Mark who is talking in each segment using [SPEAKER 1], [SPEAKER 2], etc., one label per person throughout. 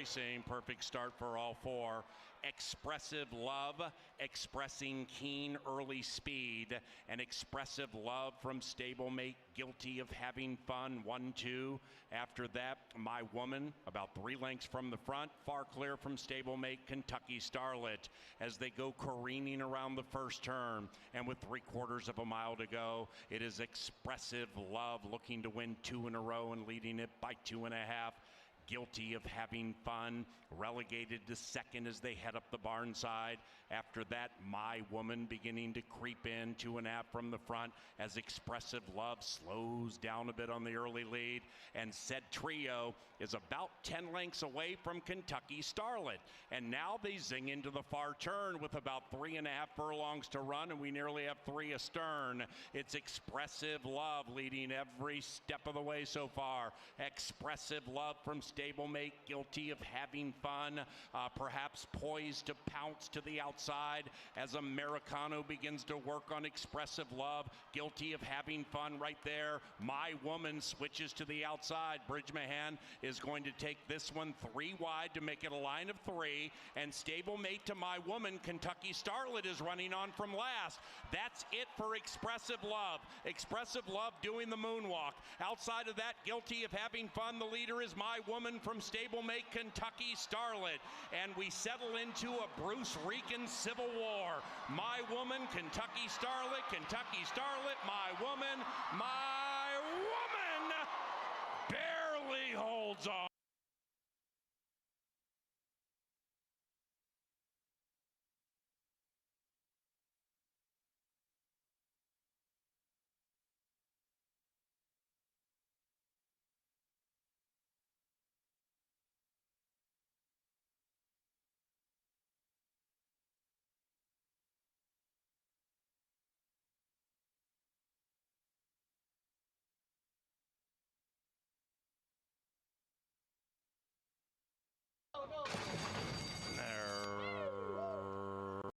[SPEAKER 1] Racing. Perfect start for all four. Expressive Love, expressing keen early speed. And Expressive Love from stablemate Guilty of Having Fun, 1-2. After that, My Woman, about 3 lengths from the front, far clear from stablemate Kentucky Starlet as they go careening around the first turn. And with 3/4 of a mile to go, it is Expressive Love looking to win 2 in a row and leading it by 2.5. Guilty of Having Fun, relegated to second as they head up the barn side. After that, My Woman beginning to creep in, 2.5 from the front as Expressive Love slows down a bit on the early lead. And Said Trio is about 10 lengths away from Kentucky Starlet. And now they zing into the far turn with about 3.5 furlongs to run, and we nearly have 3 astern. It's Expressive Love leading every step of the way so far. Expressive Love from stablemate Guilty of Having Fun, perhaps poised to pounce to the outside as Americano begins to work on Expressive Love. Guilty of Having Fun right there. My Woman switches to the outside. Bridge Mahan is going to take this one 3 wide to make it a line of 3, and stablemate to My Woman, Kentucky Starlet, is running on from last. That's it for Expressive Love. Expressive Love doing the moonwalk. Outside of that, Guilty of Having Fun, the leader is My Woman from stablemate Kentucky Starlet, and we settle into a Bruce Rican civil war. My Woman, Kentucky Starlet, My Woman, barely holds on.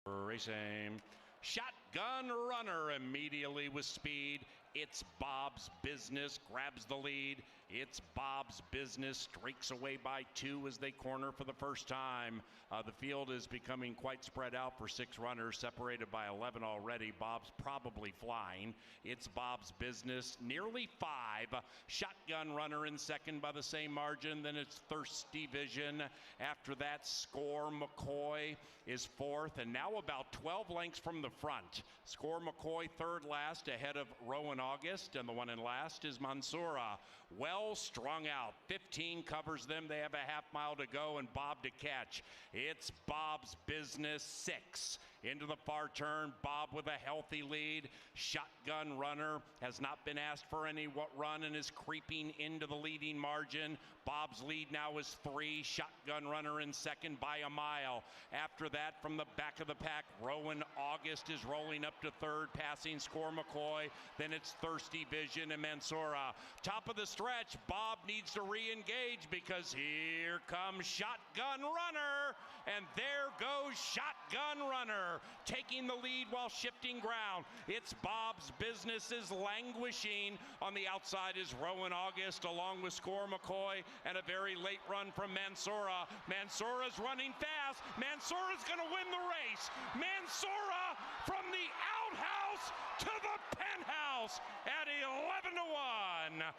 [SPEAKER 1] Racing. Shotgun Runner immediately with speed. It's Bob's Business grabs the lead. It's Bob's Business streaks away by 2 as they corner for the first time. The field is becoming quite spread out for 6 runners, separated by 11 already. Bob's probably flying. It's Bob's Business, nearly 5. Shotgun Runner in second by the same margin. Then it's Thirsty Vision. After that, Score McCoy is 4th, and now about 12 lengths from the front. Score McCoy 3rd last ahead of Rowan August, and the one in last is Mansoura. Well strung out. 15 covers them. They have a half mile to go and Bob to catch. It's Bob's Business 6. Into the far turn, Bob with a healthy lead. Shotgun Runner has not been asked for any run and is creeping into the leading margin. Bob's lead now is 3. Shotgun Runner in second by a mile. After that, from the back of the pack, Rowan August is rolling up to 3rd, passing Score McCoy. Then it's Thirsty Vision and Mansoura. Top of the stretch, Bob needs to re-engage because here comes Shotgun Runner. And there goes Shotgun Runner, taking the lead while shifting ground. It's Bob's Business is languishing. On the outside is Rowan August along with Score McCoy, and a very late run from Mansoura. Mansoura's running fast. Mansoura's going to win the race. Mansoura from the outhouse to the penthouse at 11-1.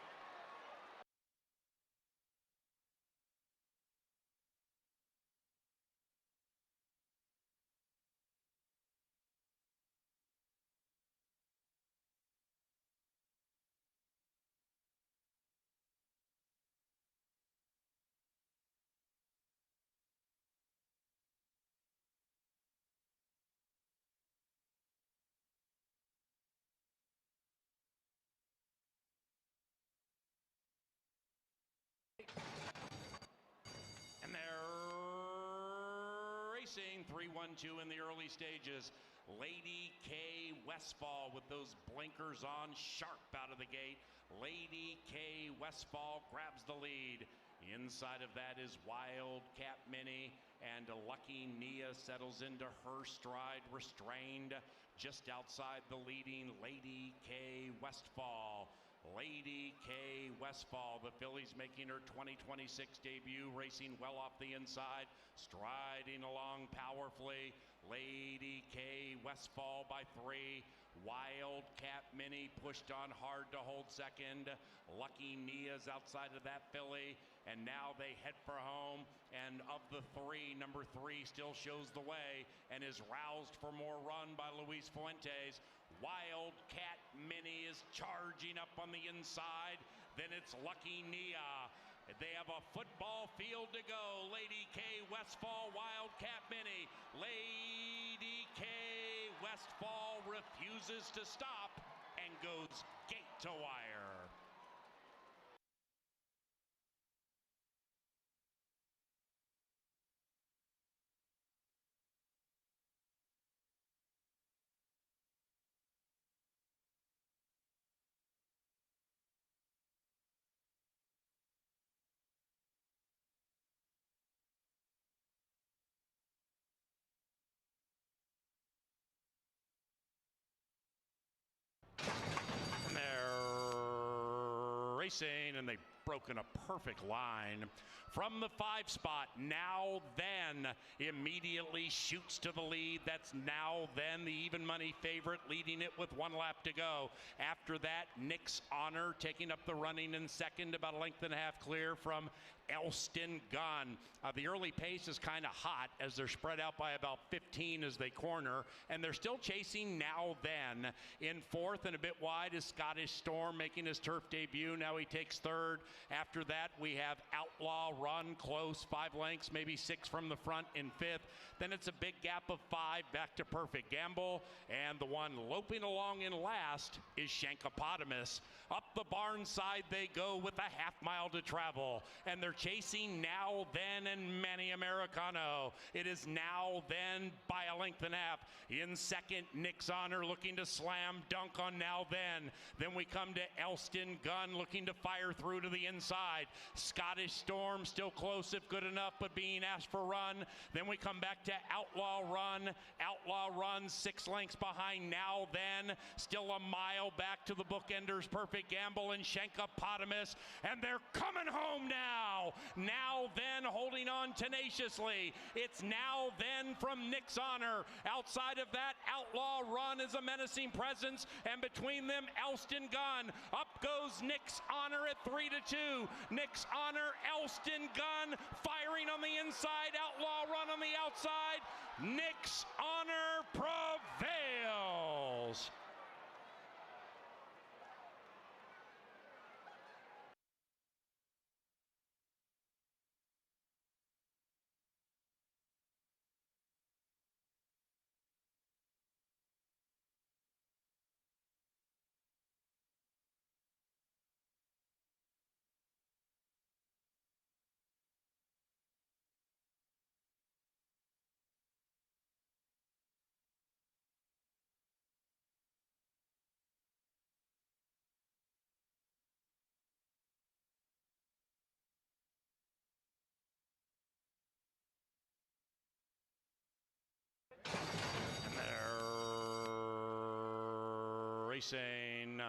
[SPEAKER 1] And they're racing 3-1-2 in the early stages. Lady K Westfall with those blinkers on, sharp out of the gate. Lady K Westfall grabs the lead. Inside of that is Wildcat Mini, and Lucky Nia settles into her stride, restrained just outside the leading Lady K Westfall. Lady K Westfall, the filly's making her 2026 debut, racing well off the inside, striding along powerfully. Lady K Westfall by 3. Wildcat Mini pushed on hard to hold second. Lucky Nia's outside of that filly, and now they head for home. And of the 3, number 3 still shows the way and is roused for more run by Luis Fuentes. Wildcat Mini is charging up on the inside. Then it's Lucky Nia. They have a football field to go. Lady K Westfall, Wildcat Mini. Lady K Westfall refuses to stop and goes gate to wire. And they're racing, and they've broken a perfect line from the 5 spot. Now Then immediately shoots to the lead. That's Now Then, the even money favorite, leading it with 1 lap to go. After that, Nick's Honor taking up the running in second, about a length and a half clear from Elston Gun. The early pace is kind of hot as they're spread out by about 15 as they corner, and they're still chasing Now Then. In fourth and a bit wide is Scottish Storm making his turf debut. Now he takes third. After that, we have Outlaw Run close, 5 lengths, maybe 6 from the front in fifth. Then it's a big gap of 5 back to Perfect Gamble, and the one loping along in last is Shankopotamus. Up the barn side they go with a half-mile to travel, and they're chasing Now Then and Manny Americano. It is Now Then by a length and a half. In second, Nick's Honor looking to slam dunk on Now Then. Then we come to Elston Gun looking to fire through to the inside. Scottish Storm still close if good enough, but being asked for run. Then we come back to Outlaw Run. Outlaw Run 6 lengths behind Now Then. Still a mile back to the bookenders, Perfect Gamble and Shankopotamus. And they're coming home now. Now Then holding on tenaciously. It's Now Then from Nick's Honor. Outside of that, Outlaw Run is a menacing presence, and between them, Elston Gun. Up goes Nick's Honor at 3-2. Nick's Honor, Elston Gun firing on the inside. Outlaw Run on the outside. Nick's Honor prevails. And they're racing.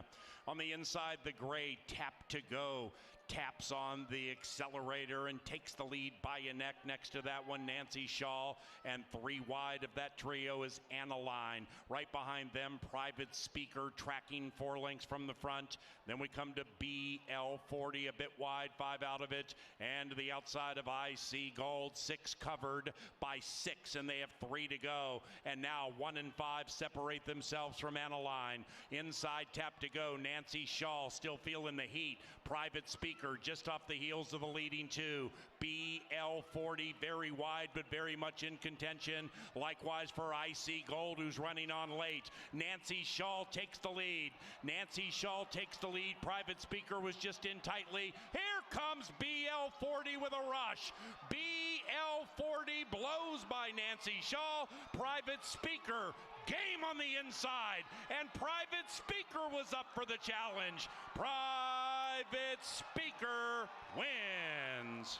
[SPEAKER 1] On the inside, the gray Tap to Go taps on the accelerator and takes the lead by a neck. Next to that one, Nancy Shaw, and 3 wide of that trio is Analine. Right behind them, Private Speaker tracking 4 lengths from the front. Then we come to BL40, a bit wide, 5 out of it, and to the outside of IC Gold, 6 covered by 6, and they have 3 to go. And now 1 and 5 separate themselves from Analine. Inside, Tap to Go, Nancy Shaw still feeling the heat. Private Speaker just off the heels of the leading 2. BL40 very wide but very much in contention. Likewise for IC Gold, who's running on late. Nancy Shaw takes the lead. Nancy Shaw takes the lead. Private Speaker was just in tightly. Here comes BL40 with a rush. BL40 blows by Nancy Shaw. Private Speaker game on the inside, and Private Speaker was up for the challenge. Private Speaker wins.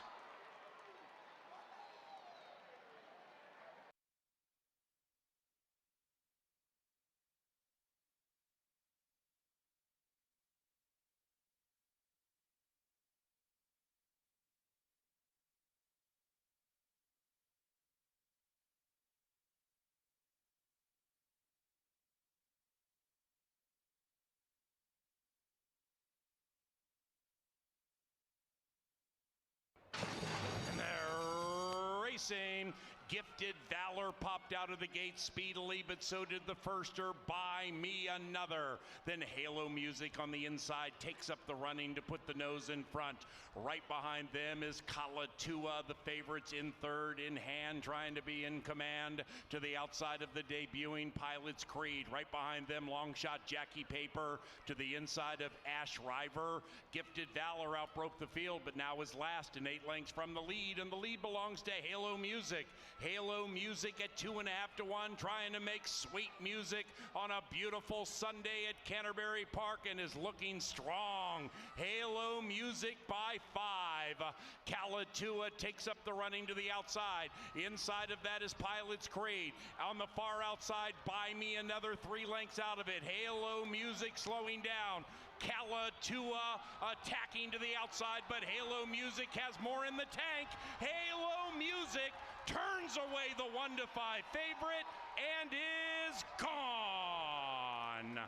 [SPEAKER 1] racing. Gifted Valor popped out of the gate speedily, but so did the firster, Buy Me Another. Then Halo Music on the inside takes up the running to put the nose in front. Right behind them is Kalatua, the favorites in third, in hand, trying to be in command. To the outside of the debuting Pilot's Creed. Right behind them, long shot Jackie Paper. To the inside of Ash River. Gifted Valor outbroke the field, but now is last and 8 lengths from the lead, and the lead belongs to Halo Music. Halo Music at 2.5 to 1, trying to make sweet music on a beautiful Sunday at Canterbury Park, and is looking strong. Halo Music by 5. Kalatua takes up the running to the outside. Inside of that is Pilot's Creed. On the far outside, Buy Me Another, 3 lengths out of it. Halo Music slowing down. Kalatua attacking to the outside, but Halo Music has more in the tank. Halo Music turns away the 1 to 5 favorite and is gone.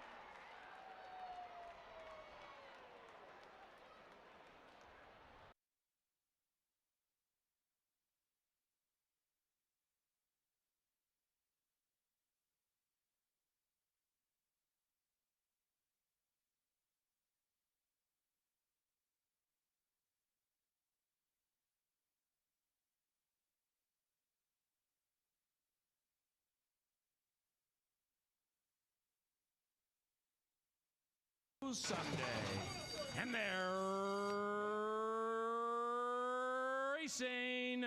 [SPEAKER 1] Sunday, and they're racing.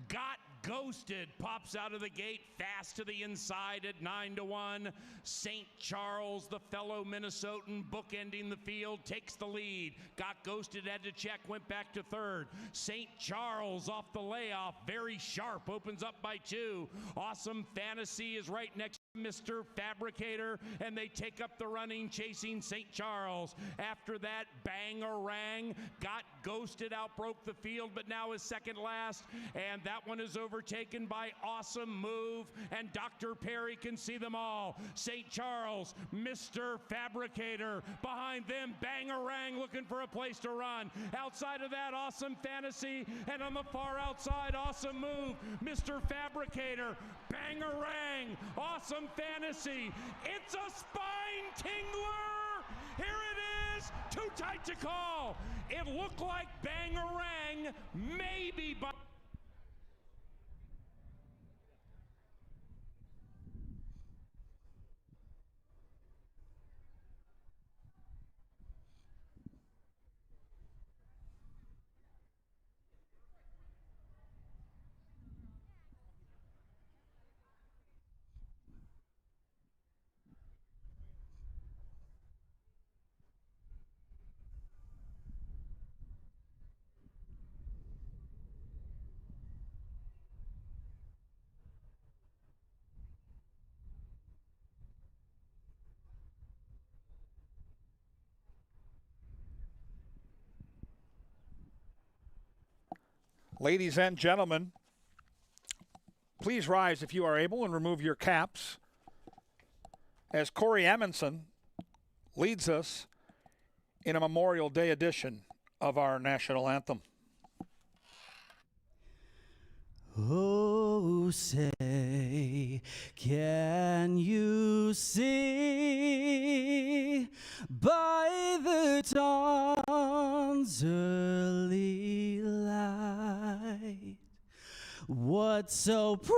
[SPEAKER 1] Got Ghosted pops out of the gate fast to the inside at 9 to 1. St. Charles, the fellow Minnesotan, bookending the field, takes the lead. Got Ghosted, had to check, went back to third. St. Charles off the layoff, very sharp, opens up by 2. Awesome Fantasy is right next to Mr. Fabricator, and they take up the running, chasing St. Charles. After that, Bangarang, Got Ghosted, outbroke the field, but now is second last, and that one is overtaken by Awesome Move, and Dr. Perry can see them all. St. Charles, Mr. Fabricator, behind them, Bangarang looking for a place to run. Outside of that, Awesome Fantasy, and on the far outside, Awesome Move, Mr. Fabricator, Bangarang, Awesome Fantasy. It's a spine tingler. Here it is. Too tight to call. It looked like Bangarang, maybe by
[SPEAKER 2] Ladies and gentlemen, please rise if you are able and remove your caps as Corey Amundsen leads us in a Memorial Day edition of our national anthem.
[SPEAKER 3] Oh, say, can you see by the dawn's early light what so proudly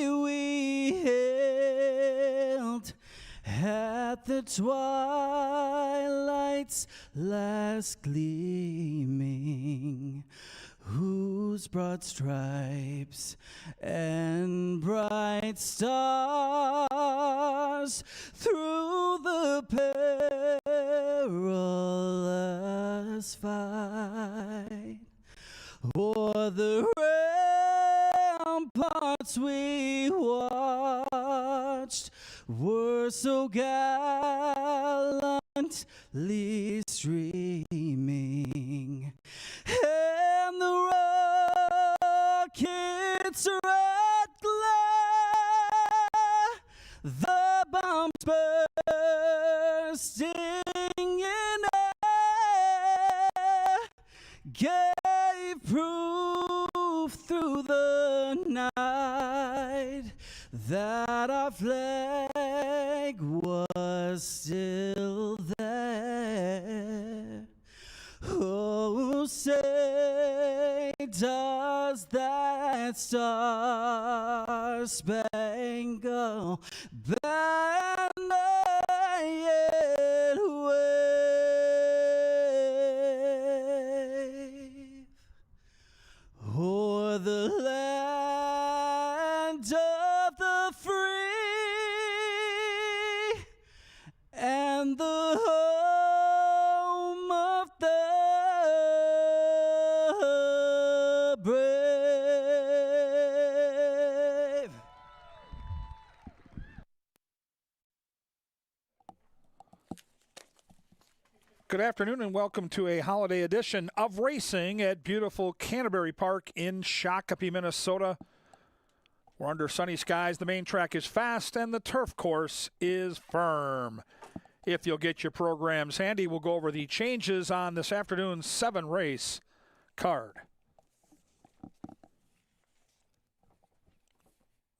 [SPEAKER 3] we hailed at the twilight's last gleaming, whose broad stripes and bright stars through the perilous fight o'er the ramparts we watched were so gallantly streaming, and the rockets red glare, the bombs bursting in air, gave proof through that our flag was still there. Oh, say does that star-spangled banner yet wave o'er the land of the free and the home of the brave.
[SPEAKER 2] Good afternoon and welcome to a holiday edition of racing at beautiful Canterbury Park in Shakopee, Minnesota. We're under sunny skies. The main track is fast and the turf course is firm. If you'll get your programs handy, we'll go over the changes on this afternoon's 7-race card.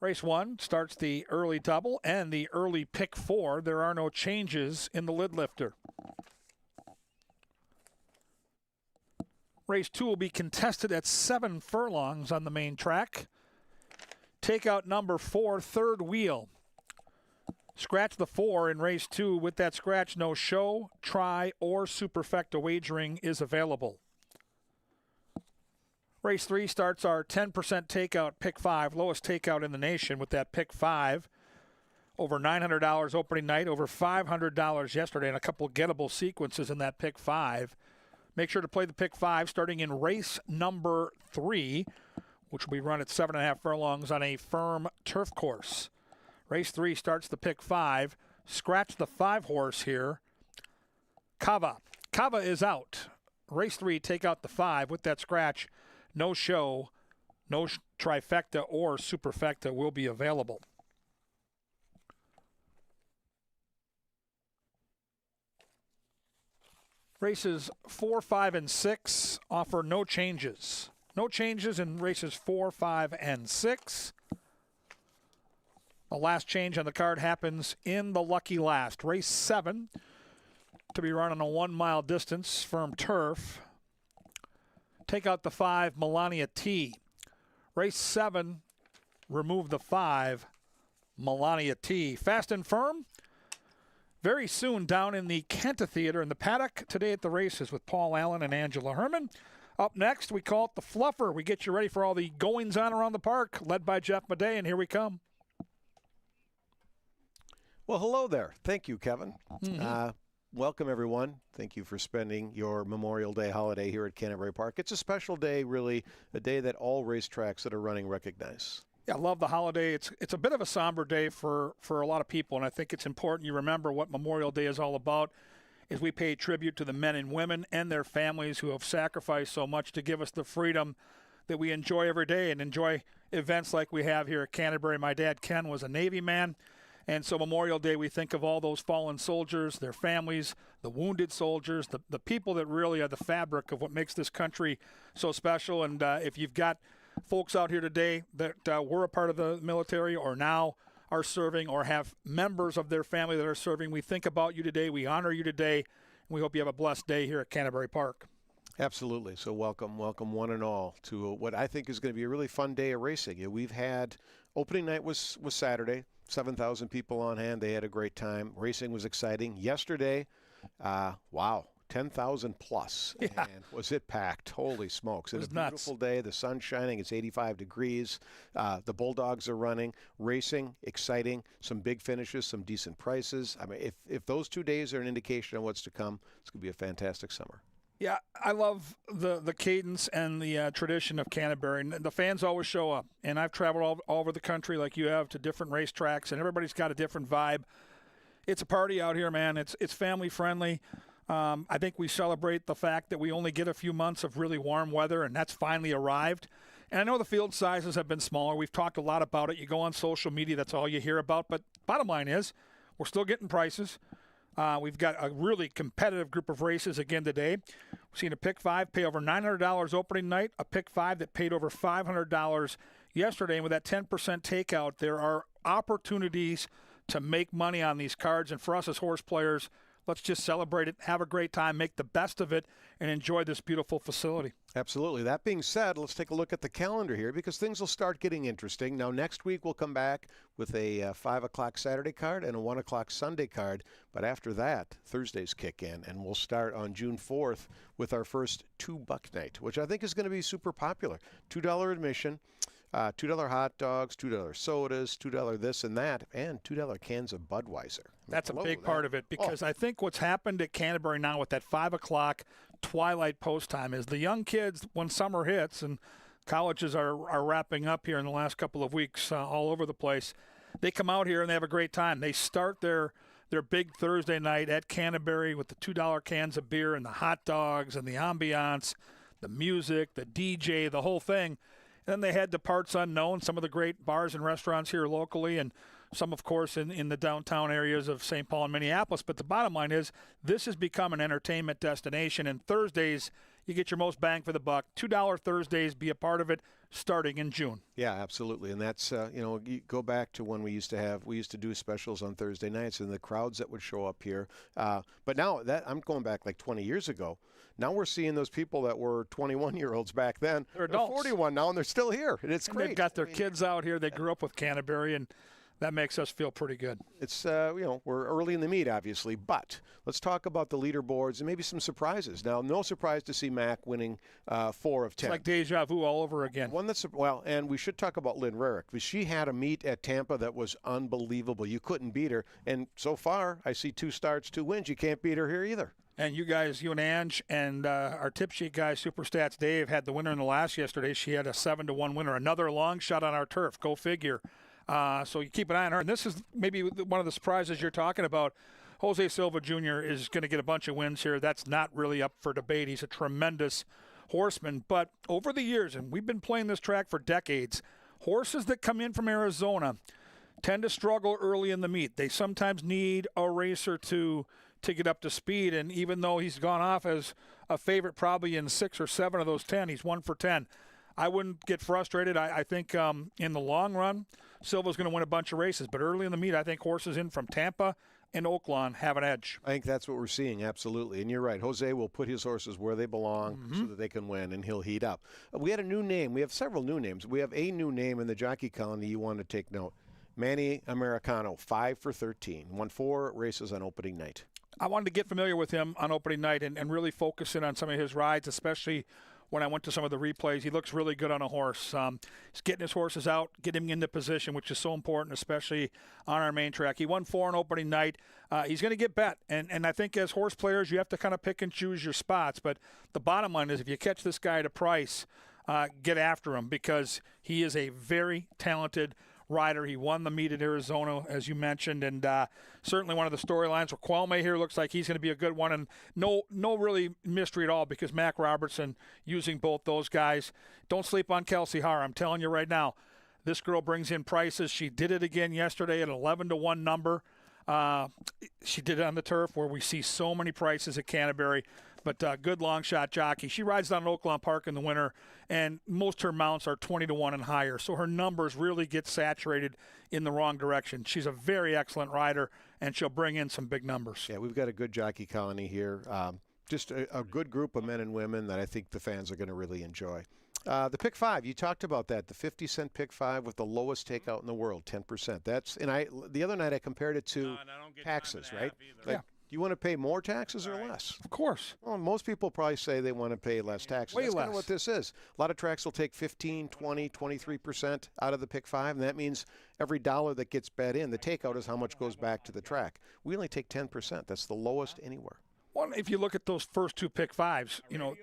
[SPEAKER 2] Race 1 starts the early double and the early pick 4. There are no changes in the lid lifter. Race 2 will be contested at 7 furlongs on the main track. Takeout number 4, third wheel. Scratch the 4 in race 2. With that scratch, no show, try, or superfecta wagering is available. Race 3 starts our 10% takeout pick 5, lowest takeout in the nation with that pick 5. Over $900 opening night, over $500 yesterday, and a couple gettable sequences in that pick 5. Make sure to play the pick 5 starting in race number 3, which will be run at 7.5 furlongs on a firm turf course. Race 3 starts the pick 5. Scratch the 5 horse here. Cava. Cava is out. Race 3, take out the 5. With that scratch, no show, no trifecta or superfecta will be available. Races 4, 5, and 6 offer no changes. No changes in races 4, 5, and 6. The last change on the card happens in the lucky last. Race 7 to be run on a 1-mile distance, firm turf. Take out the 5, Melania T. Race 7, remove the 5, Melania T. Fast and firm. Very soon down in the Kenta Theater in the paddock. Today at the races with Paul Allen and Angela Herman. Up next, we call it the Fluffer. We get you ready for all the goings-on around the park, led by Jeff Madej, and here we come.
[SPEAKER 4] Well, hello there. Thank you, Kevin. Welcome, everyone. Thank you for spending your Memorial Day holiday here at Canterbury Park. It's a special day, really, a day that all racetracks that are running recognize.
[SPEAKER 2] Yeah, I love the holiday. It's a bit of a somber day for a lot of people, and I think it's important you remember what Memorial Day is all about. Is we pay tribute to the men and women and their families who have sacrificed so much to give us the freedom that we enjoy every day and enjoy events like we have here at Canterbury. My dad, Ken, was a Navy man, and so Memorial Day we think of all those fallen soldiers, their families, the wounded soldiers, the people that really are the fabric of what makes this country so special. And if you've got folks out here today that were a part of the military or now are serving or have members of their family that are serving, we think about you today. We honor you today. And we hope you have a blessed day here at Canterbury Park.
[SPEAKER 4] Absolutely. So welcome one and all to what I think is going to be a really fun day of racing. We've had opening night was Saturday, 7,000 people on hand. They had a great time. Racing was exciting. Yesterday, wow. 10,000 plus.
[SPEAKER 2] Yeah.
[SPEAKER 4] And was it packed? Holy smokes. It was a beautiful day. The sun's shining. It's 85 degrees. The Bulldogs are running, racing, exciting, some big finishes, some decent prices. I mean, if those 2 days are an indication of what's to come, it's going to be a fantastic summer.
[SPEAKER 2] Yeah, I love the cadence and the tradition of Canterbury. And the fans always show up. And I've traveled all over the country like you have to different racetracks, and everybody's got a different vibe. It's a party out here, man. It's family friendly. I think we celebrate the fact that we only get a few months of really warm weather, and that's finally arrived. And I know the field sizes have been smaller. We've talked a lot about it. You go on social media, that's all you hear about. But bottom line is, we're still getting prices. We've got a really competitive group of races again today. We've seen a pick 5 pay over $900 opening night, a pick 5 that paid over $500 yesterday. And with that 10% takeout, there are opportunities to make money on these cards. And for us as horse players, let's just celebrate it, have a great time, make the best of it, and enjoy this beautiful facility.
[SPEAKER 4] Absolutely. That being said, let's take a look at the calendar here because things will start getting interesting. Now, next week we'll come back with a 5 o'clock Saturday card and a 1 o'clock Sunday card. But after that, Thursdays kick in, and we'll start on June 4th with our first $2 night, which I think is going to be super popular. $2 admission. $2 hot dogs, $2 sodas, $2 this and that, and $2 cans of Budweiser.
[SPEAKER 2] That's a big part of it because I think what's happened at Canterbury now with that 5 o'clock twilight post time is the young kids, when summer hits and colleges are wrapping up here in the last couple of weeks all over the place, they come out here and they have a great time. They start their big Thursday night at Canterbury with the $2 cans of beer and the hot dogs and the ambiance, the music, the DJ, the whole thing. Then they head to parts unknown, some of the great bars and restaurants here locally, and some, of course, in the downtown areas of St. Paul and Minneapolis. But the bottom line is this has become an entertainment destination, and Thursdays you get your most bang for the buck. $2 Thursdays, be a part of it starting in June.
[SPEAKER 4] Yeah, absolutely. And that's, you go back to when we used to do specials on Thursday nights and the crowds that would show up here. But now I'm going back like 20 years ago. Now we're seeing those people that were 21-year-olds back then.
[SPEAKER 2] They're adults.
[SPEAKER 4] 41 now, and they're still here. And it's great.
[SPEAKER 2] They've got their kids out here. They grew up with Canterbury, and that makes us feel pretty good.
[SPEAKER 4] It's, we're early in the meet, obviously, but let's talk about the leaderboards and maybe some surprises. Now, no surprise to see Mac winning 4 of 10.
[SPEAKER 2] It's like deja vu all over again.
[SPEAKER 4] One that's, and we should talk about Lynn Rarick, because she had a meet at Tampa that was unbelievable. You couldn't beat her, and so far, I see 2 starts, 2 wins. You can't beat her here either.
[SPEAKER 2] And you guys, you and Ange, and our tip sheet guy, Super Stats Dave, had the winner in the last yesterday. She had a 7-1 winner. Another long shot on our turf. Go figure. So you keep an eye on her. And this is maybe one of the surprises you're talking about. Jose Silva Jr. is going to get a bunch of wins here. That's not really up for debate. He's a tremendous horseman. But over the years, and we've been playing this track for decades, horses that come in from Arizona tend to struggle early in the meet. They sometimes need a race or two to get up to speed. And even though he's gone off as a favorite probably in 6 or 7 of those 10, he's 1 for 10. I wouldn't get frustrated. I think in the long run, Silva's going to win a bunch of races. But early in the meet, I think horses in from Tampa and Oaklawn have an edge.
[SPEAKER 4] I think that's what we're seeing, absolutely. And you're right. Jose will put his horses where they belong so that they can win, and he'll heat up. We had a new name. We have several new names. We have a new name in the jockey colony you want to take note. Manny Americano, 5 for 13. Won 4 races on opening night.
[SPEAKER 2] I wanted to get familiar with him on opening night and really focus in on some of his rides, especially when I went to some of the replays. He looks really good on a horse. He's getting his horses out, getting him into position, which is so important, especially on our main track. He won 4 on opening night. He's going to get bet. And I think as horse players, you have to kind of pick and choose your spots. But the bottom line is if you catch this guy at a price, get after him because he is a very talented rider. He won the meet at Arizona, as you mentioned, and certainly one of the storylines for Kwame here looks like he's going to be a good one, and no really mystery at all because Mac Robertson using both those guys. Don't sleep on Kelsey Har. I'm telling you right now, this girl brings in prices. She did it again yesterday at an 11-1 number. She did it on the turf where we see so many prices at Canterbury. But good long shot jockey. She rides down at Oaklawn Park in the winter, and most her mounts are 20-1 and higher. So her numbers really get saturated in the wrong direction. She's a very excellent rider, and she'll bring in some big numbers.
[SPEAKER 4] Yeah, we've got a good jockey colony here. Just a good group of men and women that I think the fans are going to really enjoy. The pick 5, you talked about that. The 50-cent pick 5 with the lowest takeout in the world, 10%. The other night I compared it to taxes, right?
[SPEAKER 2] Yeah.
[SPEAKER 4] You want to pay more taxes or less?
[SPEAKER 2] Of course.
[SPEAKER 4] Well, most people probably say they want to pay less taxes. That's kind of what this is. A lot of tracks will take 15, 20, 23% out of the pick 5, and that means every dollar that gets bet in, the takeout is how much goes back to the track. We only take 10%. That's the lowest anywhere.
[SPEAKER 2] Well, if you look at those first 2 pick 5s, the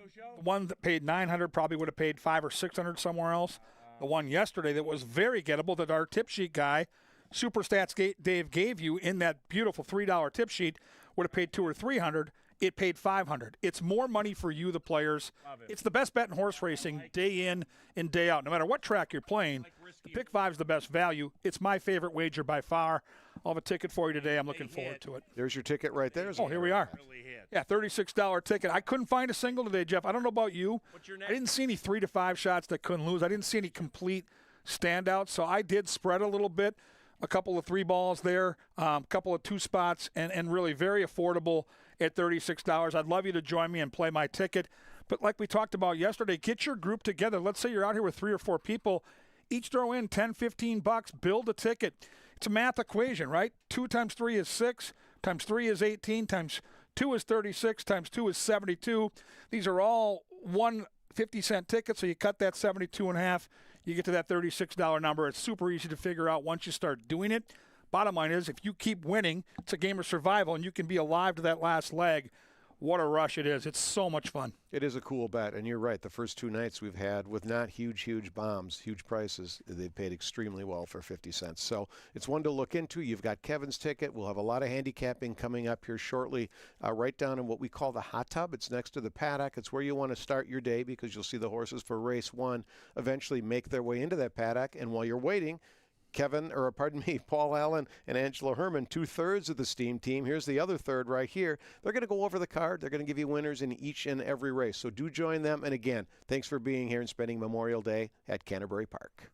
[SPEAKER 2] one that paid $900 probably would have paid $500 or $600 somewhere else. The one yesterday that was very gettable that our tip sheet guy, Super Stats Dave, gave you in that beautiful $3 tip sheet would have paid $200 or $300. It paid $500. It's more money for you, the players. It's the best bet in horse racing day in and day out. No matter what track you're playing, the pick 5 is the best value. It's my favorite wager by far. I'll have a ticket for you today. I'm looking forward to it.
[SPEAKER 4] There's your ticket right there.
[SPEAKER 2] Oh, here we are. Yeah, $36 ticket. I couldn't find a single today, Jeff. I don't know about you. I didn't see any 3 to 5 shots that couldn't lose. I didn't see any complete standouts, so I did spread a little bit. a couple of 3 balls there, a couple of 2 spots, and really very affordable at $36. I'd love you to join me and play my ticket. But like we talked about yesterday, get your group together. Let's say you're out here with 3 or 4 people. Each throw in $10, $15, build a ticket. It's a math equation, right? 2 times 3 is 6, times 3 is 18, times 2 is 36, times 2 is 72. These are all 1 50-cent ticket, so you cut that 72 in half, you get to that $36 number. It's super easy to figure out once you start doing it. Bottom line is, if you keep winning, it's a game of survival, and you can be alive to that last leg. What a rush it is. It's so much fun.
[SPEAKER 4] It is a cool bet, and you're right. The first 2 nights we've had with not huge bombs, huge prices, they've paid extremely well for 50 cents. So it's one to look into. You've got Kevin's ticket. We'll have a lot of handicapping coming up here shortly, right down in what we call the hot tub. It's next to the paddock. It's where you want to start your day because you'll see the horses for race 1 eventually make their way into that paddock, and while you're waiting, Paul Allen and Angela Herman, 2/3 of the Steam team. Here's the other third right here. They're going to go over the card. They're going to give you winners in each and every race. So do join them. And again, thanks for being here and spending Memorial Day at Canterbury Park.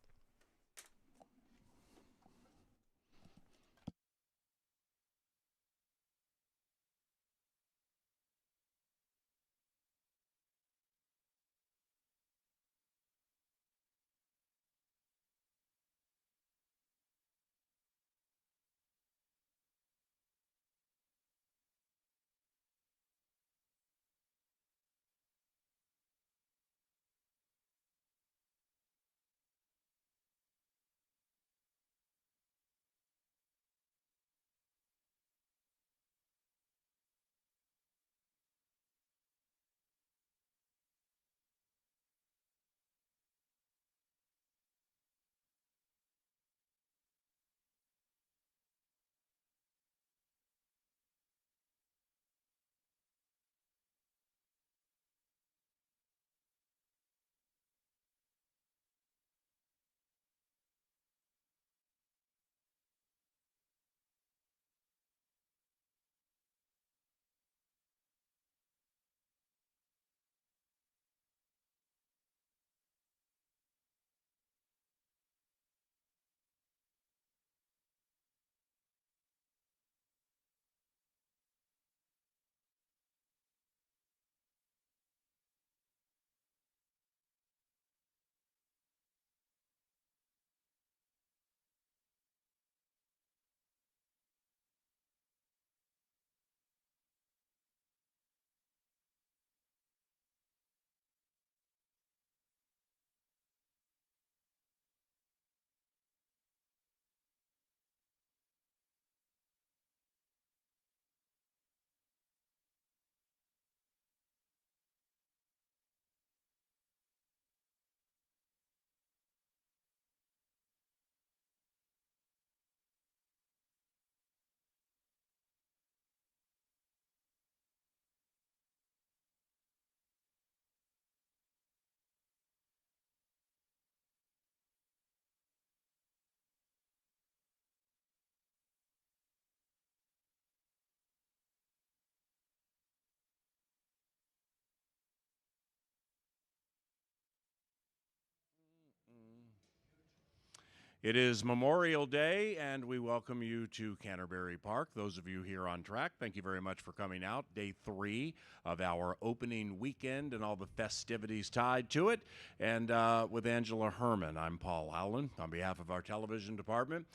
[SPEAKER 1] It is Memorial Day, and we welcome you to Canterbury Park. Those of you here on track, thank you very much for coming out. Day 3 of our opening weekend and all the festivities tied to it. And with Angela Herman, I'm Paul Allen on behalf of our television department,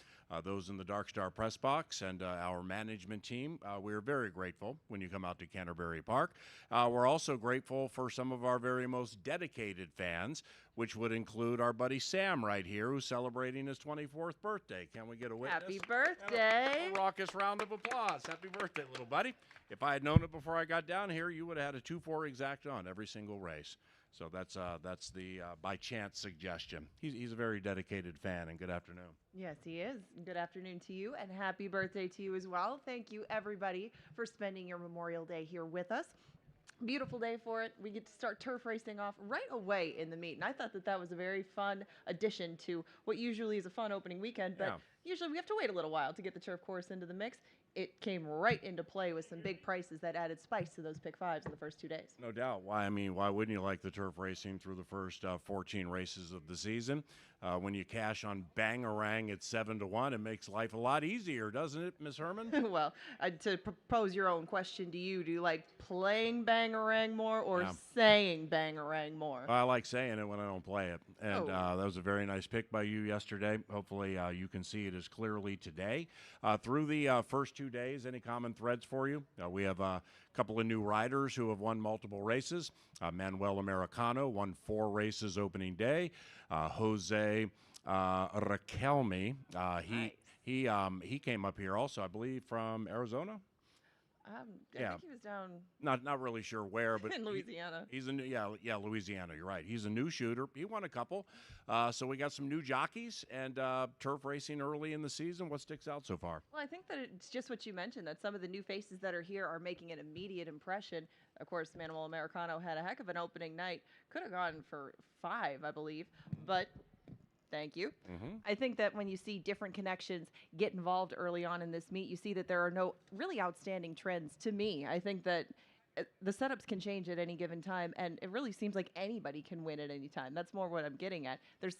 [SPEAKER 1] those in the Dark Star press box, and our management team. We're very grateful when you come out to Canterbury Park. We're also grateful for some of our very most dedicated fans, which would include our buddy Sam right here, who's celebrating his 24th birthday. Can we get a witness?
[SPEAKER 5] Happy birthday.
[SPEAKER 1] A raucous round of applause. Happy birthday, little buddy. If I had known it before I got down here, you would have had a 2-4 exact on every single race. So that's the by chance suggestion. He's a very dedicated fan, and good afternoon.
[SPEAKER 5] Yes, he is. Good afternoon to you, and happy birthday to you as well. Thank you, everybody, for spending your Memorial Day here with us. Beautiful day for it. We get to start turf racing off right away in the meet, and I thought that was a very fun addition to what usually is a fun opening weekend, but usually we have to wait a little while to get the turf course into the mix. it came right into play with some big prices that added spice to those pick fives in the first 2 days.
[SPEAKER 1] No doubt. Why? I mean, why wouldn't you like the turf racing through the first 14 races of the season? When you cash on Bangarang at 7-1, it makes life a lot easier, doesn't it, Miss Herman?
[SPEAKER 5] Well, to propose your own question to you, do you like playing Bangarang more or
[SPEAKER 1] Yeah.
[SPEAKER 5] saying Bangarang more?
[SPEAKER 1] I like saying it when I don't play it. And
[SPEAKER 5] Oh.
[SPEAKER 1] that was a very nice pick by you yesterday. Hopefully you can see it as clearly today. Through the first 2 days, any common threads for you? We have a couple of new riders who have won multiple races. Manuel Americano won 4 races opening day. Jose Raquelme,
[SPEAKER 5] Nice.
[SPEAKER 1] he came up here also, I believe, from Arizona.
[SPEAKER 5] I
[SPEAKER 1] Yeah.
[SPEAKER 5] think he was down
[SPEAKER 1] Not really sure where, but
[SPEAKER 5] in Louisiana.
[SPEAKER 1] he's a new, yeah, Louisiana. You're right. He's a new shooter. He won a couple. So we got some new jockeys and turf racing early in the season. What sticks out so far?
[SPEAKER 5] Well, I think that it's just what you mentioned, that some of the new faces that are here are making an immediate impression. Of course, Manuel Americano had a heck of an opening night. Could have gone for 5, I believe, but thank you. I think that when you see different connections get involved early on in this meet, you see that there are no really outstanding trends to me. I think that the setups can change at any given time, and it really seems like anybody can win at any time. That's more what I'm getting at. There's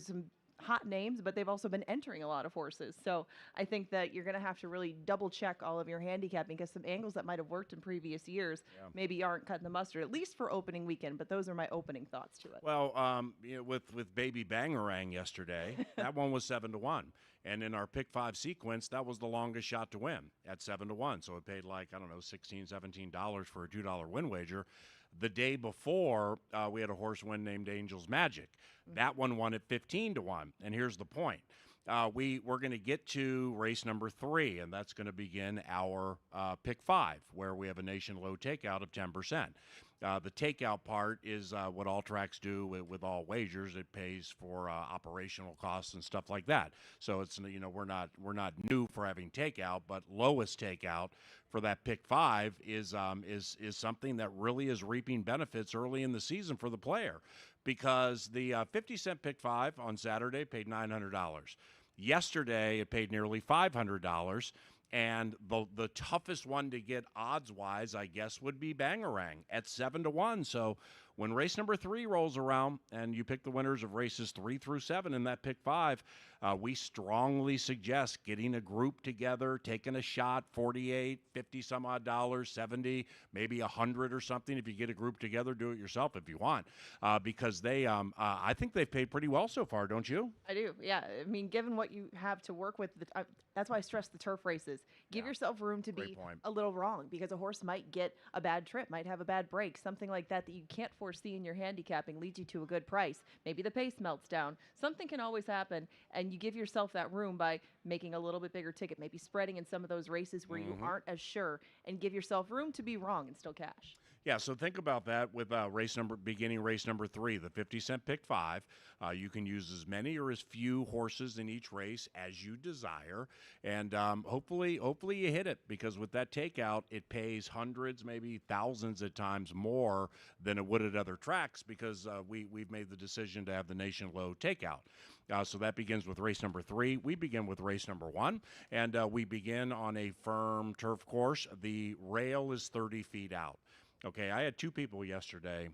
[SPEAKER 5] some hot names, but they've also been entering a lot of horses. So I think that you're going to have to really double check all of your handicapping, because some angles that might have worked in previous years maybe aren't cutting the mustard, at least for opening weekend. But those are my opening thoughts to it.
[SPEAKER 1] Well, with Baby Bangarang yesterday, that one was 7-1, and in our pick 5 sequence, that was the longest shot to win at 7-1. So it paid like $16, $17 for a $2 win wager. The day before, we had a horse win named Angel's Magic. That one won at 15-1. And here's the point. We're going to get to race number 3, and that's going to begin our pick 5, where we have a nation low takeout of 10%. The takeout part is what all tracks do with all wagers. It pays for operational costs and stuff like that. So it's we're not new for having takeout, but lowest takeout for that pick 5 is something that really is reaping benefits early in the season for the player, because the 50-cent pick 5 on Saturday paid $900. Yesterday it paid nearly $500. And the toughest one to get odds-wise, I guess, would be Bangarang at 7-1. So when race number 3 rolls around and you pick the winners of races 3 through 7 in that pick 5, we strongly suggest getting a group together, taking a shot, 48, 50 some odd dollars, 70, maybe 100 or something. If you get a group together, do it yourself if you want, because they, I think they've paid pretty well so far, don't you?
[SPEAKER 5] I do, yeah. I mean, given what you have to work with, that's why I stress the turf races. Give yourself room to
[SPEAKER 1] Great
[SPEAKER 5] be
[SPEAKER 1] point.
[SPEAKER 5] a little wrong, because a horse might get a bad trip, might have a bad break, something like that you can't foresee in your handicapping leads you to a good price. Maybe the pace melts down. Something can always happen, and you give yourself that room by making a little bit bigger ticket, maybe spreading in some of those races where you aren't as sure, and give yourself room to be wrong and still cash.
[SPEAKER 1] Yeah, so think about that with beginning race number 3, the 50-cent pick 5. You can use as many or as few horses in each race as you desire, and hopefully you hit it, because with that takeout, it pays hundreds, maybe thousands at times more than it would at other tracks, because we've made the decision to have the nation low takeout. So that begins with race number 3. We begin with race number 1, and we begin on a firm turf course. The rail is 30 feet out. Okay, I had 2 people yesterday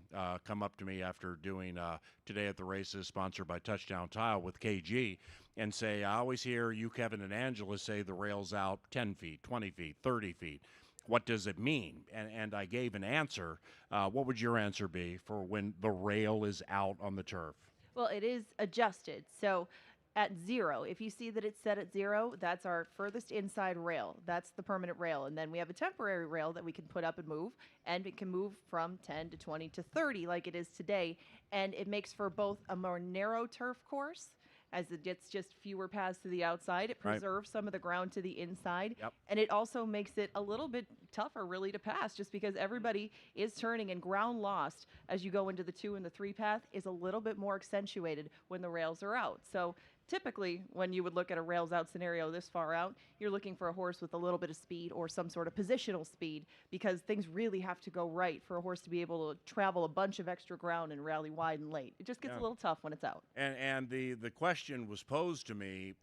[SPEAKER 1] come up to me after doing Today at the Races, sponsored by Touchdown Tile with KG, and say, I always hear you, Kevin, and Angela say the rail's out 10 feet, 20 feet, 30 feet. What does it mean? And I gave an answer. What would your answer be for when the rail is out on the turf?
[SPEAKER 5] Well, it is adjusted. So at 0, if you see that it's set at 0, that's our furthest inside rail. That's the permanent rail. And then we have a temporary rail that we can put up and move, and it can move from 10 to 20 to 30 like it is today. And it makes for both a more narrow turf course, as it gets just fewer paths to the outside. It preserves some of the ground to the inside.
[SPEAKER 1] Yep.
[SPEAKER 5] And it also makes it a little bit tougher really to pass, just because everybody is turning, and ground lost as you go into the 2 and the 3 path is a little bit more accentuated when the rails are out. So typically, when you would look at a rails out scenario this far out, you're looking for a horse with a little bit of speed or some sort of positional speed because things really have to go right for a horse to be able to travel a bunch of extra ground and rally wide and late. It just gets a little tough when it's out.
[SPEAKER 1] And the question was posed to me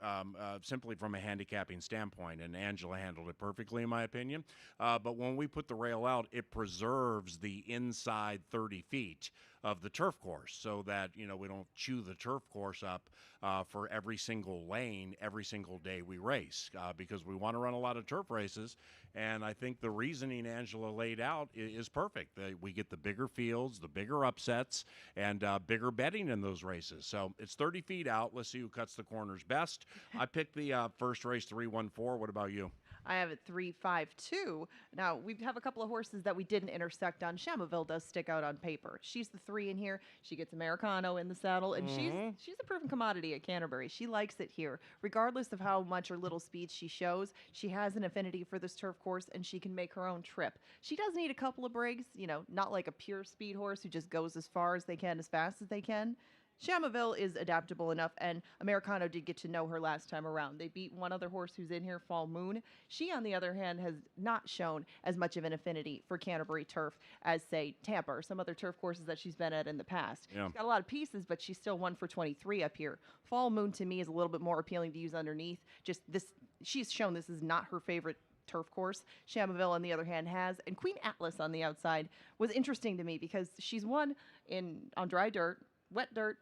[SPEAKER 1] simply from a handicapping standpoint, and Angela handled it perfectly, in my opinion. But when we put the rail out, it preserves the inside 30 feet of the turf course so that, we don't chew the turf course up for every single lane every single day we race because we want to run a lot of turf races. And I think the reasoning Angela laid out is perfect. We get the bigger fields, the bigger upsets, and bigger betting in those races. So it's 30 feet out. Let's see who cuts the corners best. I picked the first race, 3-1-4. What about you?
[SPEAKER 5] I have it 3-5-2. Now, we have a couple of horses that we didn't intersect on. Shamaville does stick out on paper. She's the 3 in here. She gets Americano in the saddle, and she's a proven commodity at Canterbury. She likes it here. Regardless of how much or little speed she shows, she has an affinity for this turf course, and she can make her own trip. She does need a couple of breaks, not like a pure speed horse who just goes as far as they can, as fast as they can. Shamaville is adaptable enough, and Americano did get to know her last time around. They beat one other horse who's in here, Fall Moon. She, on the other hand, has not shown as much of an affinity for Canterbury turf as, say, Tampa or some other turf courses that she's been at in the past.
[SPEAKER 1] Yeah.
[SPEAKER 5] She's got a lot of pieces, but she's still 1 for 23 up here. Fall Moon, to me, is a little bit more appealing to use underneath. Just this, she's shown this is not her favorite turf course. Shamaville, on the other hand, has. And Queen Atlas on the outside was interesting to me because she's won on dry dirt, wet dirt,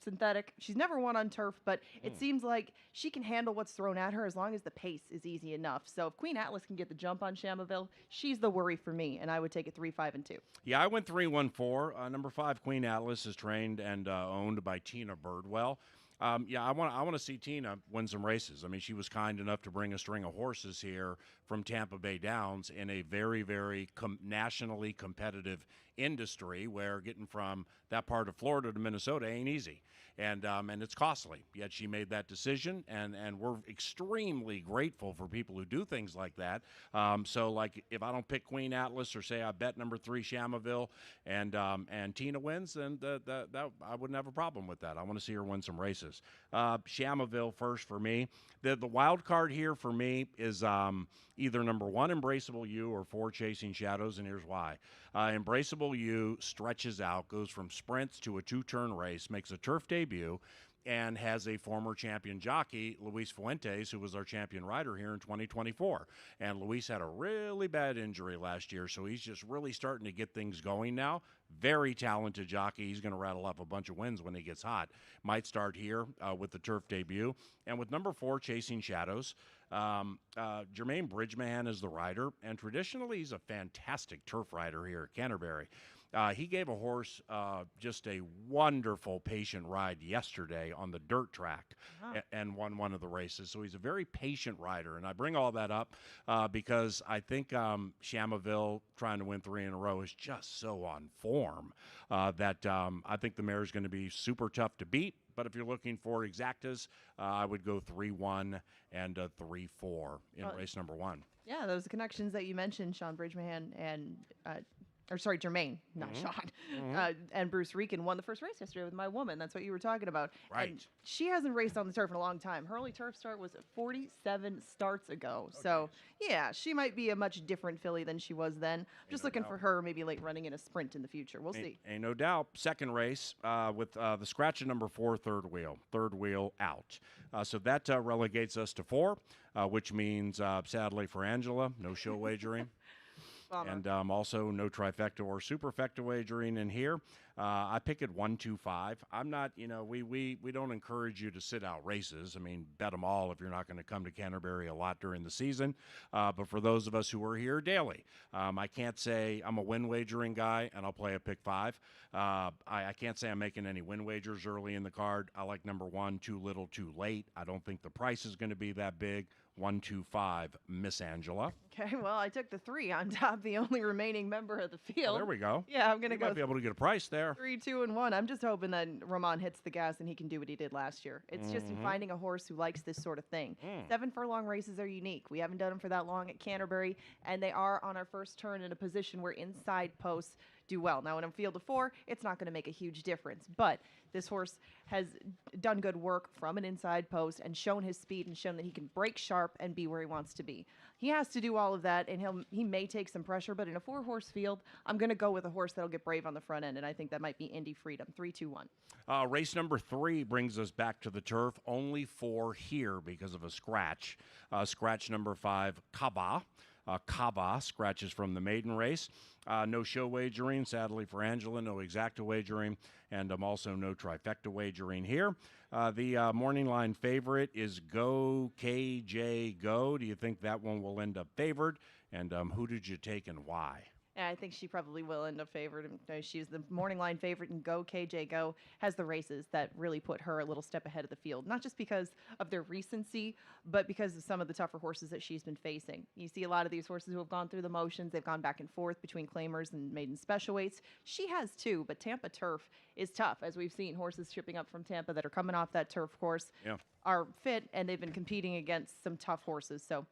[SPEAKER 5] synthetic. She's never won on turf, but it seems like she can handle what's thrown at her as long as the pace is easy enough. So if Queen Atlas can get the jump on Shamaville, she's the worry for me, and I would take it 3-5-2.
[SPEAKER 1] Yeah, I went 3-1-4. Number 5, Queen Atlas, is trained and owned by Tina Birdwell. I want to see Tina win some races. I mean, she was kind enough to bring a string of horses here from Tampa Bay Downs in a very, very nationally competitive industry where getting from that part of Florida to Minnesota ain't easy. And it's costly. Yet she made that decision, and we're extremely grateful for people who do things like that. So, like, if I don't pick Queen Atlas or say I bet number 3 Shamaville and Tina wins, then that I wouldn't have a problem with that. I want to see her win some races. Shamaville first for me. The wild card here for me is either number 1 Embraceable You or 4 Chasing Shadows, and here's why. Embraceable You stretches out, goes from sprints to a 2-turn race, makes a turf debut, and has a former champion jockey, Luis Fuentes, who was our champion rider here in 2024. And Luis had a really bad injury last year, so he's just really starting to get things going now. Very talented jockey. He's going to rattle up a bunch of wins when he gets hot. Might start here with the turf debut. And with number 4, Chasing Shadows, Jermaine Bridgman is the rider, and traditionally he's a fantastic turf rider here at Canterbury. He gave a horse just a wonderful patient ride yesterday on the dirt track and won one of the races. So he's a very patient rider. And I bring all that up because I think Shamaville trying to win 3 in a row is just so on form that I think the mare is going to be super tough to beat. But if you're looking for exactas, I would go 3-1 and 3-4 in race number 1.
[SPEAKER 5] Yeah, those connections that you mentioned, Sean Bridgman and Jermaine, not Sean, and Bruce Reekin won the first race yesterday with My Woman. That's what you were talking about.
[SPEAKER 1] Right.
[SPEAKER 5] And she hasn't raced on the turf in a long time. Her only turf start was 47 starts ago. Okay. So, yeah, she might be a much different filly than she was then. Just looking for her maybe late running in a sprint in the future. We'll see.
[SPEAKER 1] Ain't no doubt. Second race with the scratch at number 4, third wheel out. So that relegates us to 4, which means, sadly for Angela, no show wagering. And also no trifecta or superfecta wagering in here. I pick it 1-2-5. I'm not, we don't encourage you to sit out races. I mean, bet them all if you're not going to come to Canterbury a lot during the season. But for those of us who are here daily, I can't say I'm a win wagering guy and I'll play a pick 5. I can't say I'm making any win wagers early in the card. I like number 1, too little, too late. I don't think the price is going to be that big. 1-2-5, Miss Angela.
[SPEAKER 5] Okay, well, I took the 3 on top, the only remaining member of the field.
[SPEAKER 1] Well, there we go.
[SPEAKER 5] Yeah, I'm going to go.
[SPEAKER 1] Might be able to get a price there.
[SPEAKER 5] 3, 2, and 1. I'm just hoping that Ramon hits the gas and he can do what he did last year. It's just in finding a horse who likes this sort of thing. 7 furlong races are unique. We haven't done them for that long at Canterbury, and they are on our first turn in a position where inside posts do well. Now, in a field of 4, it's not going to make a huge difference, but this horse has done good work from an inside post and shown his speed and shown that he can break sharp and be where he wants to be. He has to do all of that, and he may take some pressure, but in a 4-horse field, I'm going to go with a horse that'll get brave on the front end, and I think that might be Indy Freedom. 3-2-1.
[SPEAKER 1] Race number 3 brings us back to the turf, only 4 here because of a scratch. Scratch number 5, Kaba. Kaba scratches from the maiden race. No show wagering, sadly for Angela, no exacta wagering, and also no trifecta wagering here. The morning line favorite is Go KJ Go. Do you think that one will end up favored? And who did you take and why?
[SPEAKER 5] Yeah, I think she probably will end up favored. She's the morning line favorite, and Go KJ Go has the races that really put her a little step ahead of the field, not just because of their recency, but because of some of the tougher horses that she's been facing. You see a lot of these horses who have gone through the motions. They've gone back and forth between claimers and maiden special weights. She has too, but Tampa turf is tough, as we've seen horses shipping up from Tampa that are coming off that turf course are fit, and they've been competing against some tough horses. So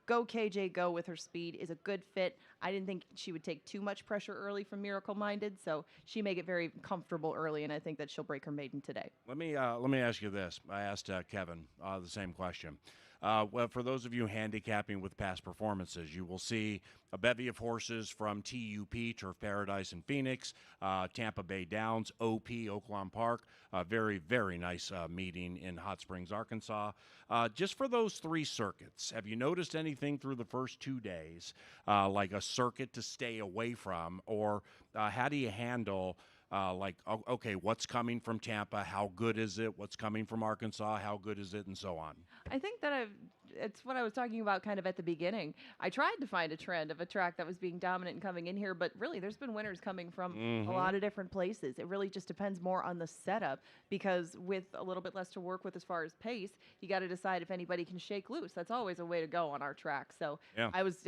[SPEAKER 5] Go KJ Go with her speed is a good fit. I didn't think she would take too much pressure early from Miracle Minded, so she may get very comfortable early, and I think that she'll break her maiden today.
[SPEAKER 1] Let me ask you this. I asked Kevin the same question. Well, for those of you handicapping with past performances, you will see a bevy of horses from TUP, Turf Paradise in Phoenix, Tampa Bay Downs, OP, Oaklawn Park. Very, very nice meeting in Hot Springs, Arkansas. Just for those 3 circuits, have you noticed anything through the first 2 days, like a circuit to stay away from, or how do you handle okay, what's coming from Tampa? How good is it? What's coming from Arkansas? How good is it? And so on.
[SPEAKER 5] I think that it's what I was talking about kind of at the beginning. I tried to find a trend of a track that was being dominant and coming in here, but really there's been winners coming from a lot of different places. It really just depends more on the setup, because with a little bit less to work with as far as pace, you got to decide if anybody can shake loose. That's always a way to go on our track. So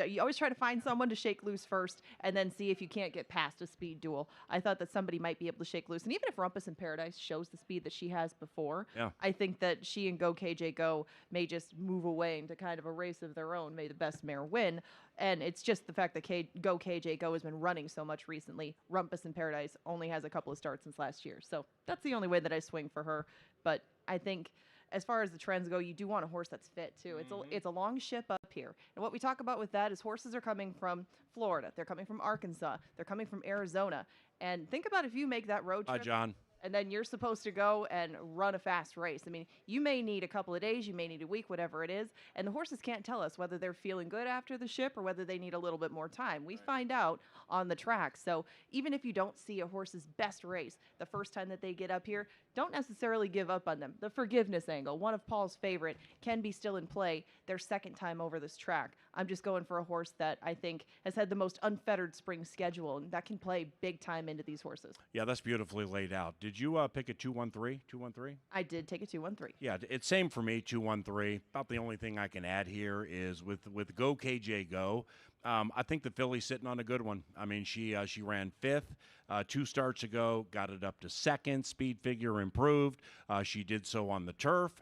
[SPEAKER 5] you always try to find someone to shake loose first and then see if you can't get past a speed duel. I thought that somebody might be able to shake loose. And even if Rumpus in Paradise shows the speed that she has before, I think that she and Go KJ Go may just move away into kind of a race of their own. May the best mare win. And it's just the fact that Go KJ Go has been running so much recently. Rumpus in Paradise only has a couple of starts since last year. So that's the only way that I swing for her. But I think as far as the trends go, you do want a horse that's fit too. It's a long ship up here. And what we talk about with that is horses are coming from Florida. They're coming from Arkansas. They're coming from Arizona. And think about if you make that road trip.
[SPEAKER 1] Hi, John.
[SPEAKER 5] And then you're supposed to go and run a fast race. I mean, you may need a couple of days, you may need a week, whatever it is. And the horses can't tell us whether they're feeling good after the ship or whether they need a little bit more time. We find out on the track. So even if you don't see a horse's best race the first time that they get up here, don't necessarily give up on them. The forgiveness angle, one of Paul's favorite, can be still in play their second time over this track. I'm just going for a horse that I think has had the most unfettered spring schedule, and that can play big time into these horses.
[SPEAKER 1] Yeah, that's beautifully laid out. Did you pick a 2-1-3? 2-1-3?
[SPEAKER 5] I did take a 2-1-3.
[SPEAKER 1] Yeah, it's same for me, 2-1-3. About the only thing I can add here is with Go KJ Go. I think the filly's sitting on a good one. I mean, she ran 5th 2 starts ago, got it up to 2nd. Speed figure improved. She did so on the turf.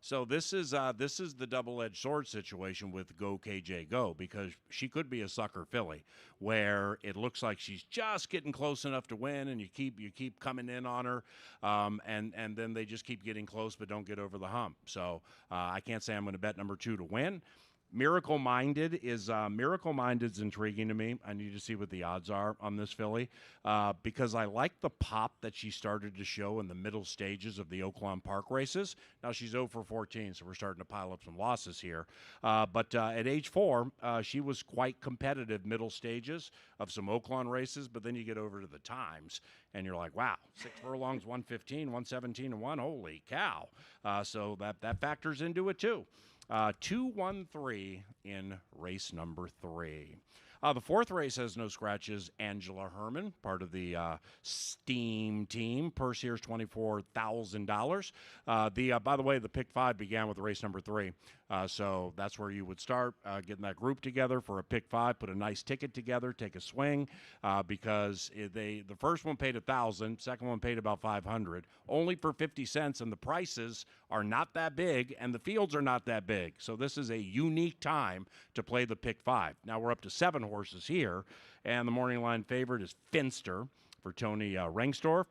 [SPEAKER 1] So this is the double-edged sword situation with Go KJ Go, because she could be a sucker filly where it looks like she's just getting close enough to win, and you keep coming in on her, and then they just keep getting close but don't get over the hump. So I can't say I'm going to bet number 2 to win. Miracle Minded's intriguing to me. I need to see what the odds are on this filly because I like the pop that she started to show in the middle stages of the Oaklawn Park races. Now she's 0 for 14, so we're starting to pile up some losses here. But at age 4, she was quite competitive middle stages of some Oaklawn races, but then you get over to the times, and you're like, wow, 6 furlongs, 115, 117, and 1. Holy cow. So that factors into it, too. 2-1-3 in race number 3. The 4th race has no scratches. Angela Herman, part of the Steam team. Purse here's $24,000. By the way, the pick 5 began with race number 3. So that's where you would start getting that group together for a pick 5. Put a nice ticket together, take a swing, because the first one paid $1,000, second one paid about $500, only for 50 cents, and the prices are not that big, and the fields are not that big. So this is a unique time to play the pick 5. Now we're up to 7 horses horses here. And the morning line favorite is Finster for Tony Rengstorff.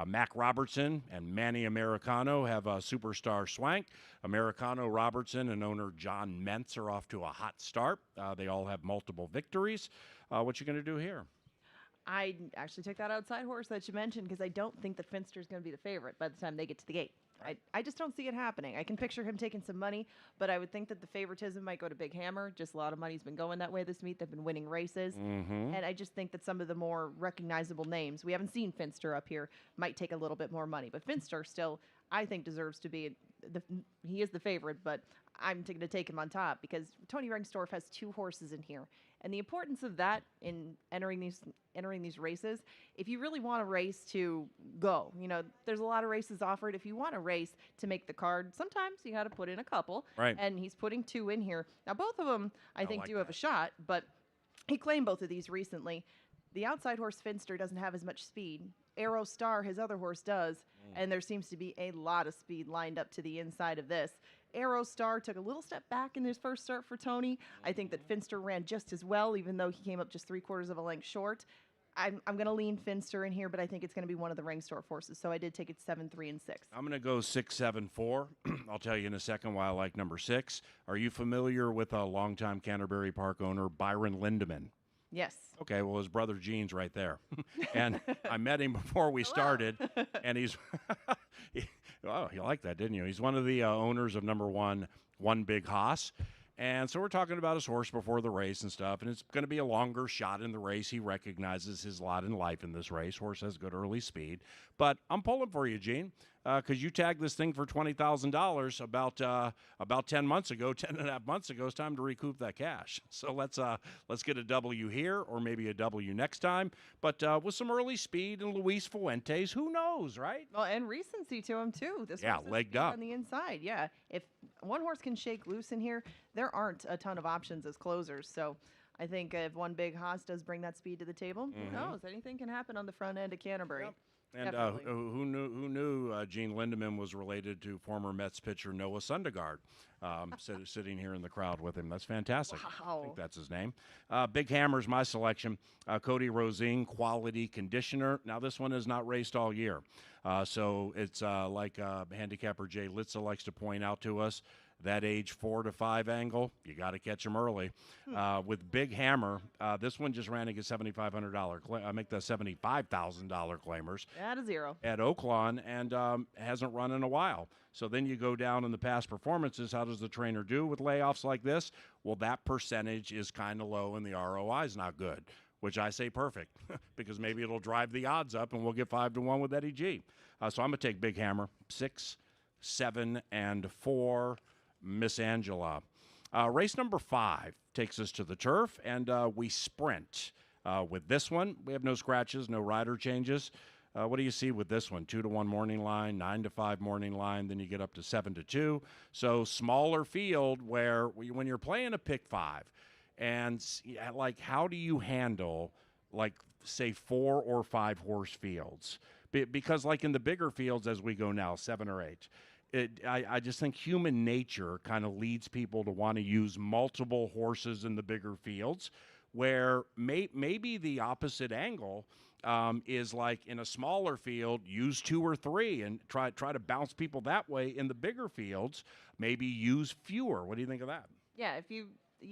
[SPEAKER 1] Mac Robertson and Manny Americano have Superstar Swank. Americano, Robertson, and owner John Mentz are off to a hot start. They all have multiple victories. What you going to do here?
[SPEAKER 5] I actually took that outside horse that you mentioned because I don't think that Finster is going to be the favorite by the time they get to the gate. I just don't see it happening. I can picture him taking some money, but I would think that the favoritism might go to Big Hammer. Just a lot of money's been going that way this meet. They've been winning races. And I just think that some of the more recognizable names, we haven't seen Finster up here, might take a little bit more money. But Finster still, I think, deserves to be, he is the favorite, but I'm going to take him on top because Tony Rengstorff has 2 horses in here. And the importance of that in entering these races, if you really want a race to go, there's a lot of races offered. If you want a race to make the card, sometimes you got to put in a couple.
[SPEAKER 1] Right.
[SPEAKER 5] And he's putting 2 in here. Now, both of them, I think,
[SPEAKER 1] like
[SPEAKER 5] do have a shot, but he claimed both of these recently. The outside horse Finster doesn't have as much speed. Arrow Star, his other horse, does, and there seems to be a lot of speed lined up to the inside of this. Arrow Star took a little step back in his first start for Tony. I think that Finster ran just as well, even though he came up just 3/4 of a length short. I'm going to lean Finster in here, but I think it's going to be one of the Rengstorff horses, so I did take it 7, 3, and 6.
[SPEAKER 1] I'm going to go 6, 7, 4. I'll tell you in a second why I like number 6. Are you familiar with a longtime Canterbury Park owner, Byron Lindemann?
[SPEAKER 5] Yes.
[SPEAKER 1] Okay, well, his brother Gene's right there. And I met him before we started, and he's oh, you like that, didn't you? He's one of the owners of number 1, One Big Hoss. And so we're talking about his horse before the race and stuff, and it's going to be a longer shot in the race. He recognizes his lot in life in this race. Horse has good early speed. But I'm pulling for you, Gene, because you tagged this thing for $20,000 about 10 months ago, 10 and a half months ago. It's time to recoup that cash. So let's get a W here or maybe a W next time. But with some early speed and Luis Fuentes, who knows, right?
[SPEAKER 5] Well, and recency to him, too. This
[SPEAKER 1] Yeah,
[SPEAKER 5] horse has
[SPEAKER 1] legged
[SPEAKER 5] speed
[SPEAKER 1] up.
[SPEAKER 5] on the inside. Yeah, if one horse can shake loose in here, there aren't a ton of options as closers. So I think if One Big Hoss does bring that speed to the table, who knows? Anything can happen on the front end of Canterbury.
[SPEAKER 1] Yep. And
[SPEAKER 5] Definitely.
[SPEAKER 1] who knew Gene Lindemann was related to former Mets pitcher Noah Syndergaard, sitting here in the crowd with him. That's fantastic.
[SPEAKER 5] Wow.
[SPEAKER 1] I think that's his name. Big Hammer's my selection. Cody Rosine, quality conditioner. Now, this one is not raced all year. So it's like handicapper Jay Litza likes to point out to us, that age 4 to 5 angle, you got to catch them early. With Big Hammer, this one just ran against $7,500. I make the $75,000 claimers
[SPEAKER 5] At a 0.
[SPEAKER 1] at Oaklawn and hasn't run in a while. So then you go down in the past performances. How does the trainer do with layoffs like this? Well, that percentage is kind of low and the ROI is not good, which I say perfect because maybe it'll drive the odds up and we'll get 5-1 with Eddie G. So I'm going to take Big Hammer, 6, 7, and 4. Miss Angela. Race number 5 takes us to the turf, and we sprint. With this one, we have no scratches, no rider changes. What do you see with this one? 2-1 morning line, 9-5 morning line, then you get up to 7-2. So smaller field where when you're playing a pick 5, and like how do you handle like say 4 or 5 horse fields? Because like in the bigger fields as we go now, 7 or 8. I just think human nature kind of leads people to want to use multiple horses in the bigger fields, where maybe the opposite angle is like in a smaller field, use 2 or 3 and try to bounce people that way. In the bigger fields, maybe use fewer. What do you think of that?
[SPEAKER 5] Yeah, if you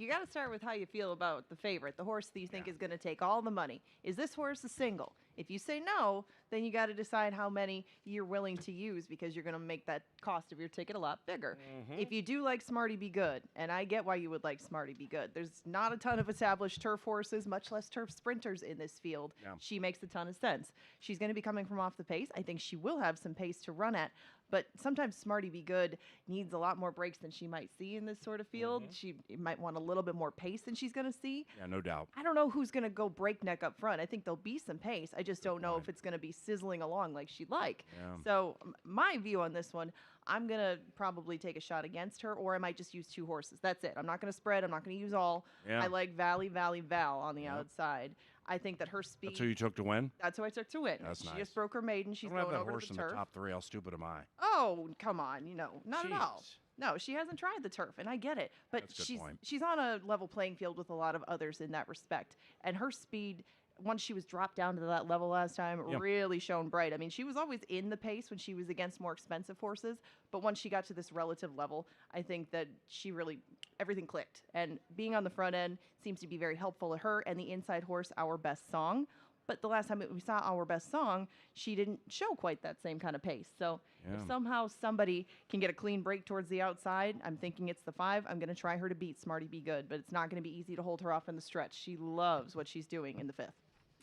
[SPEAKER 5] got to start with how you feel about the favorite, the horse that you think is going to take all the money. Is this horse a single? If you say no, then you got to decide how many you're willing to use because you're going to make that cost of your ticket a lot bigger. If you do like Smarty Be Good, and I get why you would like Smarty Be Good, there's not a ton of established turf horses, much less turf sprinters in this field.
[SPEAKER 1] Yeah.
[SPEAKER 5] She makes a ton of sense. She's going to be coming from off the pace. I think she will have some pace to run at, but sometimes Smarty Be Good needs a lot more breaks than she might see in this sort of field. She might want a little bit more pace than she's going to see.
[SPEAKER 1] Yeah, no doubt.
[SPEAKER 5] I don't know who's going to go breakneck up front. I think there'll be some pace. I just don't know if it's going to be sizzling along like she'd like.
[SPEAKER 1] Yeah.
[SPEAKER 5] So my view on this one, I'm going to probably take a shot against her, or I might just use 2 horses. That's it. I'm not going to spread. I'm not going to use all.
[SPEAKER 1] Yeah.
[SPEAKER 5] I like Valley Val on the outside. I think that her speed.
[SPEAKER 1] That's who you took to win?
[SPEAKER 5] That's who I took to win.
[SPEAKER 1] That's
[SPEAKER 5] she
[SPEAKER 1] nice.
[SPEAKER 5] just broke her maiden. She's
[SPEAKER 1] I don't have
[SPEAKER 5] going
[SPEAKER 1] that
[SPEAKER 5] over
[SPEAKER 1] horse
[SPEAKER 5] to
[SPEAKER 1] in
[SPEAKER 5] the
[SPEAKER 1] the
[SPEAKER 5] turf.
[SPEAKER 1] top 3. How stupid am I?
[SPEAKER 5] Oh, come on. Not at all.
[SPEAKER 1] Jeez.
[SPEAKER 5] No, she hasn't tried the turf, and I get it. But
[SPEAKER 1] That's a good
[SPEAKER 5] she's
[SPEAKER 1] point.
[SPEAKER 5] she's on a level playing field with a lot of others in that respect. And her speed, once she was dropped down to that level last time,
[SPEAKER 1] Yeah.
[SPEAKER 5] really shone bright. I mean, she was always in the pace when she was against more expensive horses, but once she got to this relative level, I think that she really everything clicked. And being on the front end seems to be very helpful to her and the inside horse, Our Best Song. But the last time we saw Our Best Song, she didn't show quite that same kind of pace. So
[SPEAKER 1] Yeah.
[SPEAKER 5] if somehow somebody can get a clean break towards the outside, I'm thinking it's the 5. I'm going to try her to beat Smarty Be Good, but it's not going to be easy to hold her off in the stretch. She loves what she's doing in the 5th.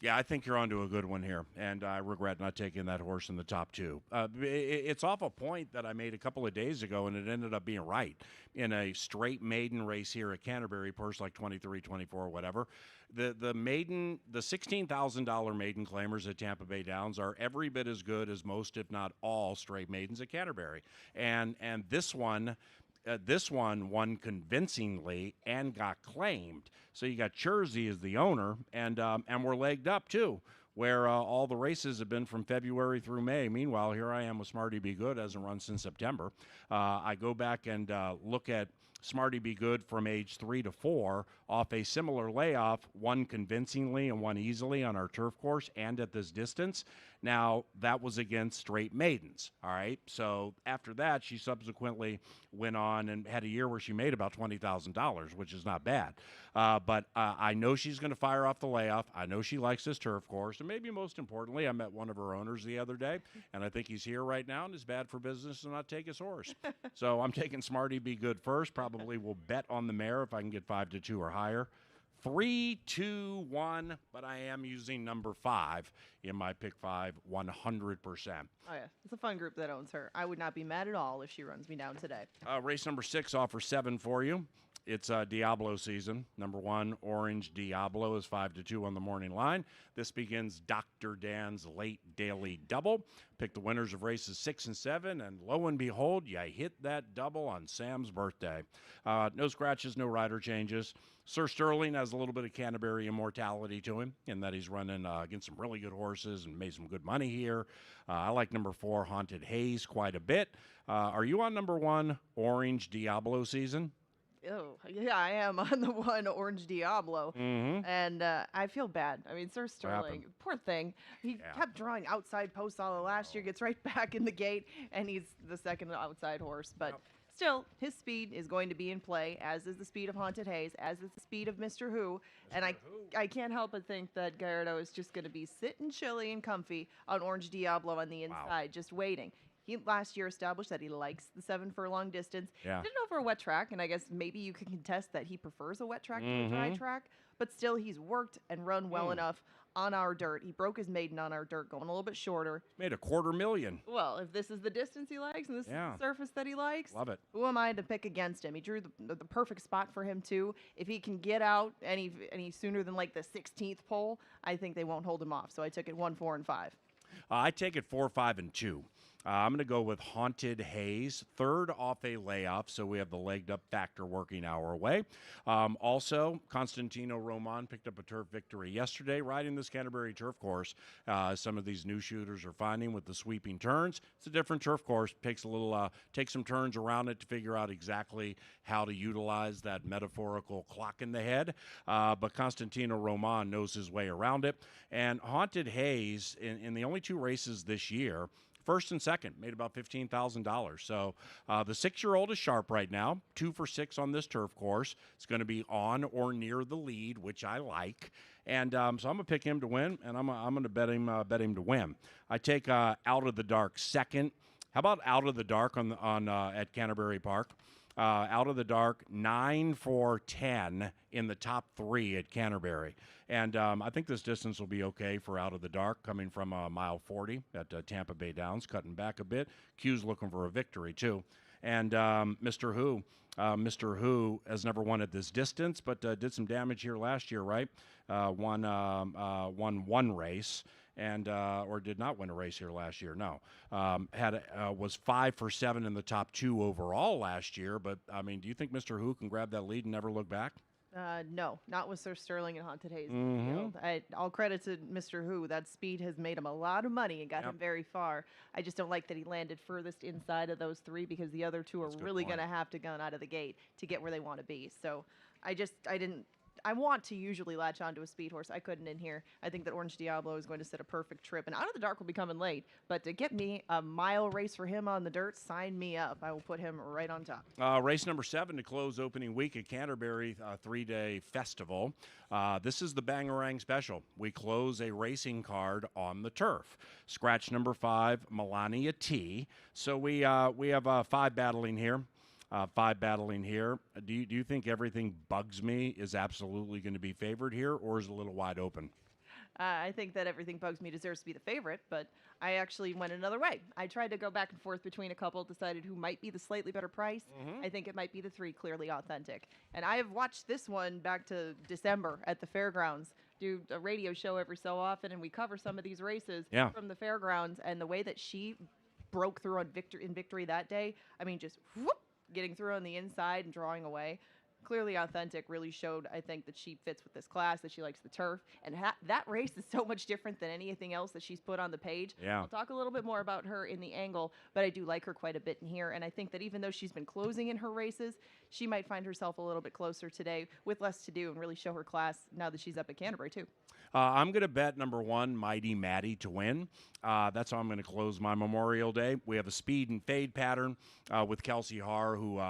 [SPEAKER 1] Yeah, I think you're onto a good one here, and I regret not taking that horse in the top 2. It's off a point that I made a couple of days ago, and it ended up being right in a straight maiden race here at Canterbury, purse like 23, 24, whatever. The $16,000 maiden claimers at Tampa Bay Downs are every bit as good as most, if not all, straight maidens at Canterbury, and this one. This one won convincingly and got claimed. So you got Jersey as the owner, and we're legged up too, where all the races have been from February through May. Meanwhile, here I am with Smarty Be Good, hasn't run since September. I go back and look at Smarty Be Good from age 3 to 4 off a similar layoff, won convincingly and won easily on our turf course and at this distance. Now, that was against straight maidens, all right? So after that, she subsequently went on and had a year where she made about $20,000, which is not bad. But I know she's going to fire off the layoff. I know she likes this turf course. And maybe most importantly, I met one of her owners the other day, and I think he's here right now and is bad for business to not take his horse. So I'm taking Smarty Be Good first. Probably will bet on the mare if I can get 5-2 or higher. 3, 2, 1, but I am using number 5 in my pick 5 100%.
[SPEAKER 5] Oh, yeah. It's a fun group that owns her. I would not be mad at all if she runs me down today.
[SPEAKER 1] Race number 6 offers 7 for you. It's Diablo season. Number 1, Orange Diablo is 5-2 on the morning line. This begins Dr. Dan's late daily double. Pick the winners of races 6 and 7, and lo and behold, you hit that double on Sam's birthday. No scratches, no rider changes. Sir Sterling has a little bit of Canterbury immortality to him in that he's running against some really good horses and made some good money here. I like number 4, Haunted Haze, quite a bit. Are you on number 1, Orange Diablo season?
[SPEAKER 5] Oh, yeah, I am on the 1, Orange Diablo.
[SPEAKER 1] Mm-hmm.
[SPEAKER 5] And I feel bad. I mean, Sir Sterling,
[SPEAKER 1] happened?
[SPEAKER 5] poor thing. He kept drawing outside posts all the last year, gets right back in the gate, and he's the second outside horse. But still, his speed is going to be in play, as is the speed of Haunted Haze, as is the speed of Mr. Who. And I can't help but think that Gallardo is just going to be sitting chilly and comfy on Orange Diablo on the inside, just waiting. He last year established that he likes the 7 furlong distance.
[SPEAKER 1] Yeah.
[SPEAKER 5] Did it over a wet track, and I guess maybe you can contest that he prefers a wet track to a dry track. But still, he's worked and run well enough on our dirt. He broke his maiden on our dirt, going a little bit shorter.
[SPEAKER 1] Made $250,000.
[SPEAKER 5] Well, if this is the distance he likes and this is the surface that he likes,
[SPEAKER 1] Love it.
[SPEAKER 5] who am I to pick against him? He drew the perfect spot for him, too. If he can get out any sooner than like the 16th pole, I think they won't hold him off. So I took it 1, 4, and 5.
[SPEAKER 1] I take it 4, 5, and 2. I'm going to go with Haunted Haze, third off a layoff, so we have the legged up factor working our way. Also, Constantino Roman picked up a turf victory yesterday riding this Canterbury turf course. Some of these new shooters are finding with the sweeping turns. It's a different turf course. Takes some turns around it to figure out exactly how to utilize that metaphorical clock in the head. But Constantino Roman knows his way around it. And Haunted Haze, in the only 2 races this year, first and second, made about $15,000. So the 6-year-old is sharp right now, 2 for 6 on this turf course. It's going to be on or near the lead, which I like. And so I'm going to pick him to win, and I'm going to bet him to win. I take Out of the Dark second. How about Out of the Dark at Canterbury Park? Out of the Dark, 9 for 10 in the top 3 at Canterbury. And I think this distance will be okay for Out of the Dark, coming from mile 40 at Tampa Bay Downs, cutting back a bit. Q's looking for a victory, too. And Mr. Who has never won at this distance, but did some damage here last year, right? Won one race. And or did not win a race here last year. No, was 5 for 7 in the top 2 overall last year. But I mean, do you think Mr. Who can grab that lead and never look back?
[SPEAKER 5] No, not with Sir Sterling and Haunted Haze
[SPEAKER 1] Mm-hmm.
[SPEAKER 5] in the field. All credit to Mr. Who. That speed has made him a lot of money and got him very far. I just don't like that he landed furthest inside of those three because the other two are
[SPEAKER 1] That's a good
[SPEAKER 5] really
[SPEAKER 1] point.
[SPEAKER 5] going to have to gun out of the gate to get where they want to be. So I didn't. I want to usually latch onto a speed horse. I couldn't in here. I think that Orange Diablo is going to set a perfect trip. And Out of the Dark will be coming late. But to get me a mile race for him on the dirt, sign me up. I will put him right on top.
[SPEAKER 1] Race number 7 to close opening week at Canterbury 3-day festival. This is the Bangarang Special. We close a racing card on the turf. Scratch number 5, Melania T. So we have 5 battling here. Do you think Everything Bugs Me is absolutely going to be favored here, or is it a little wide open?
[SPEAKER 5] I think that Everything Bugs Me deserves to be the favorite, but I actually went another way. I tried to go back and forth between a couple, decided who might be the slightly better price. I think it might be the 3, Clearly Authentic. And I have watched this one back to December at the fairgrounds, do a radio show every so often, and we cover some of these races from the fairgrounds. And the way that she broke through in victory that day, I mean, just whoop, getting through on the inside and drawing away. Clearly Authentic really showed, I think, that she fits with this class, that she likes the turf. And that race is so much different than anything else that she's put on the page.
[SPEAKER 1] Yeah.
[SPEAKER 5] I'll talk a little bit more about her in the angle, but I do like her quite a bit in here. And I think that even though she's been closing in her races, she might find herself a little bit closer today with less to do and really show her class now that she's up at Canterbury, too.
[SPEAKER 1] I'm going to bet number 1, Mighty Maddie, to win. That's how I'm going to close my Memorial Day. We have a speed and fade pattern with Kelsey Haar, who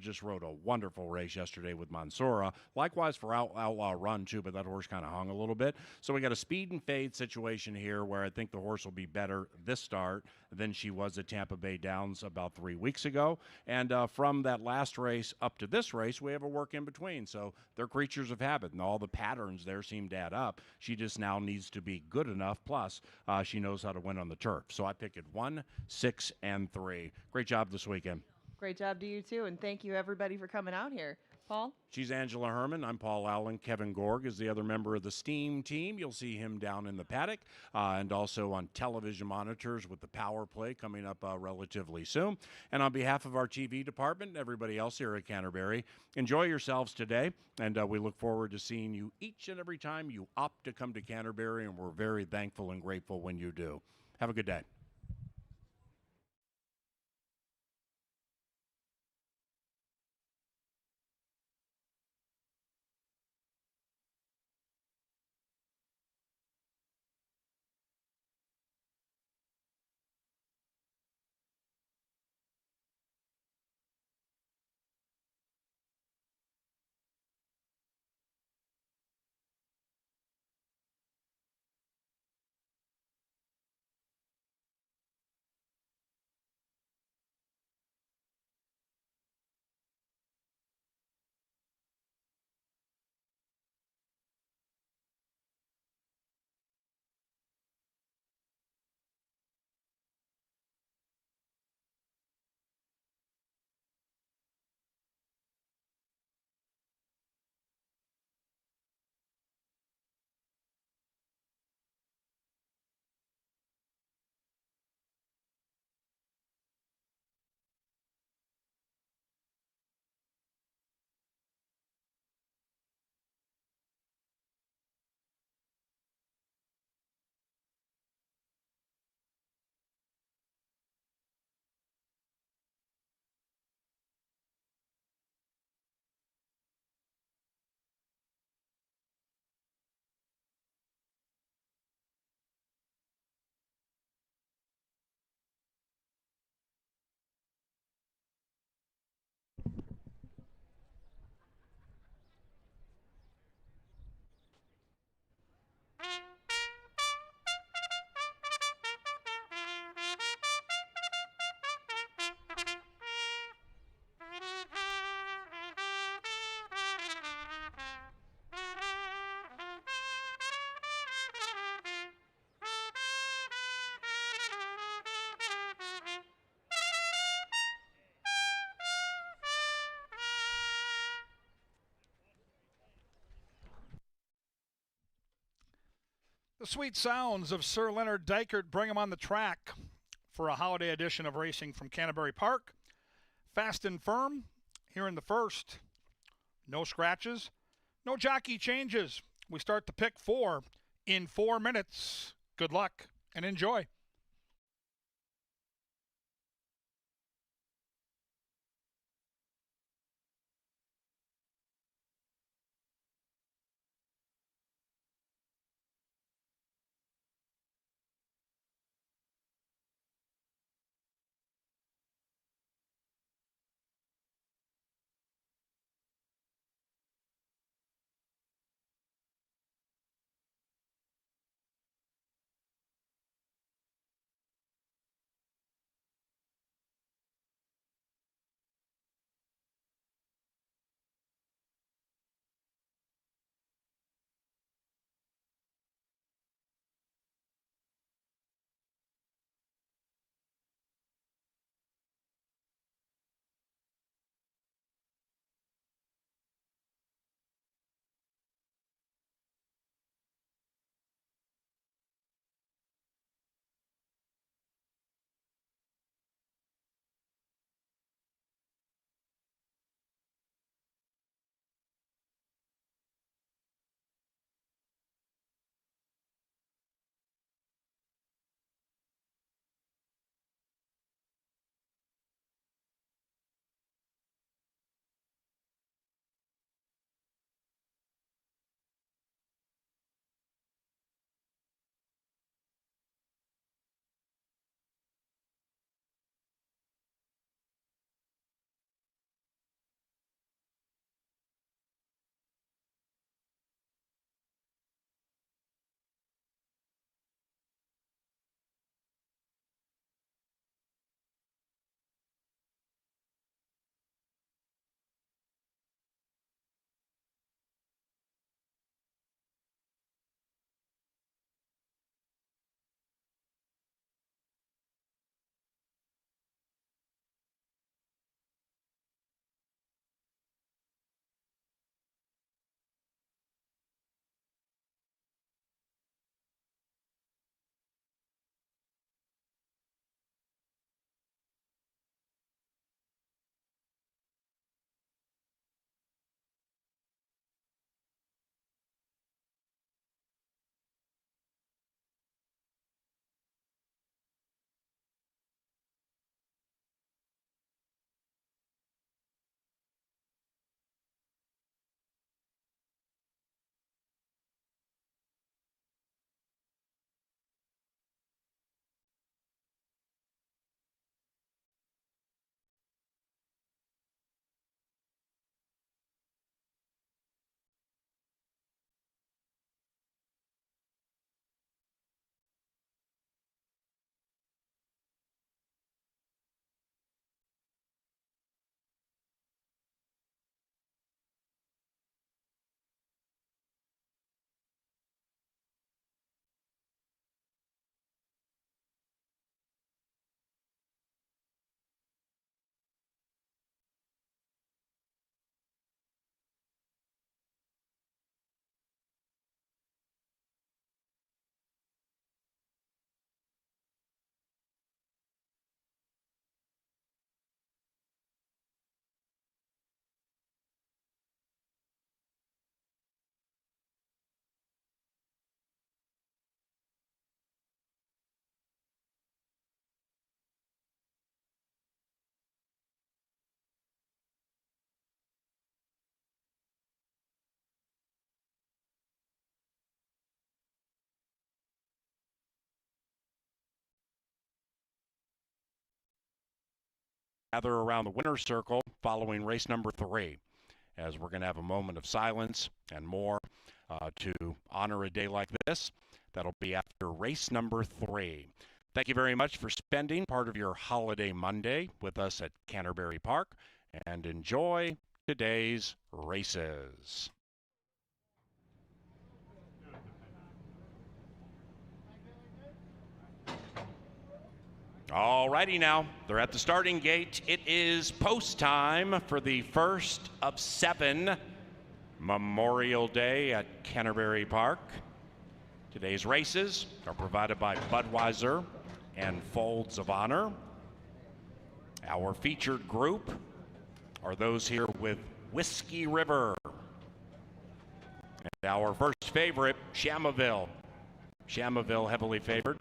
[SPEAKER 1] just rode a wonderful race yesterday with Mansoura. Likewise for Outlaw Run, too, but that horse kind of hung a little bit. So we got a speed and fade situation here where I think the horse will be better this start than she was at Tampa Bay Downs about 3 weeks ago. And from that last race up to this race, we have a work in between. So they're creatures of habit, and all the patterns there seem to add up. She just now needs to be good enough. Plus, she knows how to win on the turf. So I pick it 1, 6, and 3. Great job this weekend.
[SPEAKER 5] Great job to you, too. And thank you, everybody, for coming out here. Paul?
[SPEAKER 1] She's Angela Herman. I'm Paul Allen. Kevin Gorg is the other member of the STEAM team. You'll see him down in the paddock and also on television monitors with the power play coming up relatively soon. And on behalf of our TV department and everybody else here at Canterbury, enjoy yourselves today. And we look forward to seeing you each and every time you opt to come to Canterbury. And we're very thankful and grateful when you do. Have a good day.
[SPEAKER 2] The sweet sounds of Sir Leonard Dykert bring him on the track for a holiday edition of racing from Canterbury Park. Fast and firm here in the first. No scratches, no jockey changes. We start the pick 4 in 4 minutes. Good luck and enjoy.
[SPEAKER 1] Gather around the winner's circle following race number 3, as we're going to have a moment of silence and more to honor a day like this. That'll be after race number 3. Thank you very much for spending part of your holiday Monday with us at Canterbury Park, and enjoy today's races. All righty now, they're at the starting gate. It is post time for the first of 7 Memorial Day at Canterbury Park. Today's races are provided by Budweiser and Folds of Honor. Our featured group are those here with Whiskey River, our first favorite, Shamaville. Shamaville heavily favored.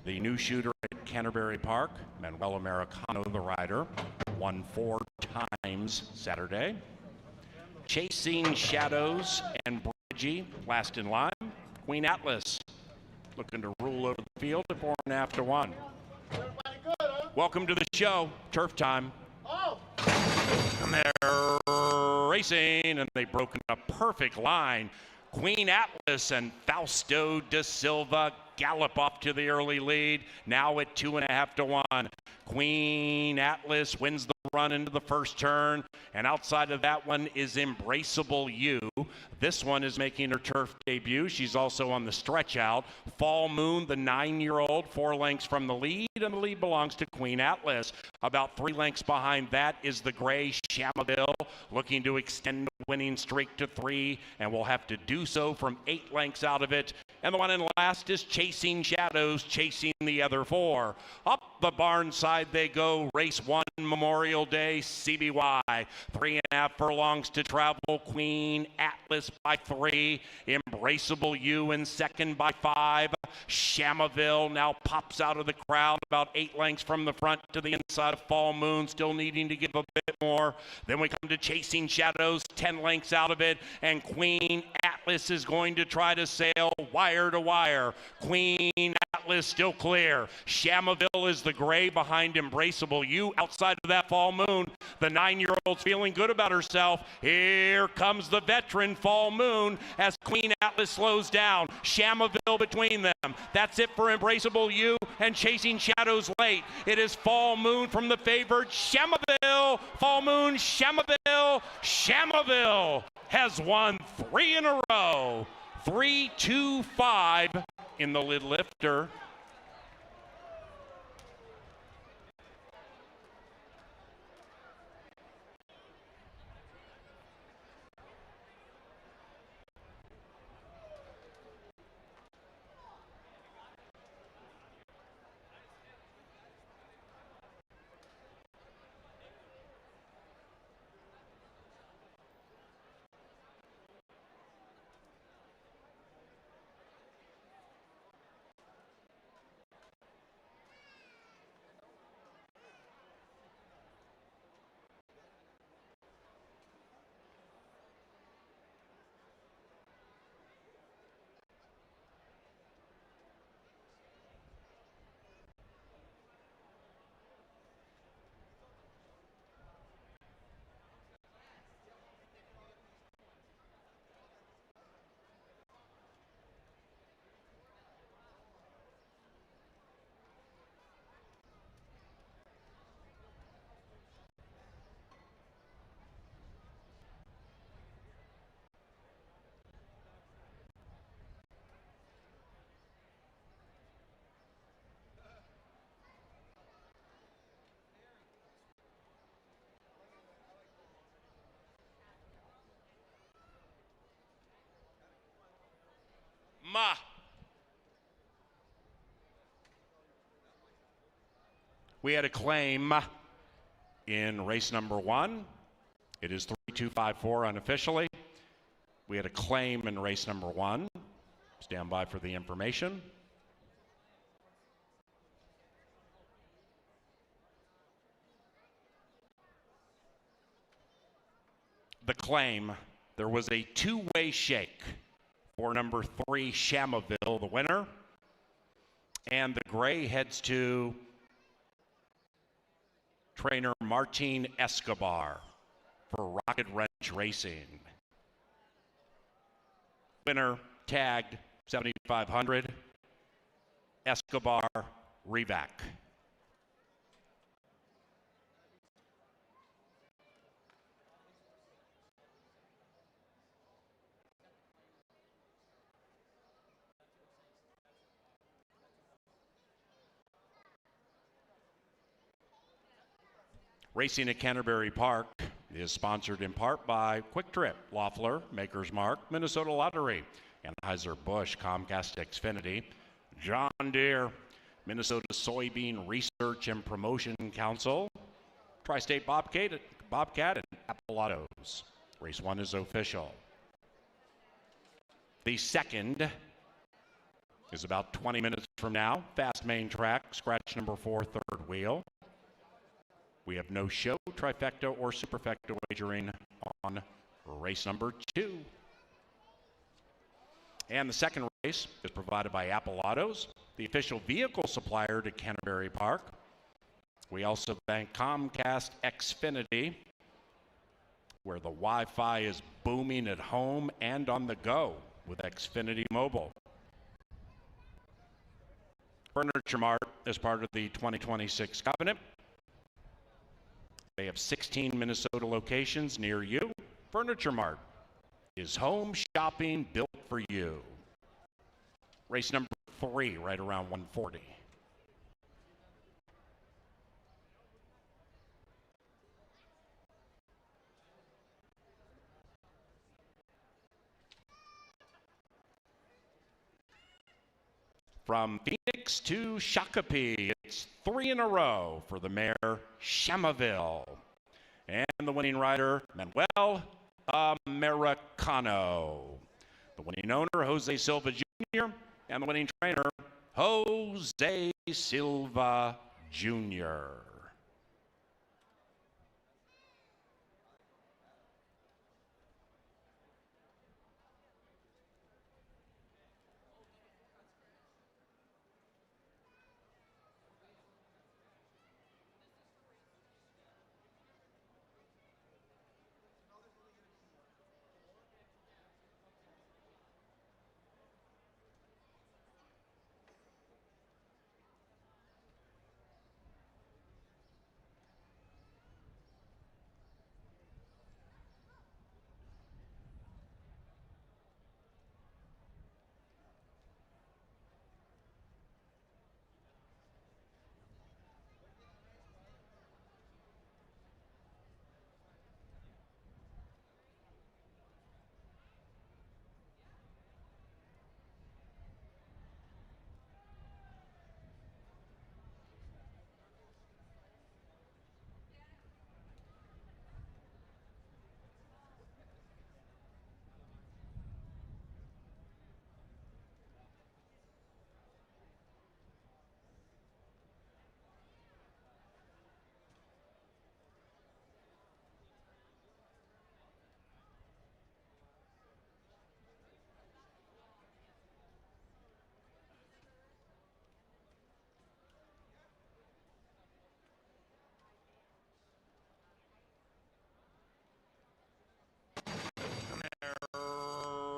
[SPEAKER 1] The new shooter at Canterbury Park, Manuel Americano, the rider, won 4 times Saturday. Chasing Shadows and Bridgie last in line. Queen Atlas looking to rule over the field at 4.5 to 1. Welcome to the show, Turf Time. And they're racing, and they've broken a perfect line. Queen Atlas and Fausto da Silva gallop off to the early lead, now at 2.5 to 1. Queen Atlas wins the run into the first turn, and outside of that one is Embraceable You. This one is making her turf debut. She's also on the stretch out. Fall Moon, the 9-year-old, 4 lengths from the lead, and the lead belongs to Queen Atlas. About 3 lengths behind that is the gray Shamaville, looking to extend the winning streak to 3, and will have to do so from 8 lengths out of it. And the one in last is Chasing Shadows, chasing the other 4. Up the barn side they go. Race 1, Memorial Day, CBY. 3.5 furlongs to travel. Queen Atlas by 3. Embraceable You in second by 5. Shamaville now pops out of the crowd about 8 lengths from the front to the inside of Fall Moon, still needing to give a bit more. Then we come to Chasing Shadows, 10 lengths out of it, and Queen Atlas is going to try to sail wire to wire. Queen Atlas still clear. Shamaville is the gray behind Embraceable You. Outside of that, Fall Moon, the 9-year-old's feeling good about herself. Here comes the veteran Fall Moon as Queen Atlas slows down. Shamaville between them. That's it for Embraceable You and Chasing Shadows late. It is Fall Moon from the favored Shamaville. Fall Moon, Shamaville. Shamaville has won 3 in a row. 3, 2, 5 in the lid lifter. We had a claim in race number 1. It is 3254 unofficially. We had a claim in race number 1. Stand by for the information. The claim, there was a 2-way shake for number 3, Shamaville, the winner. And the gray heads to trainer Martin Escobar for Rocket Wrench Racing. Winner tagged 7,500, Escobar Revac. Racing at Canterbury Park is sponsored in part by Quick Trip, Loeffler, Maker's Mark, Minnesota Lottery, Anheuser-Busch, Comcast Xfinity, John Deere, Minnesota Soybean Research and Promotion Council, Tri-State Bobcat, and Apple Autos. Race 1 is official. The second is about 20 minutes from now. Fast main track, scratch number 4, third wheel. We have no show, trifecta, or superfecta wagering on race number 2. And the second race is provided by Apple Autos, the official vehicle supplier to Canterbury Park. We also thank Comcast Xfinity, where the Wi-Fi is booming at home and on the go with Xfinity Mobile. Furniture Mart is part of the 2026 Covenant. They have 16 Minnesota locations near you. Furniture Mart is home shopping built for you. Race number 3, right around 140. From Phoenix to Shakopee, it's 3 in a row for the mare Shamaville. And the winning rider, Manuel Americano. The winning owner, Jose Silva Jr., and the winning trainer, Jose Silva Jr.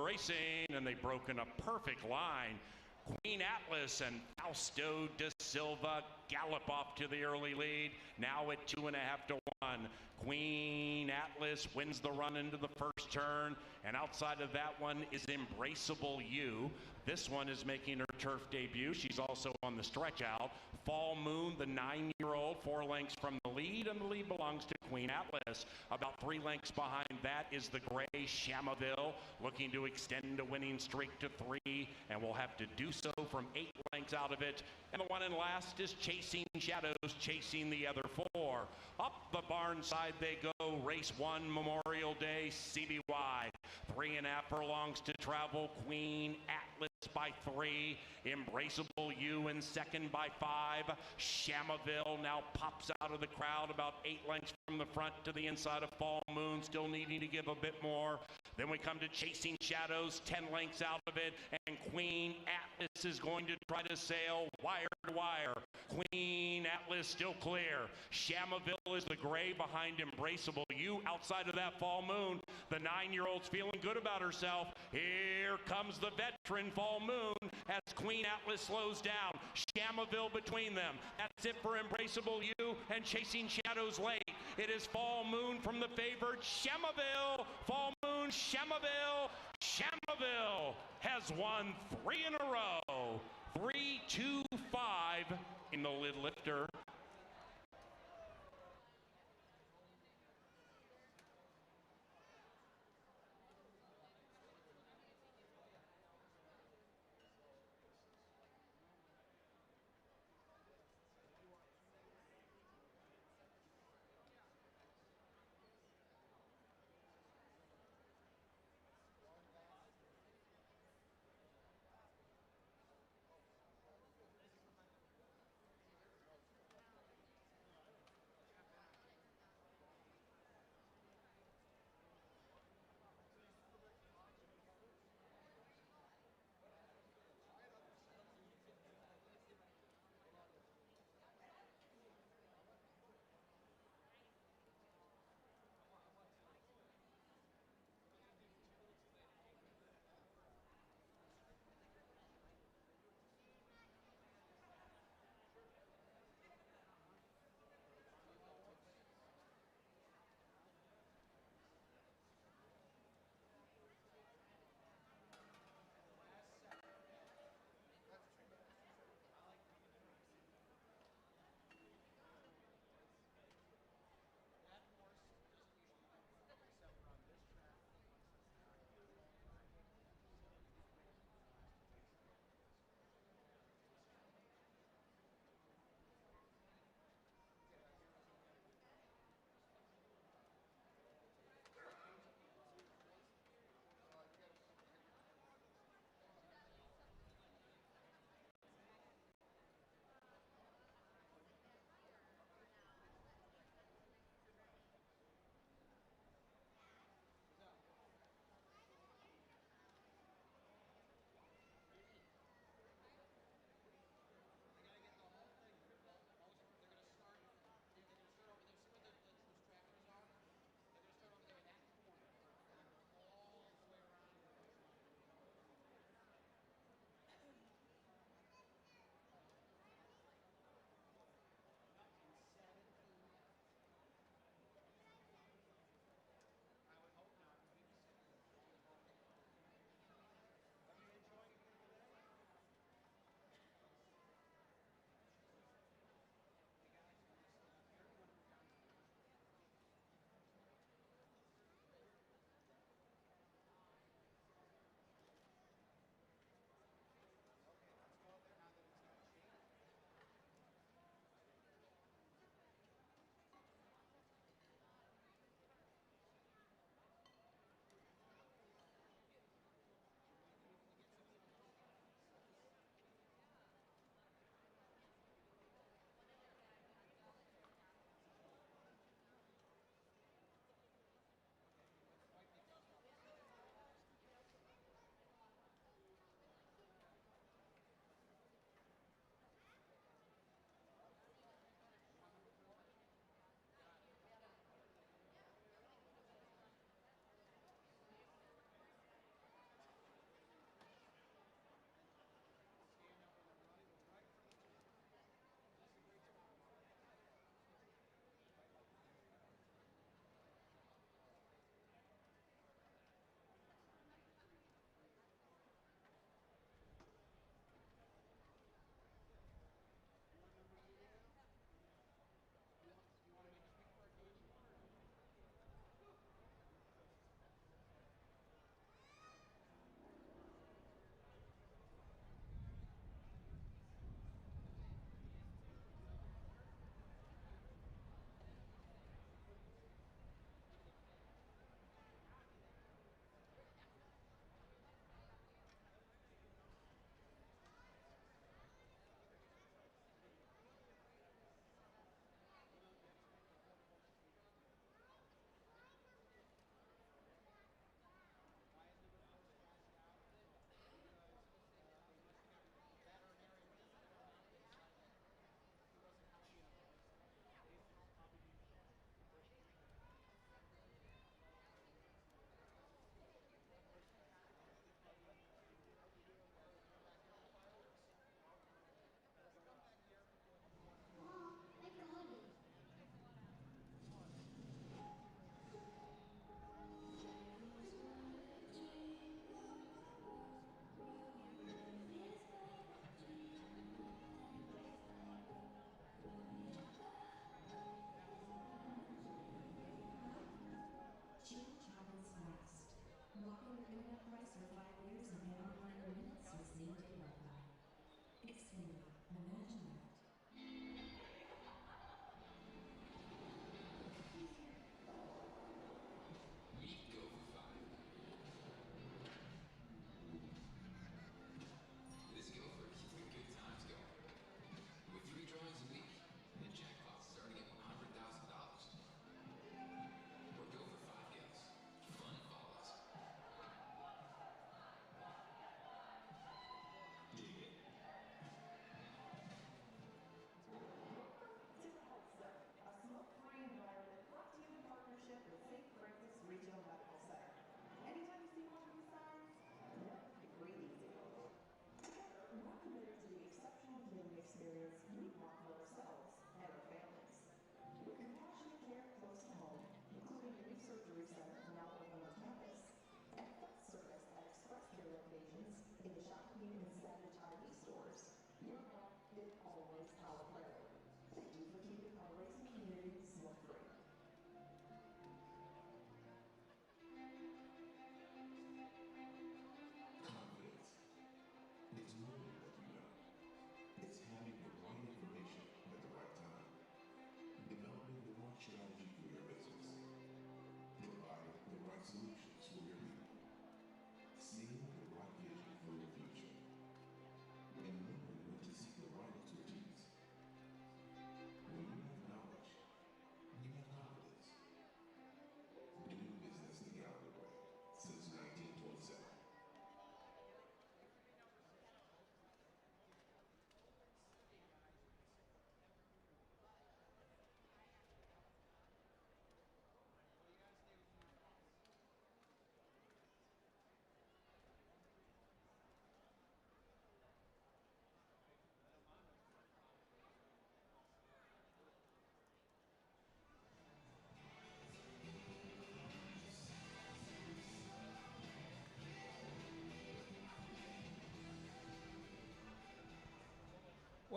[SPEAKER 1] Racing, and they've broken a perfect line. Queen Atlas and Fausto da Silva gallop off to the early lead, now at 2.5 to 1. Queen Atlas wins the run into the first turn, and outside of that one is Embraceable You. This one is making her turf debut. She's also on the stretch out. Fall Moon, the 9-year-old, 4 lengths from the lead, and the lead belongs to Queen Atlas. About 3 lengths behind that is the gray Shamaville, looking to extend a winning streak to 3, and will have to do so from 8 lengths out of it. And the one in last is Chasing Shadows, chasing the other 4. Up the barn side they go. Race 1, Memorial Day, CBY. 3.5 furlongs to travel. Queen Atlas by 3. Embraceable You in second by 5. Shamaville now pops out of the crowd about 8 lengths from the front to the inside of Fall Moon, still needing to give a bit more. Then we come to Chasing Shadows, 10 lengths out of it, and Queen Atlas is going to try to sail wire to wire. Queen Atlas still clear. Shamaville is the gray behind Embraceable You. Outside of that Fall Moon, the 9-year-old's feeling good about herself. Here comes the veteran Fall Moon as Queen Atlas slows down. Shamaville between them. That's it for Embraceable You and Chasing Shadows late. It is Fall Moon from the favored Shamaville. Fall Moon, Shamaville. Shamaville has won 3 in a row. 3, 2, 5 in the lid lifter.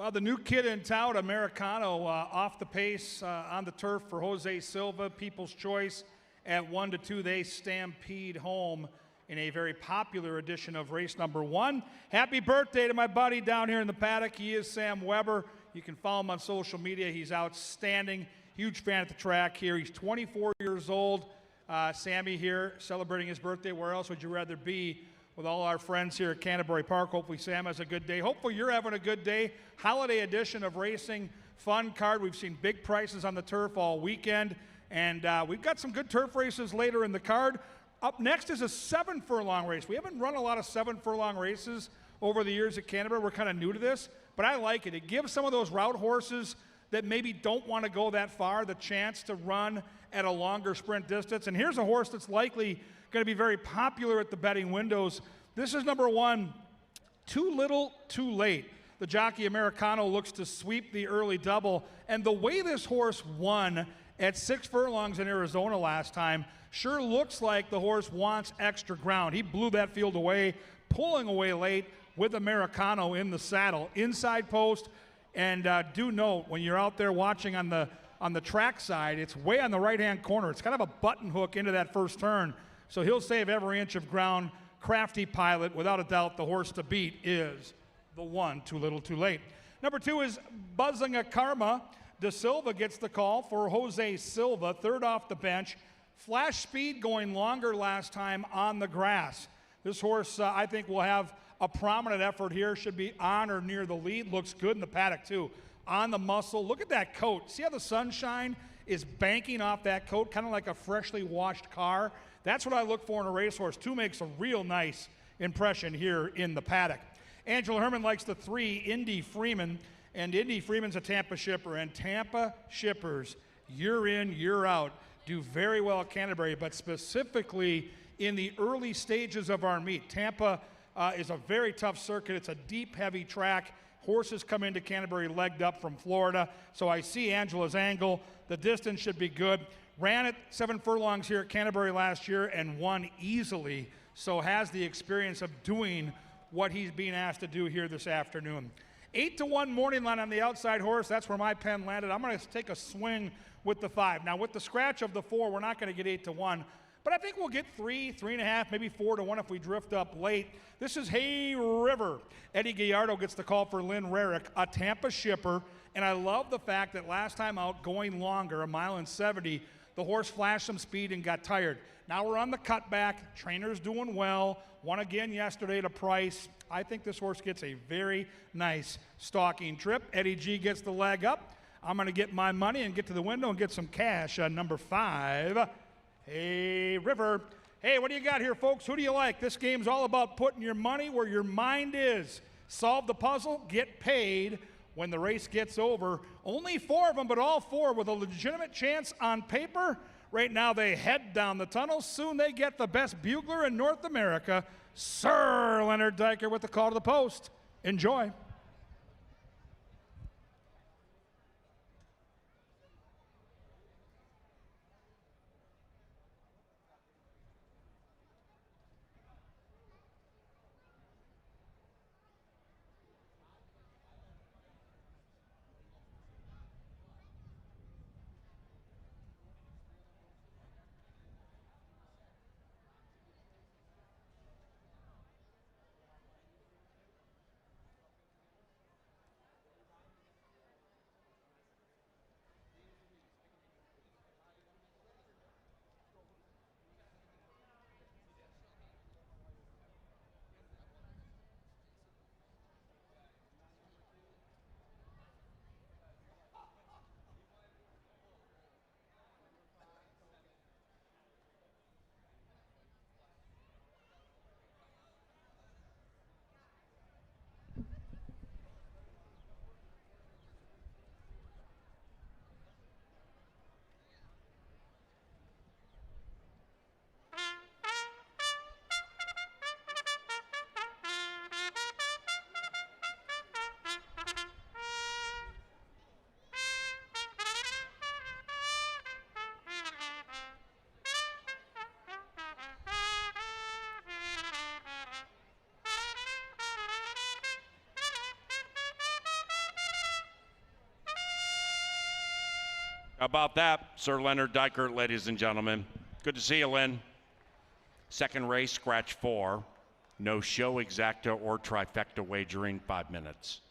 [SPEAKER 2] Well, the new kid in town, Americano, off the pace on the turf for Jose Silva. People's Choice at 1-2. They stampede home in a very popular edition of race number 1. Happy birthday to my buddy down here in the paddock. He is Sam Weber. You can follow him on social media. He's outstanding. Huge fan at the track here. He's 24 years old. Sammy here celebrating his birthday. Where else would you rather be? With all our friends here at Canterbury Park. Hopefully Sam has a good day. Hopefully you're having a good day. Holiday edition of Racing Fun Card. We've seen big prices on the turf all weekend, and we've got some good turf races later in the card. Up next is a 7-furlong race. We haven't run a lot of 7-furlong races over the years at Canterbury. We're kind of new to this, but I like it. It gives some of those route horses that maybe don't want to go that far the chance to run at a longer sprint distance. And here's a horse that's likely going to be very popular at the betting windows. This is number 1, Too Little, Too Late. The jockey Americano looks to sweep the early double, and the way this horse won at 6 furlongs in Arizona last time sure looks like the horse wants extra ground. He blew that field away, pulling away late with Americano in the saddle. Inside post, and do note, when you're out there watching on the track side, it's way on the right-hand corner. It's kind of a button hook into that first turn. So he'll save every inch of ground. Crafty Pilot, without a doubt, the horse to beat is the 1, Too Little, Too Late. Number 2 is Buzzing a Karma. De Silva gets the call for Jose Silva, third off the bench. Flash speed going longer last time on the grass. This horse, I think, will have a prominent effort here. Should be on or near the lead. Looks good in the paddock, too. On the muscle. Look at that coat. See how the sunshine is banking off that coat, kind of like a freshly washed car? That's what I look for in a racehorse. 2 makes a real nice impression here in the paddock. Angela Herman likes the 3, Indy Freeman, and Indy Freeman's a Tampa shipper, and Tampa shippers, year in, year out, do very well at Canterbury, but specifically in the early stages of our meet. Tampa is a very tough circuit. It's a deep, heavy track. Horses come into Canterbury legged up from Florida, so I see Angela's angle. The distance should be good. Ran at 7 furlongs here at Canterbury last year and won easily, so has the experience of doing what he's being asked to do here this afternoon. 8-1 morning line on the outside horse. That's where my pen landed. I'm going to take a swing with the 5. Now, with the scratch of the 4, we're not going to get 8-1, but I think we'll get 3, 3.5, maybe 4-1 if we drift up late. This is Hay River. Eddie Gallardo gets the call for Lynn Rarick, a Tampa shipper, and I love the fact that last time out going longer, 1.70 miles, the horse flashed some speed and got tired. Now we're on the cutback. Trainer's doing well. Won again yesterday at a price. I think this horse gets a very nice stalking trip. Eddie G gets the leg up. I'm going to get my money and get to the window and get some cash. Number 5, Hay River. Hey, what do you got here, folks? Who do you like? This game's all about putting your money where your mind is. Solve the puzzle, get paid when the race gets over. Only 4 of them, but all 4 with a legitimate chance on paper. Right now they head down the tunnel. Soon they get the best bugler in North America, Sir Leonard Diker, with the call to the post. Enjoy.
[SPEAKER 1] How about that, Sir Leonard Dykert, ladies and gentlemen. Good to see you, Lynn. Second race, scratch 4. No show, exacta, or trifecta wagering, 5 minutes.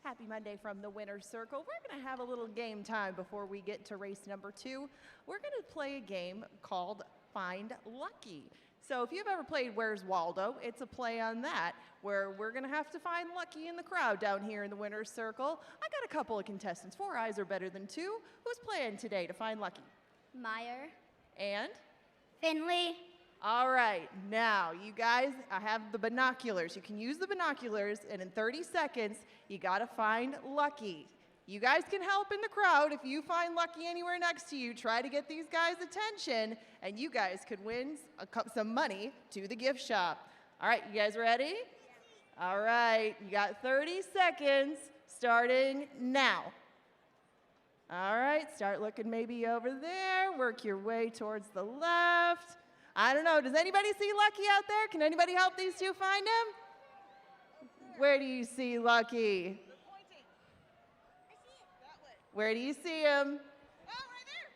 [SPEAKER 5] Happy Monday from the Winner's Circle. We're going to have a little game time before we get to race number 2. We're going to play a game called Find Lucky. So if you've ever played Where's Waldo, it's a play on that, where we're going to have to find Lucky in the crowd down here in the Winner's Circle. I got a couple of contestants. 4 eyes are better than 2. Who's playing today to find Lucky?
[SPEAKER 6] Meyer.
[SPEAKER 5] And?
[SPEAKER 6] Finley.
[SPEAKER 5] All right, now you guys, I have the binoculars. You can use the binoculars, and in 30 seconds, you gotta find Lucky. You guys can help in the crowd. If you find Lucky anywhere next to you, try to get these guys' attention, and you guys could win some money to the gift shop. All right, you guys ready? All right, you got 30 seconds starting now. All right, start looking maybe over there. Work your way towards the left. I don't know. Does anybody see Lucky out there? Can anybody help these two find him? Where do you see Lucky? Where do you see him?
[SPEAKER 6] Oh, right there.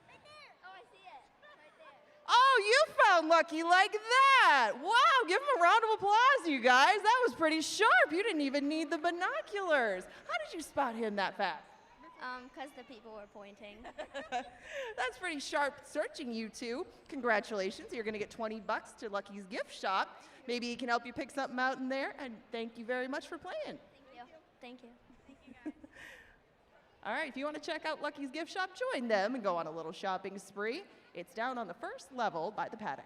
[SPEAKER 6] Right there. Oh, I see it. Right there.
[SPEAKER 5] Oh, you found Lucky like that. Wow, give him a round of applause, you guys. That was pretty sharp. You didn't even need the binoculars. How did you spot him that fast?
[SPEAKER 6] Because the people were pointing.
[SPEAKER 5] That's pretty sharp searching, you two. Congratulations. You're going to get 20 bucks to Lucky's gift shop. Maybe he can help you pick something out in there. And thank you very much for playing.
[SPEAKER 6] Thank you.
[SPEAKER 5] All right, if you want to check out Lucky's gift shop, join them and go on a little shopping spree. It's down on the first level by the paddock.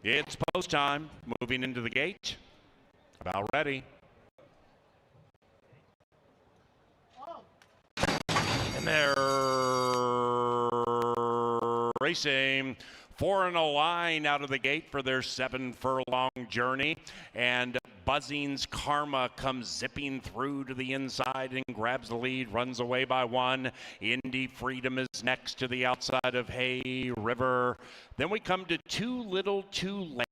[SPEAKER 1] It's post time. Moving into the gate. About ready. And they're racing. 4 in a line out of the gate for their 7-furlong journey. And Buzzing's Karma comes zipping through to the inside and grabs the lead, runs away by 1. Indy Freedom is next to the outside of Hay River. Then we come to Too Little Too Late.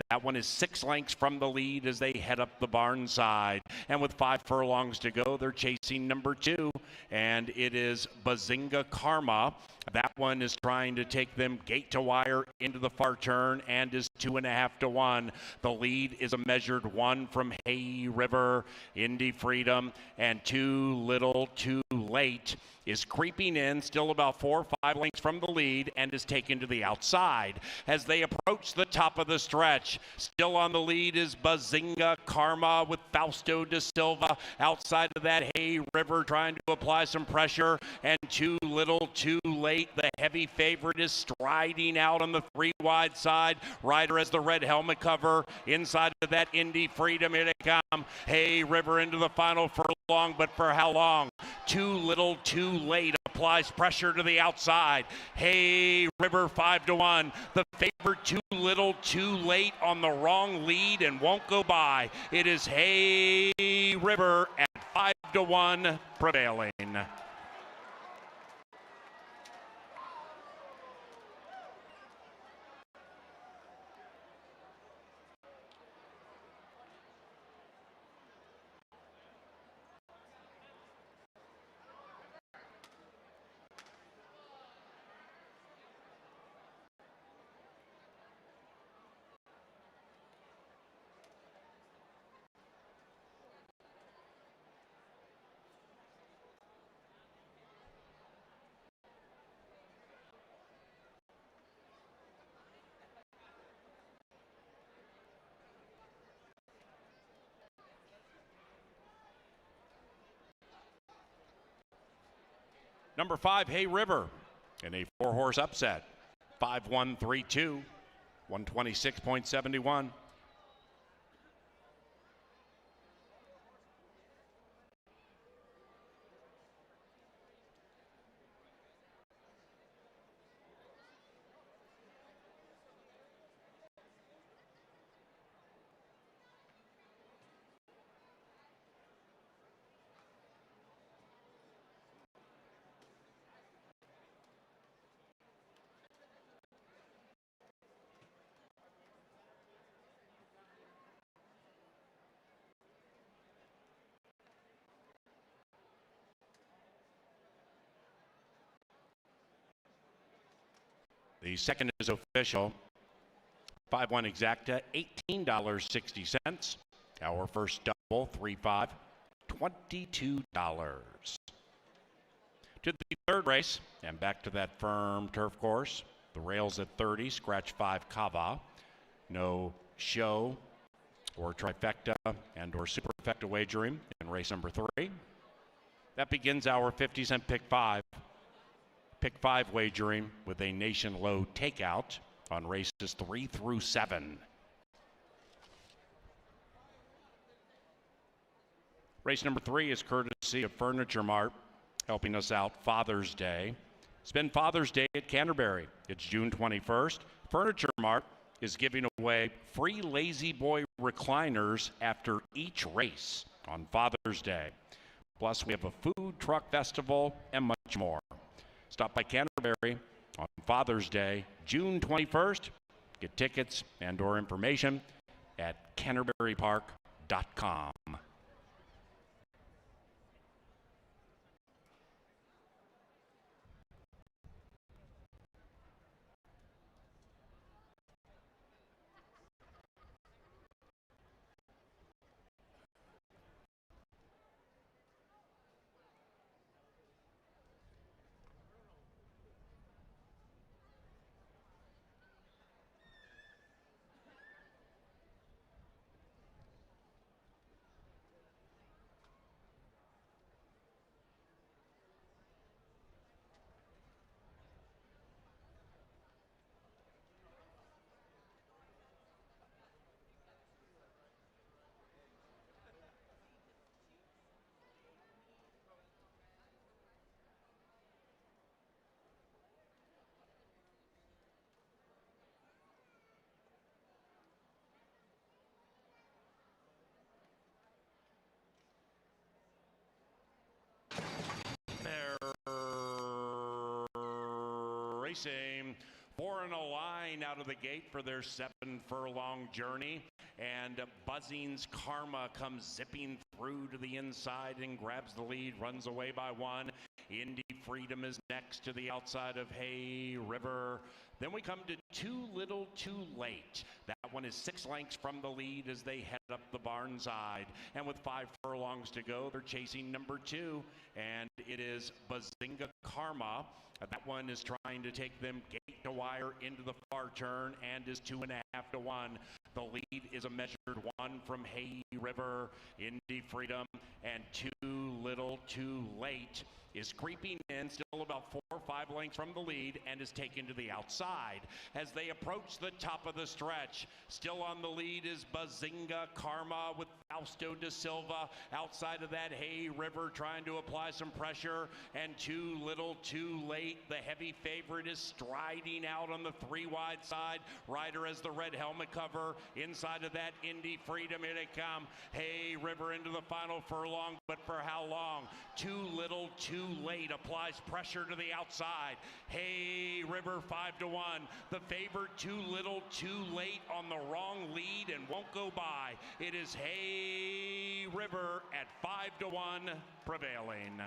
[SPEAKER 1] That one is 6 lengths from the lead as they head up the barn side. And with 5 furlongs to go, they're chasing number 2. And it is Bazinga Karma. That one is trying to take them gate to wire into the far turn and is 2.5 to 1. The lead is a measured 1 from Hay River, Indy Freedom, and Too Little Too Late is creeping in, still about 4 or 5 lengths from the lead, and is taken to the outside as they approach the top of the stretch. Still on the lead is Bazinga Karma with Fausto da Silva outside of that. Hay River trying to apply some pressure, and Too Little Too Late, the heavy favorite, is striding out on the 3 wide side. Rider has the red helmet cover. Inside of that, Indy Freedom, here they come. Hay River into the final furlong, but for how long? Too Little Too Late applies pressure to the outside. Hay River 5 to 1. The favorite Too Little Too Late on the wrong lead and won't go by. It is Hay River at 5 to 1 prevailing. Number 5, Hay River, in a 4-horse upset. 5-1-3-2, 126.71. The second is official. 5-1 exacta, $18.60. Our first double, 3-5, $22. To the third race, and back to that firm turf course. The rails at 30, scratch 5 Cava. No show or trifecta and or superfecta wagering in race number 3. That begins our 50-cent pick 5. Pick 5 wagering with a nation low takeout on races 3 through 7. Race number 3 is courtesy of Furniture Mart, helping us out Father's Day. It's been Father's Day at Canterbury. It's June 21st. Furniture Mart is giving away free Lazy Boy recliners after each race on Father's Day. Plus, we have a food truck festival and much more. Stop by Canterbury on Father's Day, June 21st. Get tickets and or information at canterburypark.com. racing. 4 in a line out of the gate for their 7-furlong journey. And Buzzing's Karma comes zipping through to the inside and grabs the lead, runs away by 1. Indy Freedom is next to the outside of Hay River. Then we come to Too Little Too Late. That one is 6 lengths from the lead as they head up the barn side. And with 5 furlongs to go, they're chasing number 2. And it is Bazinga Karma. That one is trying to take them gate to wire into the far turn and is 2.5 to 1. The lead is a measured 1 from Hay River, Indy Freedom, and Too Little Too Late is creeping in, still about 4 or 5 lengths from the lead, and is taken to the outside as they approach the top of the stretch. Still on the lead is Bazinga Karma with Fausto da Silva. Outside of that, Hay River trying to apply some pressure, and Too Little Too Late, the heavy favorite, is striding out on the 3 wide side. Rider has the red helmet cover. Inside of that, Indy Freedom, here they come. Hay River into the final furlong, but for how long? Too Little Too Late applies pressure to the outside. Hay River 5 to 1. The favorite Too Little Too Late on the wrong lead and won't go by. It is Hay River at 5 to 1 prevailing.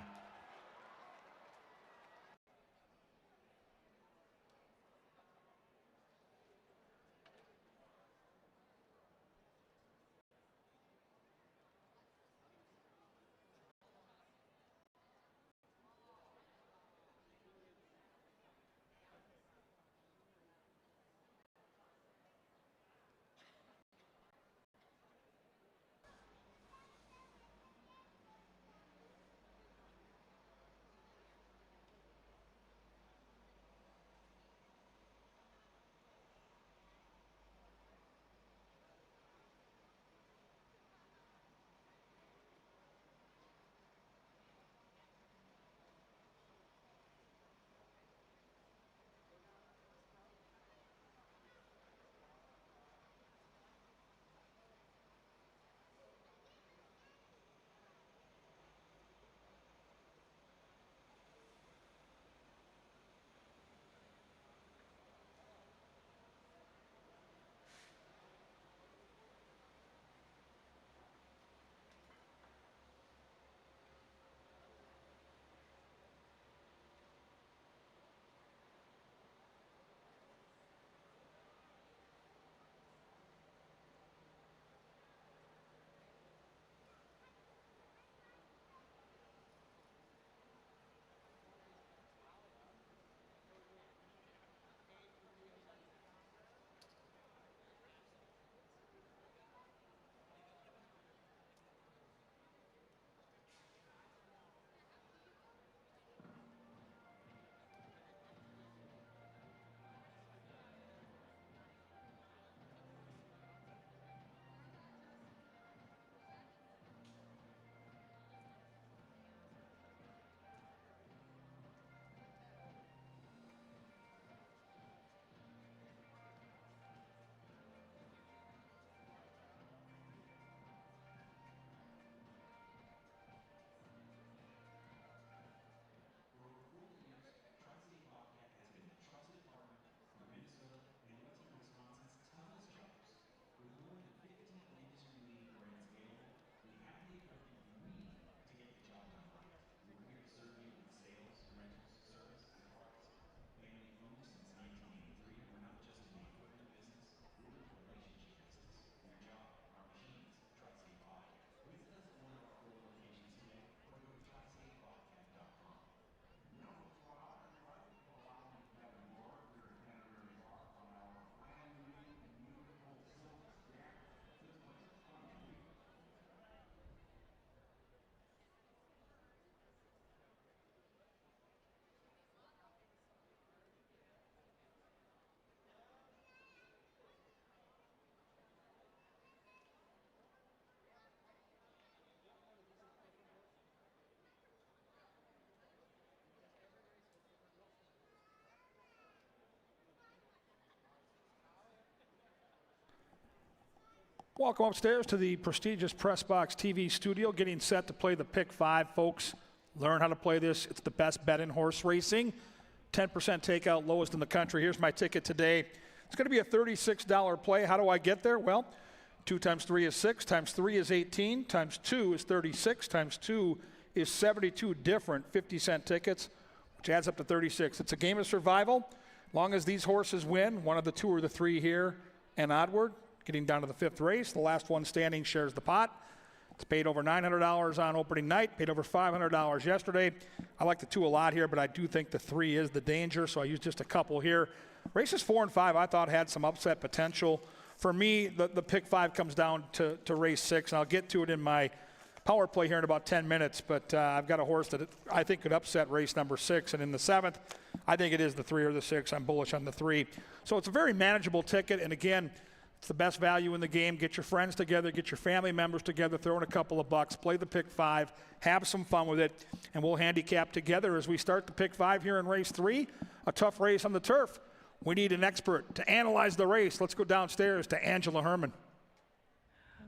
[SPEAKER 7] No, it's what I've been waiting for allowing me to gather more here at Canterbury Park on our brand new beautiful silk deck. This place is unbelievable.
[SPEAKER 2] Welcome upstairs to the prestigious Press Box TV studio, getting set to play the Pick 5. Folks, learn how to play this. It's the best bet in horse racing. 10% takeout, lowest in the country. Here's my ticket today. It's going to be a $36 play. How do I get there? Well, 2 times 3 is 6, times 3 is 18, times 2 is 36, times 2 is 72 different 50-cent tickets, which adds up to 36. It's a game of survival. Long as these horses win, one of the 2 or the 3 here and onward, getting down to the 5th race, the last one standing shares the pot. It's paid over $900 on opening night, paid over $500 yesterday. I like the 2 a lot here, but I do think the 3 is the danger, so I use just a couple here. Races 4 and 5 I thought had some upset potential. For me, the pick 5 comes down to race 6, and I'll get to it in my power play here in about 10 minutes, but I've got a horse that I think could upset race number 6, and in the 7th, I think it is the 3 or the 6. I'm bullish on the 3. So it's a very manageable ticket, and again, it's the best value in the game. Get your friends together, get your family members together, throw in a couple of bucks, play the pick 5, have some fun with it, and we'll handicap together as we start the pick 5 here in race 3, a tough race on the turf. We need an expert to analyze the race. Let's go downstairs to Angela Herman.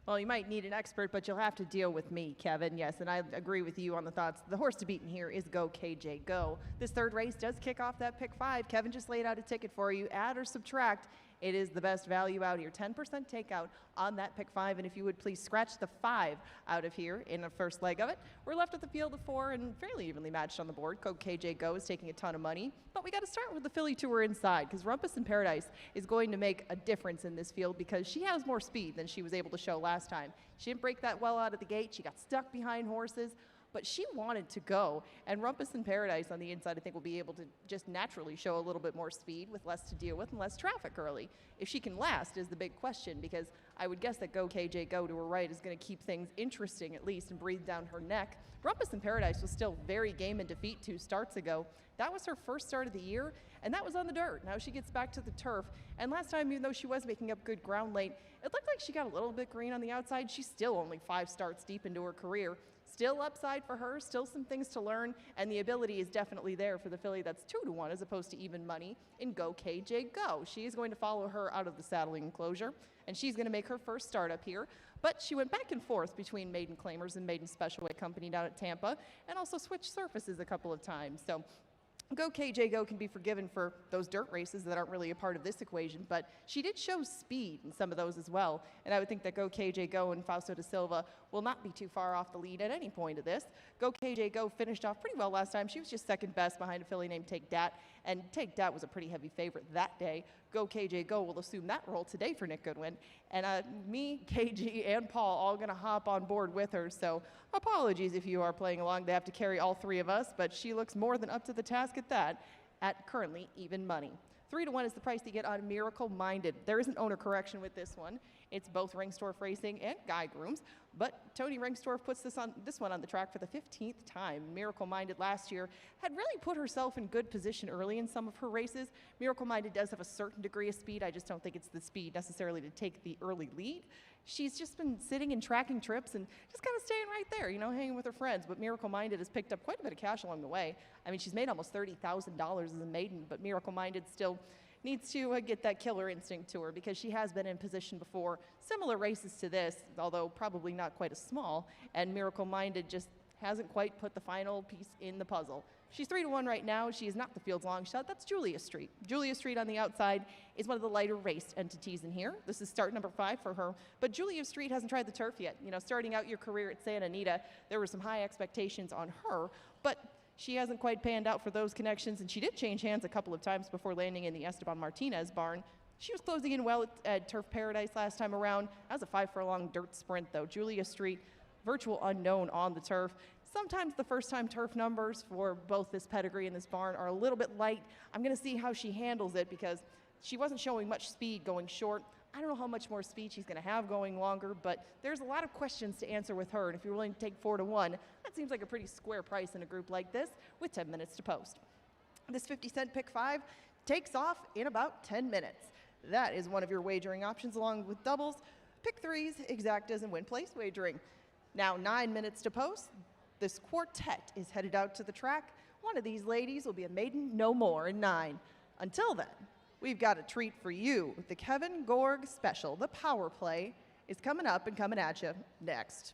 [SPEAKER 5] Well, you might need an expert, but you'll have to deal with me, Kevin. Yes, and I agree with you on the thoughts. The horse to beat in here is Go KJ Go. This 3rd race does kick off that pick 5. Kevin just laid out a ticket for you. Add or subtract. It is the best value out here. 10% takeout on that pick 5. And if you would please scratch the 5 out of here in the first leg of it. We're left with the field of 4 and fairly evenly matched on the board. Go KJ Go is taking a ton of money. But we got to start with the filly tour inside, because Rumpus in Paradise is going to make a difference in this field because she has more speed than she was able to show last time. She didn't break that well out of the gate. She got stuck behind horses, but she wanted to go. And Rumpus in Paradise on the inside, I think, will be able to just naturally show a little bit more speed with less to deal with and less traffic early. If she can last is the big question, because I would guess that Go KJ Go to her right is going to keep things interesting at least and breathe down her neck. Rumpus in Paradise was still very game in defeat 2 starts ago. That was her first start of the year, and that was on the dirt. Now she gets back to the turf. And last time, even though she was making up good ground late, it looked like she got a little bit green on the outside. She's still only 5 starts deep into her career. Still upside for her, still some things to learn, and the ability is definitely there for the filly that's 2-1 as opposed to even money in Go KJ Go. She is going to follow her out of the saddling enclosure, and she's going to make her first start up here. But she went back and forth between Maiden Claimers and Maiden Special Weight Company down at Tampa, and also switched surfaces a couple of times. So Go KJ Go can be forgiven for those dirt races that aren't really a part of this equation, but she did show speed in some of those as well. And I would think that Go KJ Go and Fausto da Silva will not be too far off the lead at any point of this. Go KJ Go finished off pretty well last time. She was just 2nd best behind a filly named Take Dat, and Take Dat was a pretty heavy favorite that day. Go KJ Go will assume that role today for Nick Goodwin. And me, KG, and Paul all going to hop on board with her. So apologies if you are playing along. They have to carry all 3 of us, but she looks more than up to the task at that at currently even money. 3-1 is the price you get on Miracle Minded. There is an owner correction with this one. It's both Ringstorff Racing and Guy Grooms, but Tony Ringstorff puts this one on the track for the 15th time. Miracle Minded last year had really put herself in good position early in some of her races. Miracle Minded does have a certain degree of speed. I just don't think it's the speed necessarily to take the early lead. She's just been sitting and tracking trips and just kind of staying right there, you know, hanging with her friends. But Miracle Minded has picked up quite a bit of cash along the way. I mean, she's made almost $30,000 as a maiden, but Miracle Minded still needs to get that killer instinct to her because she has been in position before. Similar races to this, although probably not quite as small, and Miracle Minded just hasn't quite put the final piece in the puzzle. She's 3-1 right now. She is not the field's long shot. That's Julia Street. Julia Street on the outside is one of the lighter raced entities in here. This is start number 5 for her. But Julia Street hasn't tried the turf yet. You know, starting out your career at Santa Anita, there were some high expectations on her, but she hasn't quite panned out for those connections, and she did change hands a couple of times before landing in the Esteban Martinez barn. She was closing in well at Turf Paradise last time around. That was a 5-furlong dirt sprint, though. Julia Street, virtual unknown on the turf. Sometimes the first-time turf numbers for both this pedigree and this barn are a little bit light. I'm going to see how she handles it because she wasn't showing much speed going short. I don't know how much more speed she's going to have going longer, but there's a lot of questions to answer with her, and if you're willing to take 4-1, that seems like a pretty square price in a group like this with 10 minutes to post. This 50-cent pick 5 takes off in about 10 minutes. That is one of your wagering options along with doubles, pick 3s, exactas, and win place wagering. Now 9 minutes to post. This quartet is headed out to the track. One of these ladies will be a maiden no more in 9. Until then, we've got a treat for you. The Kevin Gorg Special, the power play, is coming up and coming at you next.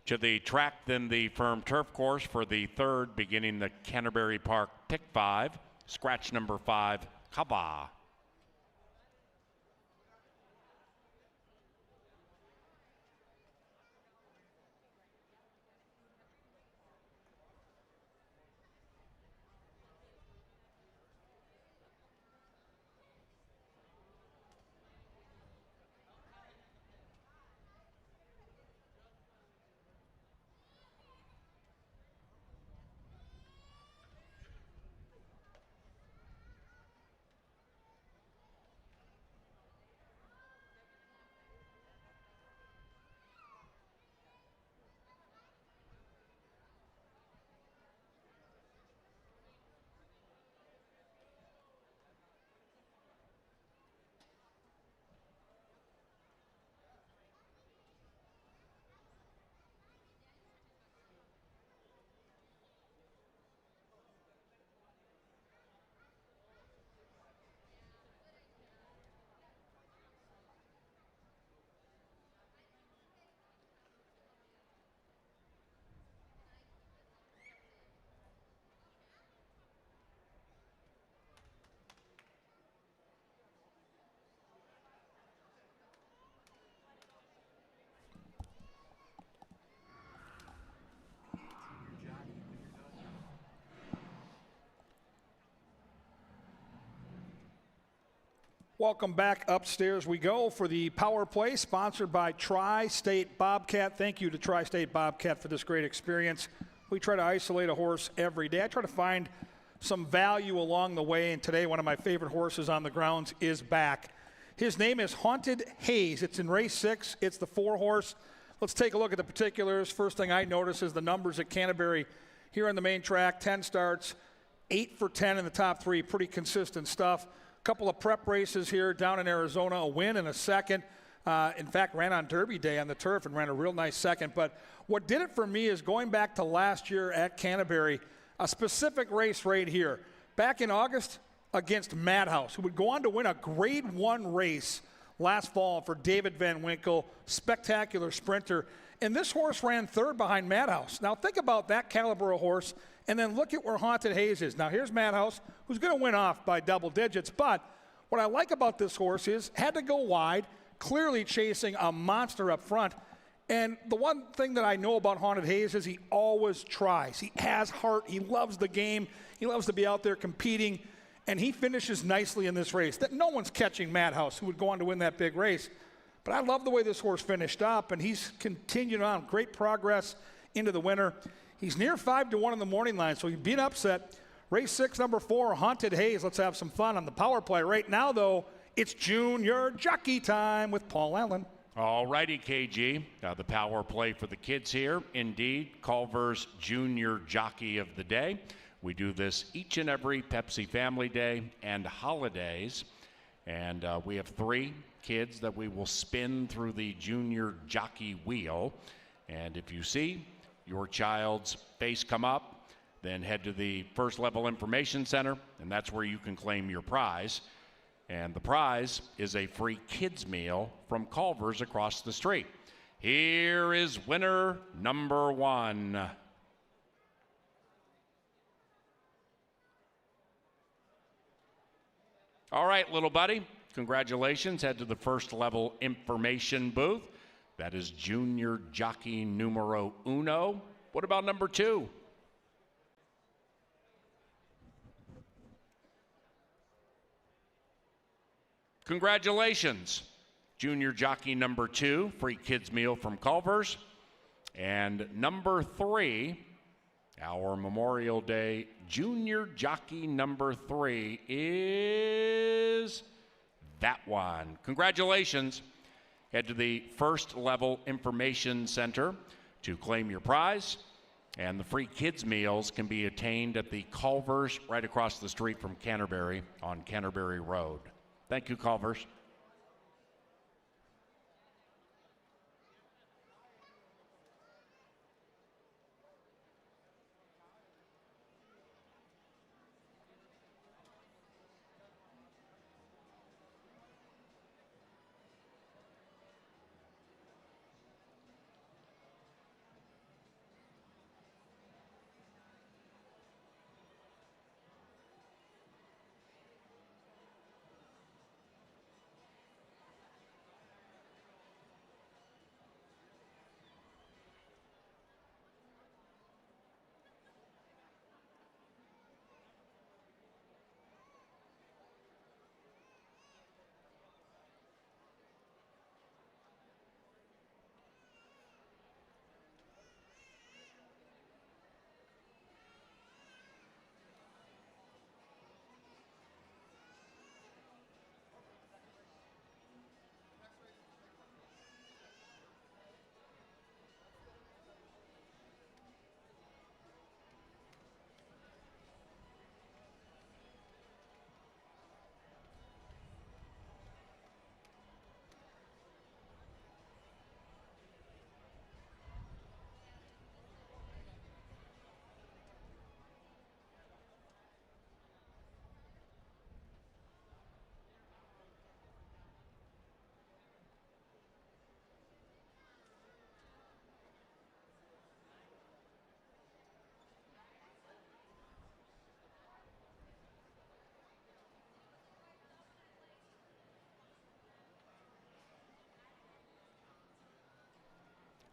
[SPEAKER 1] To the track, then the firm turf course for the third, beginning the Canterbury Park pick 5. Scratch number 5, Kaba.
[SPEAKER 2] Welcome back. Upstairs we go for the Power Play, sponsored by Tri-State Bobcat. Thank you to Tri-State Bobcat for this great experience. We try to isolate a horse every day. I try to find some value along the way, and today one of my favorite horses on the grounds is back. His name is Haunted Haze. It's in race 6. It's the 4-horse. Let's take a look at the particulars. First thing I notice is the numbers at Canterbury here on the main track. 10 starts, 8 for 10 in the top 3. Pretty consistent stuff. Couple of prep races here down in Arizona, a win and a second. In fact, ran on Derby Day on the turf and ran a real nice second. But what did it for me is going back to last year at Canterbury, a specific race right here. Back in August against Madhouse, who would go on to win a Grade 1 race last fall for David Van Winkle, spectacular sprinter. And this horse ran 3rd behind Madhouse. Now think about that caliber of horse, and then look at where Haunted Haze is. Now here's Madhouse, who's going to win off by double digits. But what I like about this horse is had to go wide, clearly chasing a monster up front. And the one thing that I know about Haunted Haze is he always tries. He has heart. He loves the game. He loves to be out there competing. And he finishes nicely in this race. That no one's catching Madhouse, who would go on to win that big race. But I love the way this horse finished up, and he's continued on. Great progress into the winter. He's near 5-1 in the morning line, so he'd be an upset. Race 6, number 4, Haunted Haze. Let's have some fun on the Power Play. Right now, though, it's Junior Jockey time with Paul Allen.
[SPEAKER 1] All righty, KG. The Power Play for the kids here. Indeed, Culver's Junior Jockey of the Day. We do this each and every Pepsi Family Day and holidays. And we have 3 kids that we will spin through the Junior Jockey Wheel. And if you see your child's face come up, then head to the First Level Information Center, and that's where you can claim your prize. And the prize is a free kids meal from Culver's across the street. Here is winner number 1. All right, little buddy, congratulations. Head to the First Level Information booth. That is Junior Jockey numero 1. What about number 2? Congratulations. Junior Jockey number 2, free kids meal from Culver's. And number 3, our Memorial Day Junior Jockey number 3 is that one. Congratulations. Head to the First Level Information Center to claim your prize. And the free kids meals can be attained at the Culver's right across the street from Canterbury on Canterbury Road. Thank you, Culver's.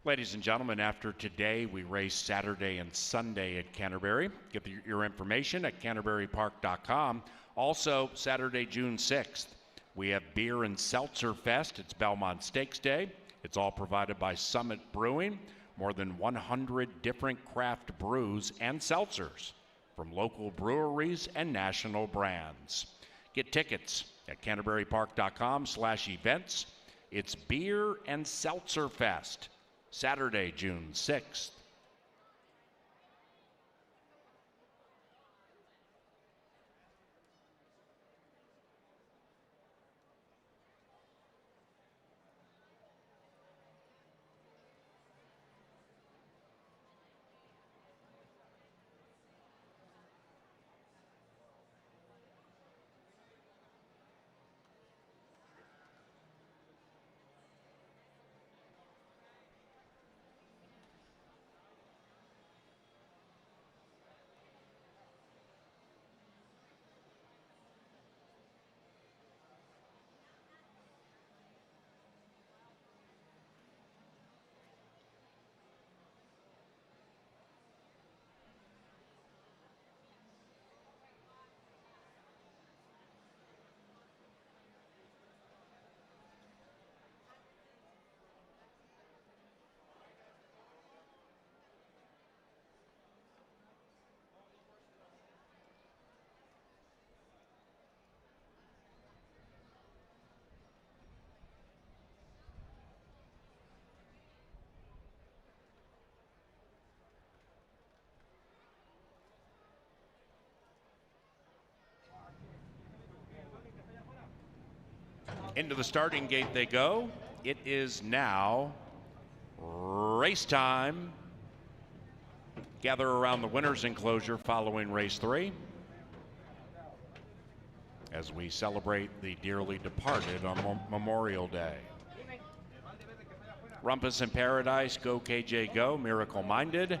[SPEAKER 1] Ladies and gentlemen, after today, we race Saturday and Sunday at Canterbury. Get your information at canterburypark.com. Also, Saturday, June 6th, we have Beer and Seltzer Fest. It's Belmont Stakes Day. It's all provided by Summit Brewing. More than 100 different craft brews and seltzers from local breweries and national brands. Get tickets at canterburypark.com/events. It's Beer and Seltzer Fest, Saturday, June 6th. Into the starting gate they go. It is now race time. Gather around the winner's enclosure following race 3 as we celebrate the dearly departed on Memorial Day. Rumpus in Paradise, Go KJ Go, Miracle Minded,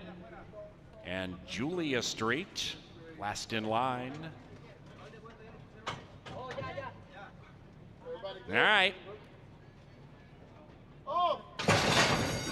[SPEAKER 1] and Julia Street, last in line. All right.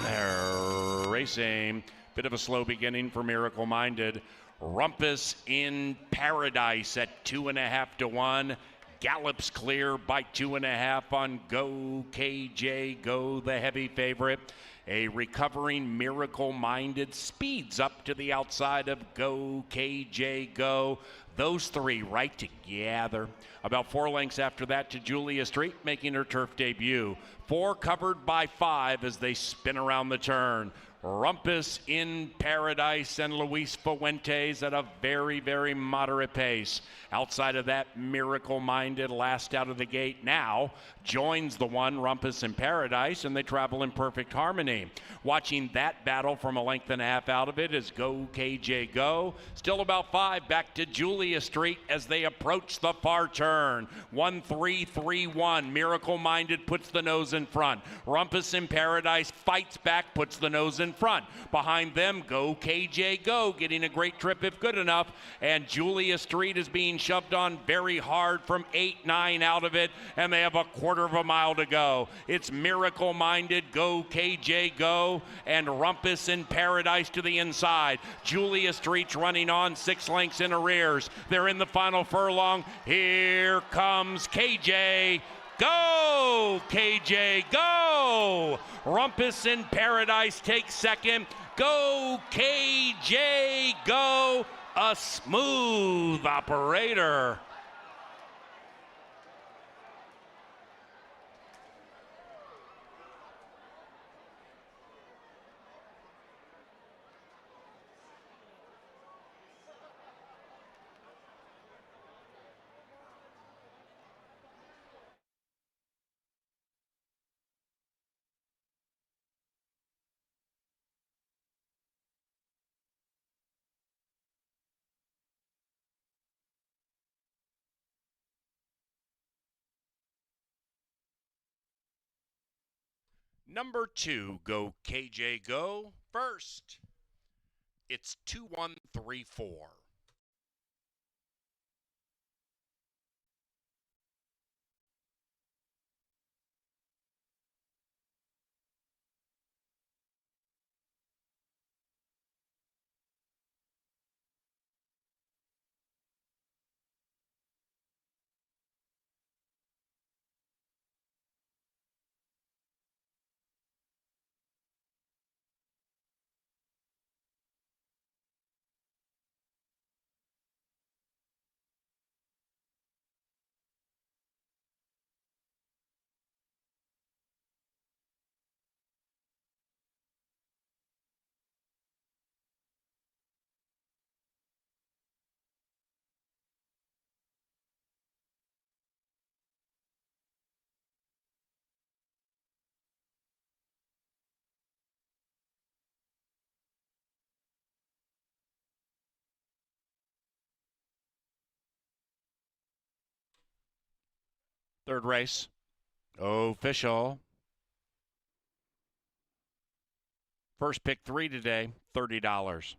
[SPEAKER 1] They're racing. Bit of a slow beginning for Miracle Minded. Rumpus in Paradise at 2.5 to 1. Gallops clear by 2.5 on Go KJ Go, the heavy favorite. A recovering Miracle Minded speeds up to the outside of Go KJ Go. Those three right together. About 4 lengths after that to Julia Street, making her turf debut. 4 covered by 5 as they spin around the turn. Rumpus in Paradise and Luis Fuentes at a very, very moderate pace. Outside of that, Miracle Minded, last out of the gate now, joins the one, Rumpus in Paradise, and they travel in perfect harmony. Watching that battle from a length and a half out of it is Go KJ Go. Still about 5 back to Julia Street as they approach the far turn. 1-3-3-1. Miracle Minded puts the nose in front. Rumpus in Paradise fights back, puts the nose in front. Behind them, Go KJ Go, getting a great trip if good enough. And Julia Street is being shoved on very hard from 8-9 out of it, and they have a quarter of a mile to go. It's Miracle Minded, Go KJ Go, and Rumpus in Paradise to the inside. Julia Street's running on 6 lengths in arrears. They're in the final furlong. Here comes KJ. Go, KJ, go! Rumpus in Paradise takes second. Go, KJ, go! A smooth operator. Number 2, Go KJ Go. First, it's 2-1-3-4. Third race, official. First pick 3 today, $30.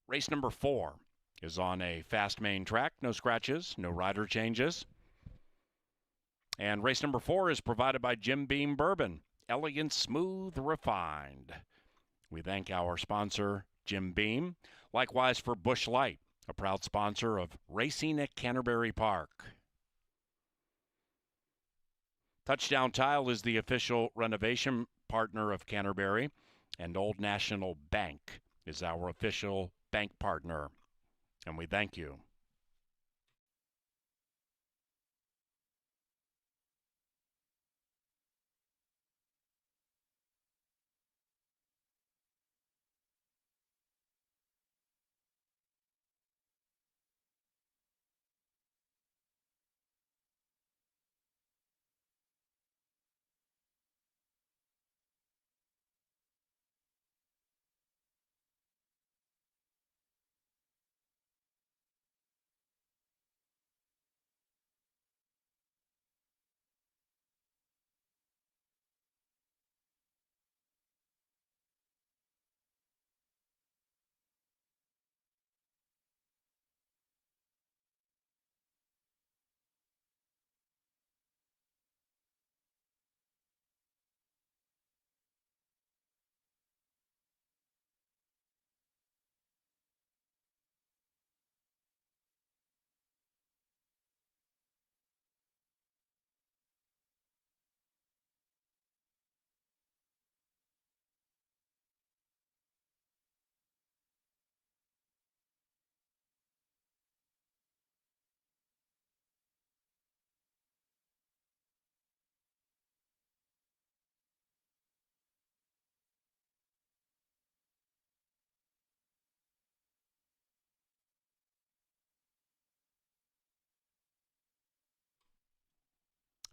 [SPEAKER 1] Race number 4 is on a fast main track. No scratches, no rider changes. And race number 4 is provided by Jim Beam Bourbon. Elegant, smooth, refined. We thank our sponsor, Jim Beam. Likewise for Busch Light, a proud sponsor of racing at Canterbury Park. Touchdown Tile is the official renovation partner of Canterbury, and Old National Bank is our official bank partner. And we thank you.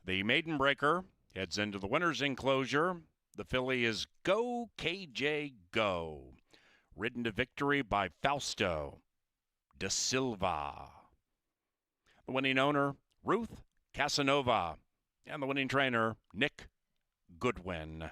[SPEAKER 1] The maiden breaker heads into the winner's enclosure. The filly is Go KJ Go, ridden to victory by Fausto da Silva. The winning owner, Ruth Casanova, and the winning trainer, Nick Goodwin.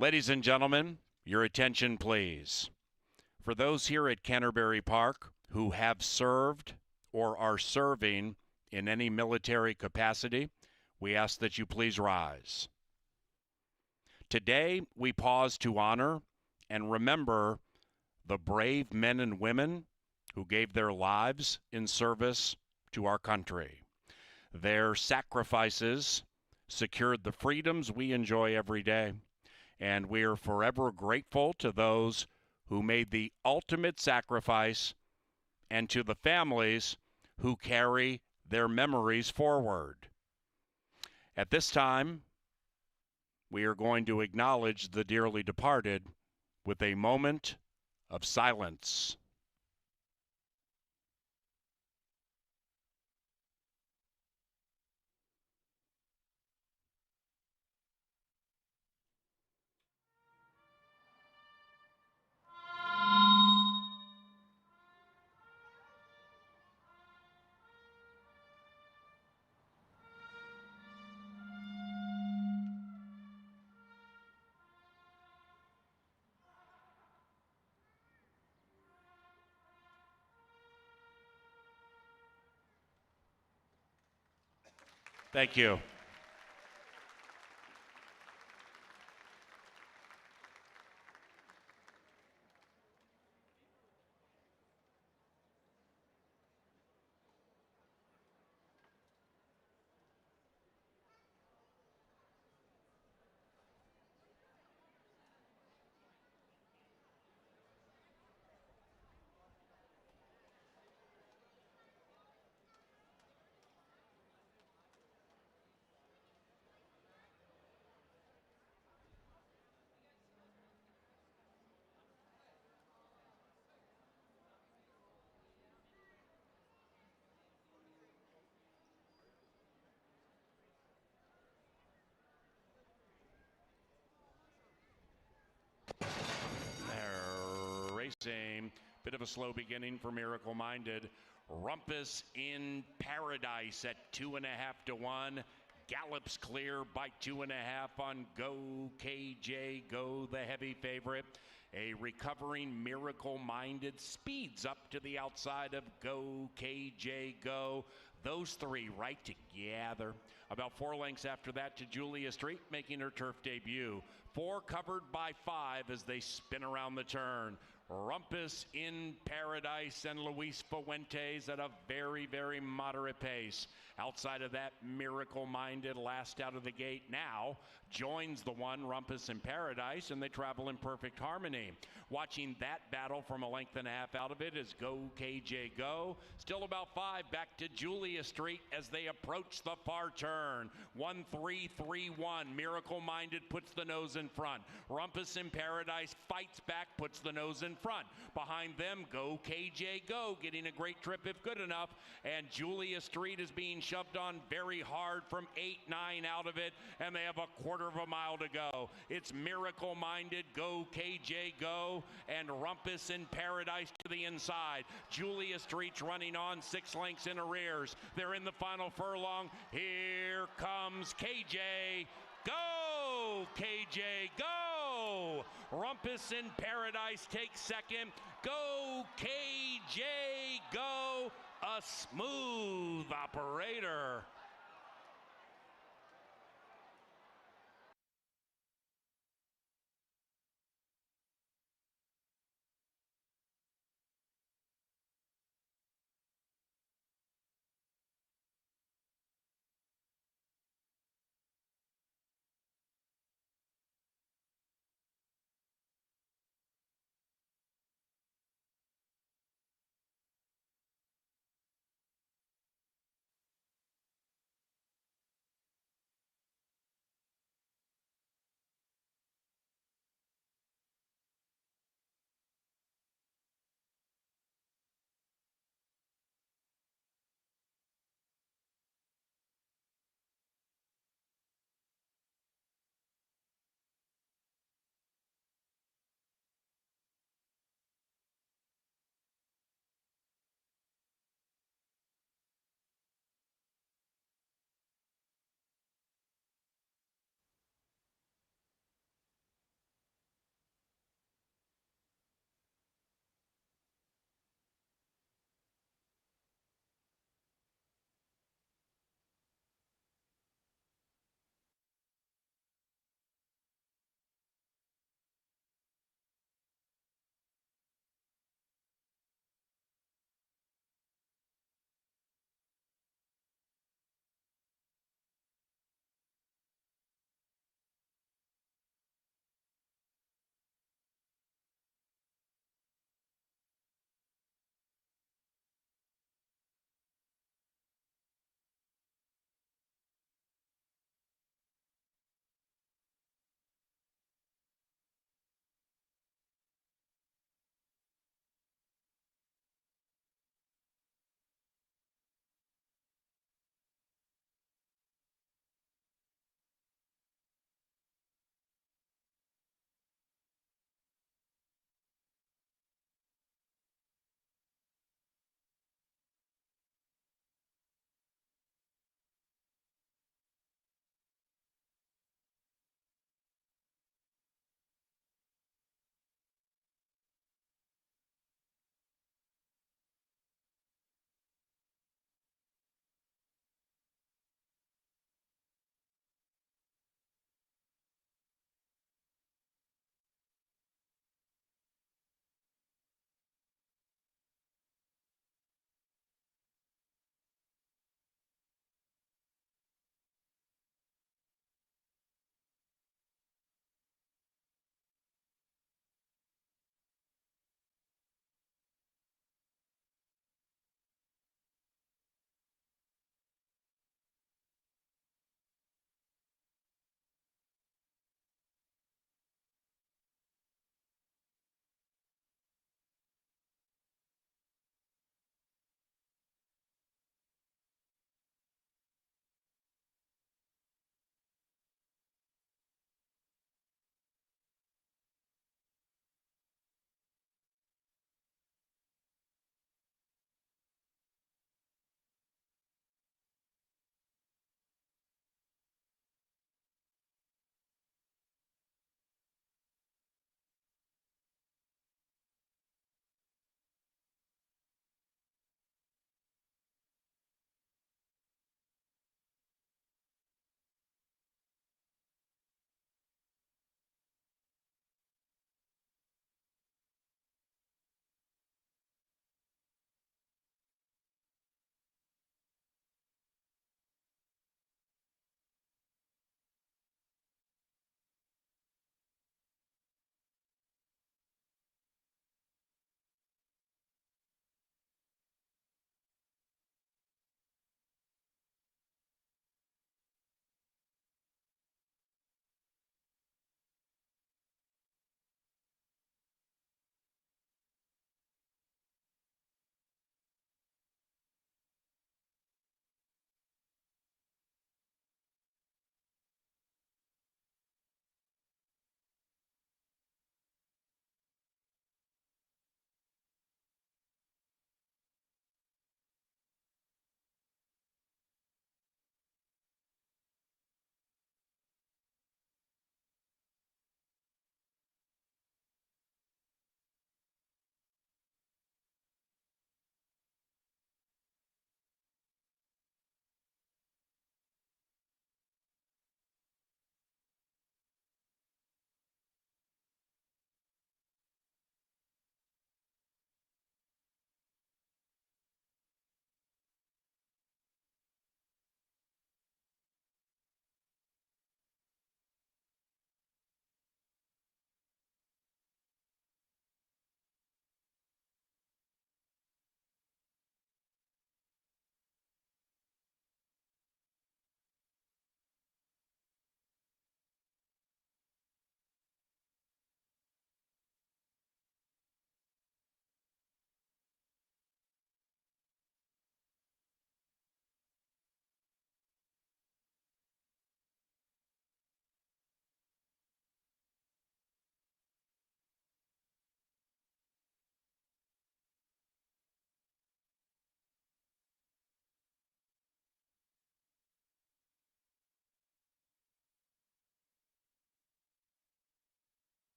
[SPEAKER 1] Ladies and gentlemen, your attention please. For those here at Canterbury Park who have served or are serving in any military capacity, we ask that you please rise. Today, we pause to honor and remember the brave men and women who gave their lives in service to our country. Their sacrifices secured the freedoms we enjoy every day, and we are forever grateful to those who made the ultimate sacrifice and to the families who carry their memories forward. At this time, we are going to acknowledge the dearly departed with a moment of silence. Thank you. They're racing. Bit of a slow beginning for Miracle Minded. Rumpus in Paradise at 2.5 to 1. Gallops clear by 2.5 on Go KJ Go, the heavy favorite. A recovering Miracle Minded speeds up to the outside of Go KJ Go. Those three right together. About 4 lengths after that to Julia Street, making her turf debut. 4 covered by 5 as they spin around the turn. Rumpus in Paradise and Luis Fuentes at a very, very moderate pace. Outside of that, Miracle Minded last out of the gate now joins the one Rumpus in Paradise, and they travel in perfect harmony. Watching that battle from 1.5 lengths out of it is Go KJ Go. Still about 5 back to Julia Street as they approach the far turn. 1-3-3-1. Miracle Minded puts the nose in front. Rumpus in Paradise fights back, puts the nose in front. Behind them, Go KJ Go, getting a great trip if good enough. And Julia Street is being shoved on very hard from 8-9 out of it, and they have a 1/4 of a mile to go. It's Miracle Minded, Go KJ Go, and Rumpus in Paradise to the inside. Julia Street's running on 6 lengths in arrears. They're in the final furlong. Here comes KJ. Go, KJ, go! Rumpus in Paradise takes second. Go, KJ, go! A smooth operator.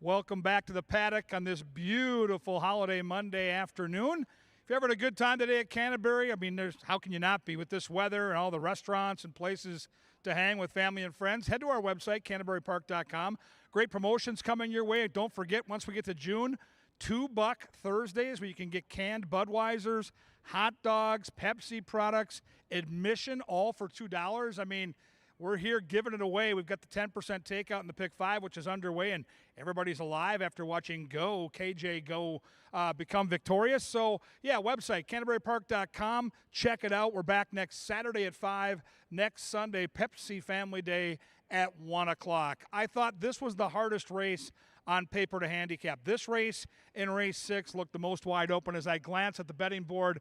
[SPEAKER 2] Welcome back to the paddock on this beautiful holiday Monday afternoon. If you're having a good time today at Canterbury, I mean, how can you not be with this weather and all the restaurants and places to hang with family and friends? Head to our website, canterburypark.com. Great promotions coming your way. Don't forget, once we get to June, $2 Thursdays where you can get canned Budweisers, hot dogs, Pepsi products, admission all for $2. I mean, we're here giving it away. We've got the 10% takeout in the Pick 5, which is underway, and everybody's alive after watching KJ Go become victorious. So, yeah, website, CanterburyPark.com. Check it out. We're back next Saturday at 5, next Sunday, Pepsi Family Day at 1 o'clock. I thought this was the hardest race on paper to handicap. This race in race 6 looked the most wide open. As I glance at the betting board,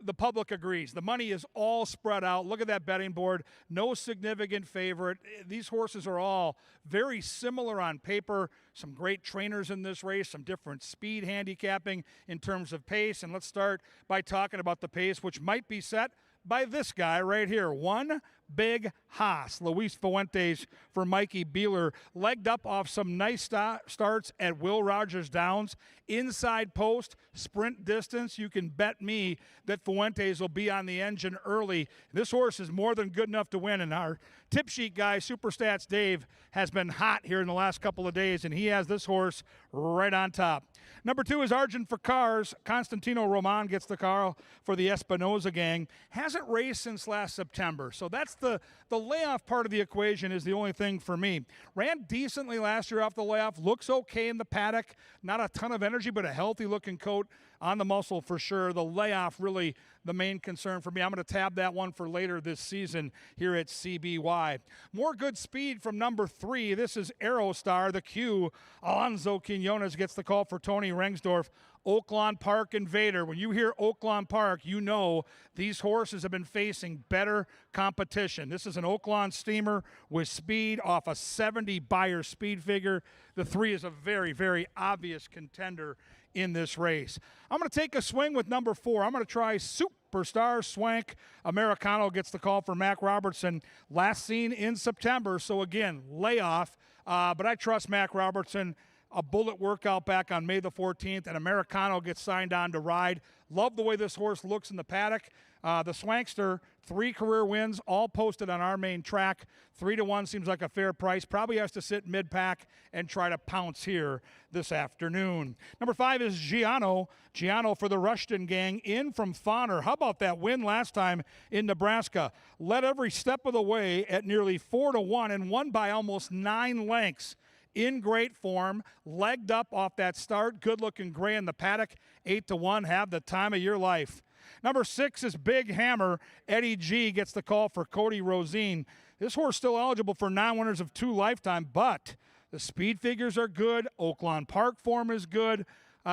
[SPEAKER 2] the public agrees. The money is all spread out. Look at that betting board. No significant favorite. These horses are all very similar on paper. Some great trainers in this race, some different speed handicapping in terms of pace. And let's start by talking about the pace, which might be set by this guy right here. One Big Haas. Luis Fuentes for Mikey Beeler. Legged up off some nice starts at Will Rogers Downs. Inside post, sprint distance. You can bet me that Fuentes will be on the engine early. This horse is more than good enough to win. And our tip sheet guy, Superstats Dave, has been hot here in the last couple of days, and he has this horse right on top. Number 2 is Argent for Cars. Constantino Roman gets the car for the Espinoza gang. Hasn't raced since last September, so that's the layoff part of the equation is the only thing for me. Ran decently last year off the layoff. Looks okay in the paddock. Not a ton of energy, but a healthy-looking coat on the muscle for sure. The layoff really the main concern for me. I'm going to tab that one for later this season here at CBY. More good speed from number 3. This is Aerostar, the Q. Alonso Quinones gets the call for Tony Rengsdorf. Oaklawn Park Invader. When you hear Oaklawn Park, you know these horses have been facing better competition. This is an Oaklawn steamer with speed off a 70 Beyer speed figure. The 3 is a very, very obvious contender in this race. I'm going to take a swing with number 4. I'm going to try Superstar Swank. Americano gets the call for Mac Robertson. Last seen in September, so again, layoff. But I trust Mac Robertson. A bullet workout back on May the 14th, and Americano gets signed on to ride. Love the way this horse looks in the paddock. The Swankster, 3 career wins, all posted on our main track. 3-1 seems like a fair price. Probably has to sit mid-pack and try to pounce here this afternoon. Number 5 is Giano. Giano for the Rushton gang in from Fauner. How about that win last time in Nebraska? Led every step of the way at nearly 4-1 and won by almost 9 lengths. In great form, legged up off that start, good-looking gray in the paddock, 8-1, have the time of your life. Number 6 is Big Hammer. Eddie G gets the call for Cody Rosine. This horse still eligible for non-winners of 2 lifetime, but the speed figures are good. Oaklawn Park form is good,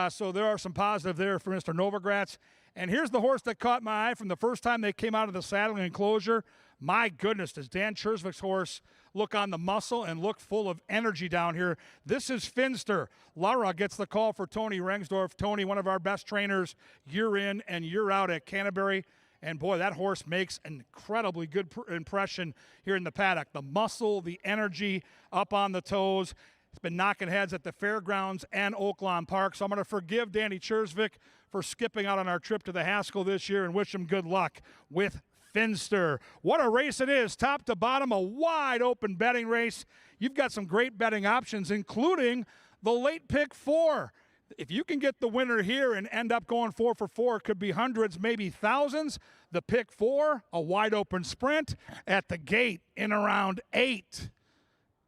[SPEAKER 2] so there are some positive there for Mr. Novogratz. And here's the horse that caught my eye from the first time they came out of the saddling enclosure. My goodness, does Dan Chersvik's horse look on the muscle and look full of energy down here. This is Finster. Lara gets the call for Tony Rengsdorf. Tony, one of our best trainers, year in and year out at Canterbury. And boy, that horse makes an incredibly good impression here in the paddock. The muscle, the energy, up on the toes. It's been knocking heads at the fairgrounds and Oaklawn Park. So I'm going to forgive Danny Chersvik for skipping out on our trip to the Haskell this year and wish him good luck with Finster. What a race it is, top to bottom, a wide open betting race. You've got some great betting options, including the late pick 4. If you can get the winner here and end up going 4 for 4, it could be hundreds, maybe thousands. The pick 4, a wide open sprint at the gate in around 8.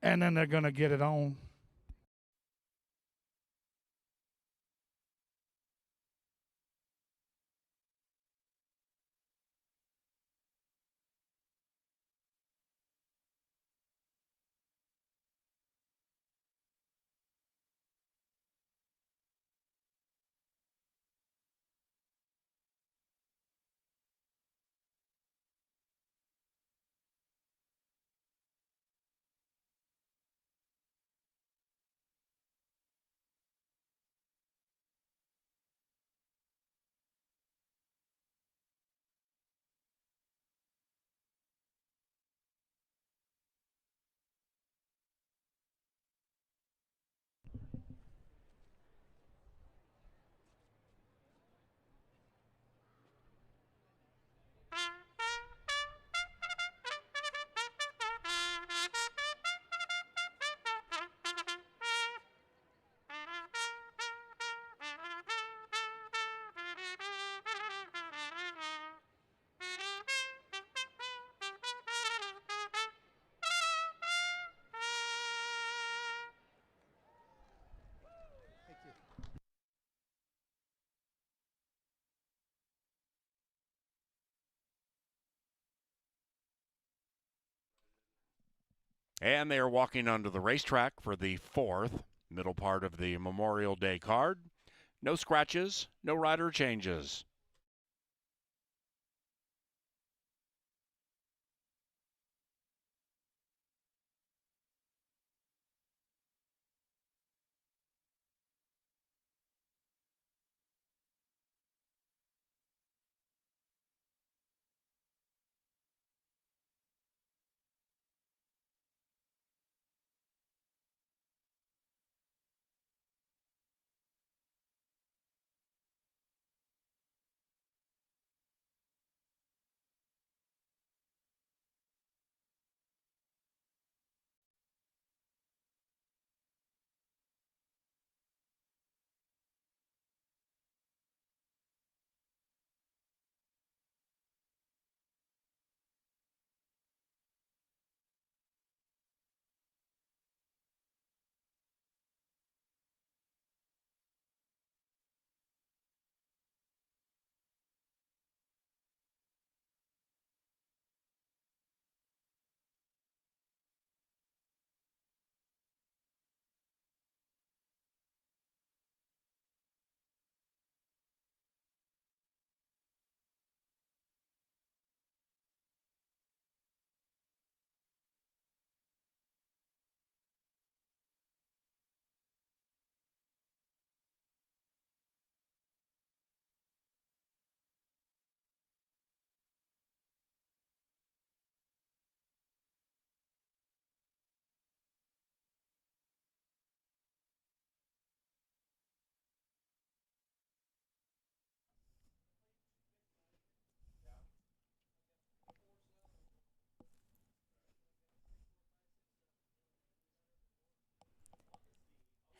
[SPEAKER 2] And then they're going to get it on.
[SPEAKER 1] And they are walking onto the racetrack for the fourth, middle part of the Memorial Day card. No scratches, no rider changes.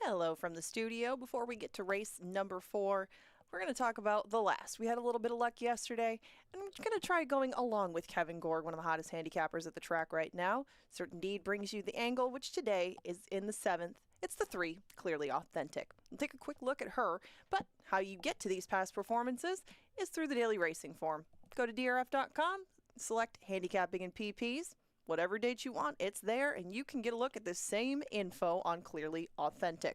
[SPEAKER 5] Hello from the studio. Before we get to race number 4, we're going to talk about the last. We had a little bit of luck yesterday, and we're going to try going along with Kevin Gorg, one of the hottest handicappers at the track right now. Certain Deed brings you the angle, which today is in the 7th. It's the 3, Clearly Authentic. We'll take a quick look at her, but how you get to these past performances is through the daily racing form. Go to drf.com, select handicapping and PPs. Whatever date you want, it's there, and you can get a look at the same info on Clearly Authentic.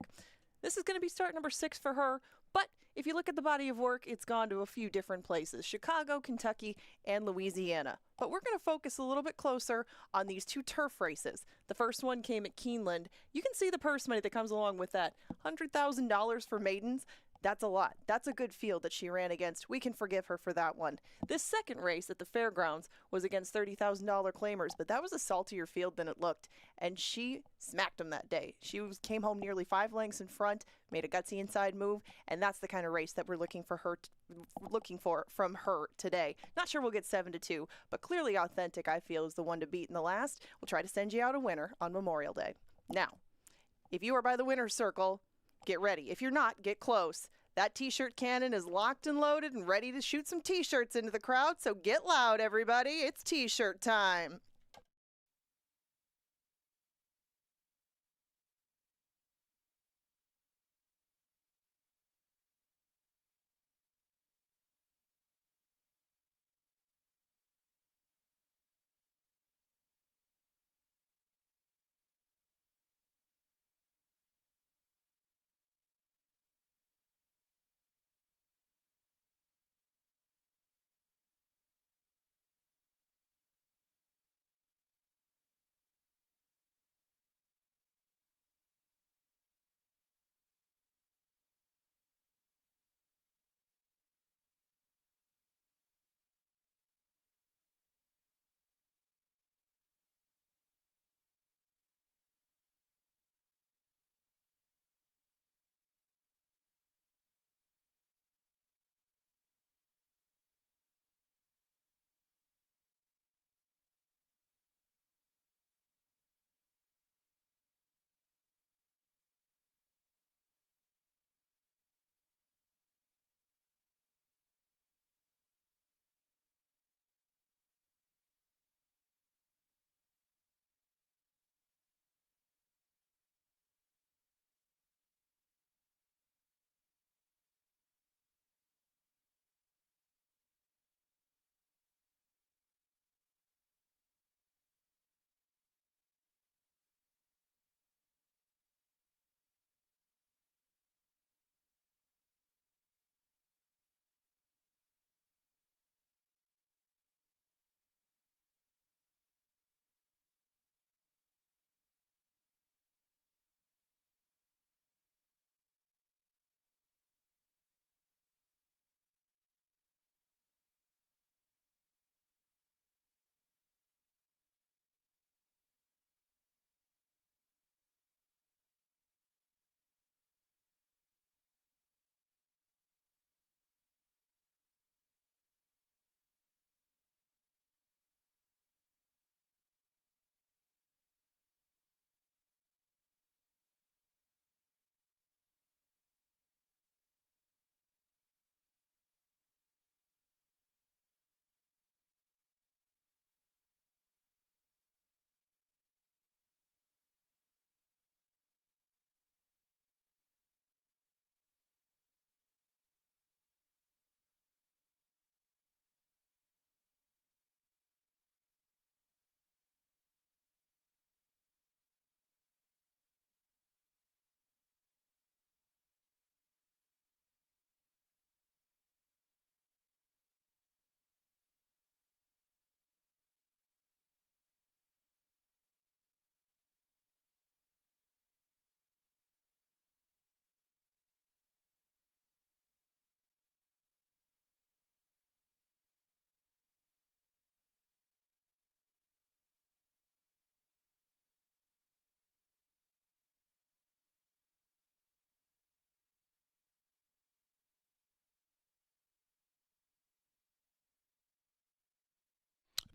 [SPEAKER 5] This is going to be start number 6 for her, but if you look at the body of work, it's gone to a few different places: Chicago, Kentucky, and Louisiana. But we're going to focus a little bit closer on these 2 turf races. The first one came at Keeneland. You can see the purse money that comes along with that. $100,000 for maidens. That's a lot. That's a good field that she ran against. We can forgive her for that one. This second race at the fairgrounds was against $30,000 claimers, but that was a saltier field than it looked, and she smacked them that day. Came home nearly 5 lengths in front, made a gutsy inside move, and that's the kind of race that we're looking for from her today. Not sure we'll get 7-2, but Clearly Authentic, I feel, is the one to beat in the last. We'll try to send you out a winner on Memorial Day. Now, if you are by the winner's circle, get ready. If you're not, get close. That t-shirt cannon is locked and loaded and ready to shoot some t-shirts into the crowd, so get loud, everybody. It's t-shirt time.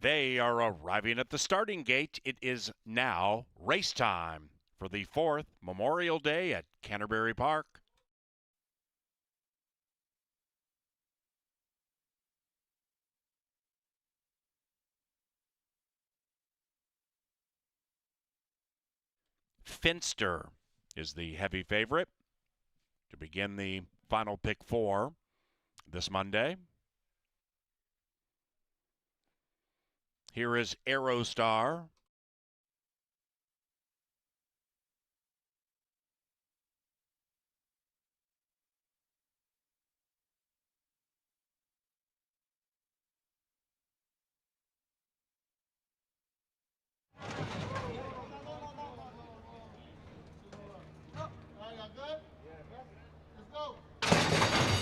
[SPEAKER 1] They are arriving at the starting gate. It is now race time for the 4th Memorial Day at Canterbury Park. Finster is the heavy favorite to begin the final pick 4 this Monday. Here is Aerostar.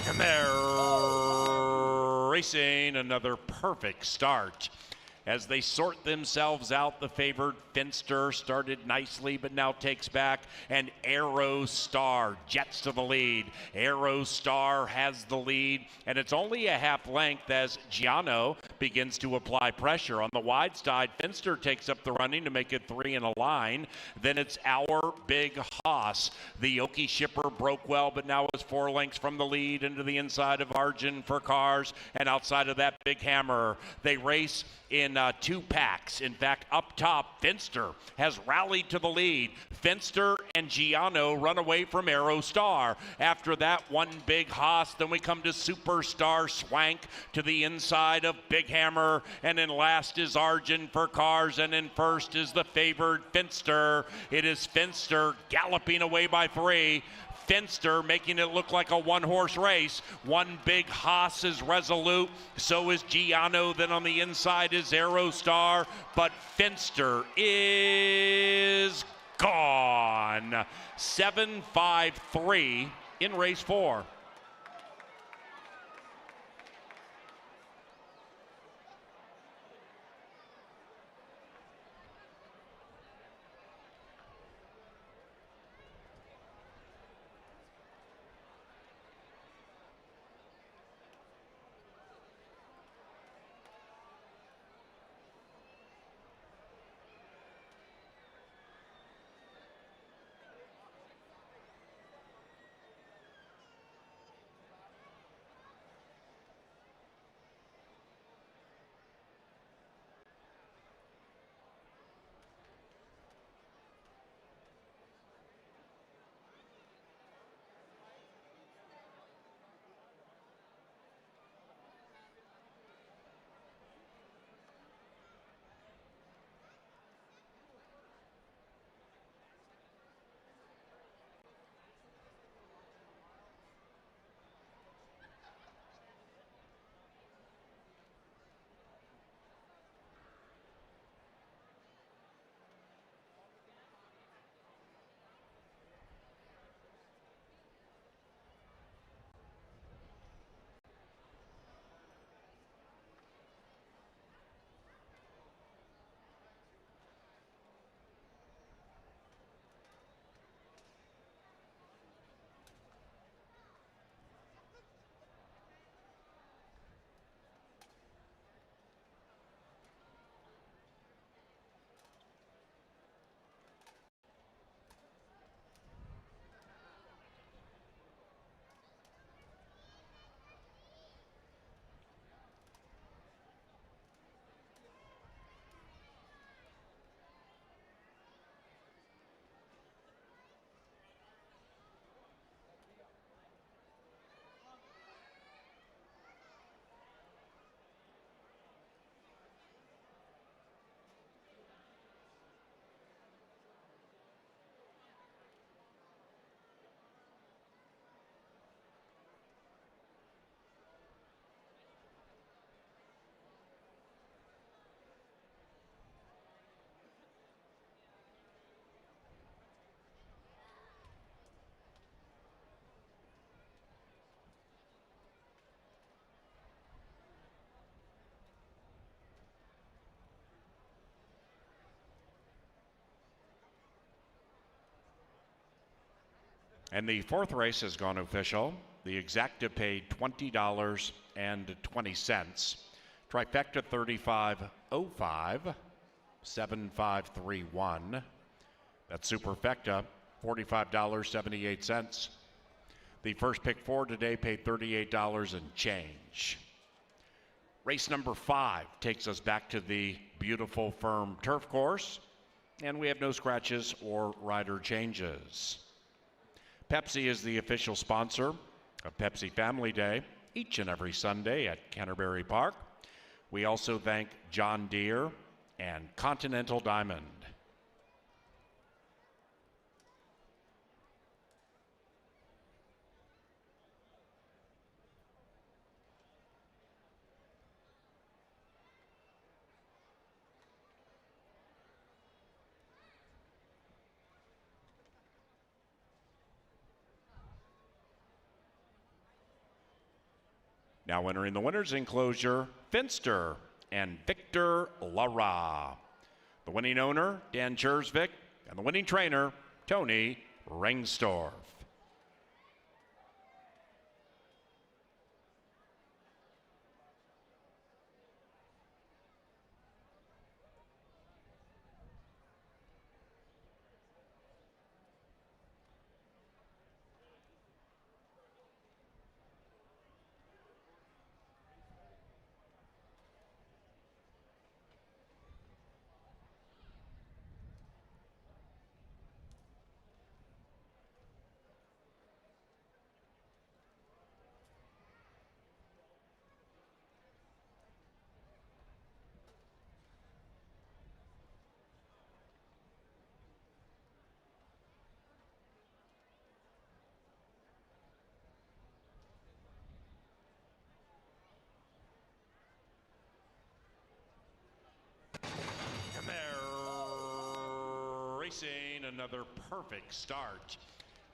[SPEAKER 1] And they're racing. Another perfect start. As they sort themselves out, the favored Finster started nicely, but now takes back. And Aerostar jets to the lead. Aerostar has the lead, and it's only a half length as Giano begins to apply pressure. On the wide side, Finster takes up the running to make it 3 in a line. Then it's Our Big Hoss. The Okie shipper broke well, but now is 4 lengths from the lead into the inside of Arjun for Cars. And outside of that, Big Hammer. They race in 2 packs. In fact, up top, Finster has rallied to the lead. Finster and Giano run away from Aerostar. After that, One Big Hoss. Then we come to Superstar Swank to the inside of Big Hammer. And in last is Arjun for Cars. And in first is the favored Finster. It is Finster galloping away by 3. Finster making it look like a one-horse race. One Big Hoss is resolute. So is Giano. Then on the inside is Aerostar. But Finster is gone. 7-5-3 in race 4. And the 4th race has gone official. The exacta paid $20.20. Trifecta 3505, 7531. That's Superfecta, $45.78. The first pick four today paid $38 and change. Race number 5 takes us back to the beautiful firm turf course, and we have no scratches or rider changes. Pepsi is the official sponsor of Pepsi Family Day each and every Sunday at Canterbury Park. We also thank John Deere and Continental Diamond. Now entering the winner's enclosure, Finster and Victor Lara. The winning owner, Dan Chersvik, and the winning trainer, Tony Rengstorff. And they're racing another perfect start.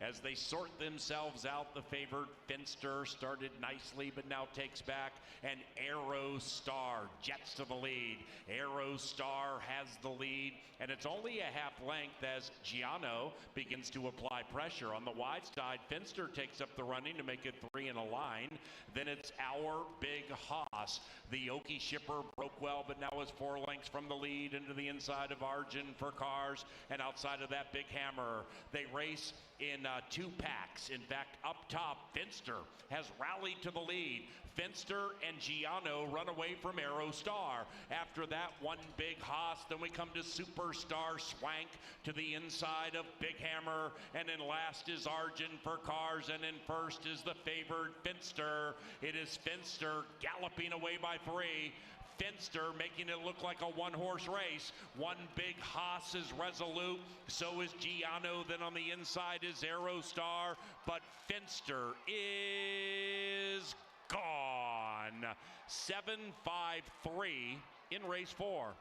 [SPEAKER 1] As they sort themselves out, the favored Finster started nicely, but now takes back. And Aero Star jets to the lead. Aero Star has the lead, and it's only a half length as Giano begins to apply pressure. On the wide side, Finster takes up the running to make it 3 in a line. Then it's Our Big Hoss. The Okie shipper broke well, but now is 4 lengths from the lead into the inside of Arjun for Cars, and outside of that, Big Hammer. They race in 2 packs. In fact, up top, Finster has rallied to the lead. Finster and Giano run away from Aero Star. After that, One Big Hoss. Then we come to Superstar Swank to the inside of Big Hammer. And in last is Arjun for Cars. And in first is the favored Finster. It is Finster galloping away by 3. Finster making it look like a one-horse race. One Big Hoss is resolute. So is Giano. Then on the inside is Aero Star. But Finster is gone. 7-5-3 in race 4.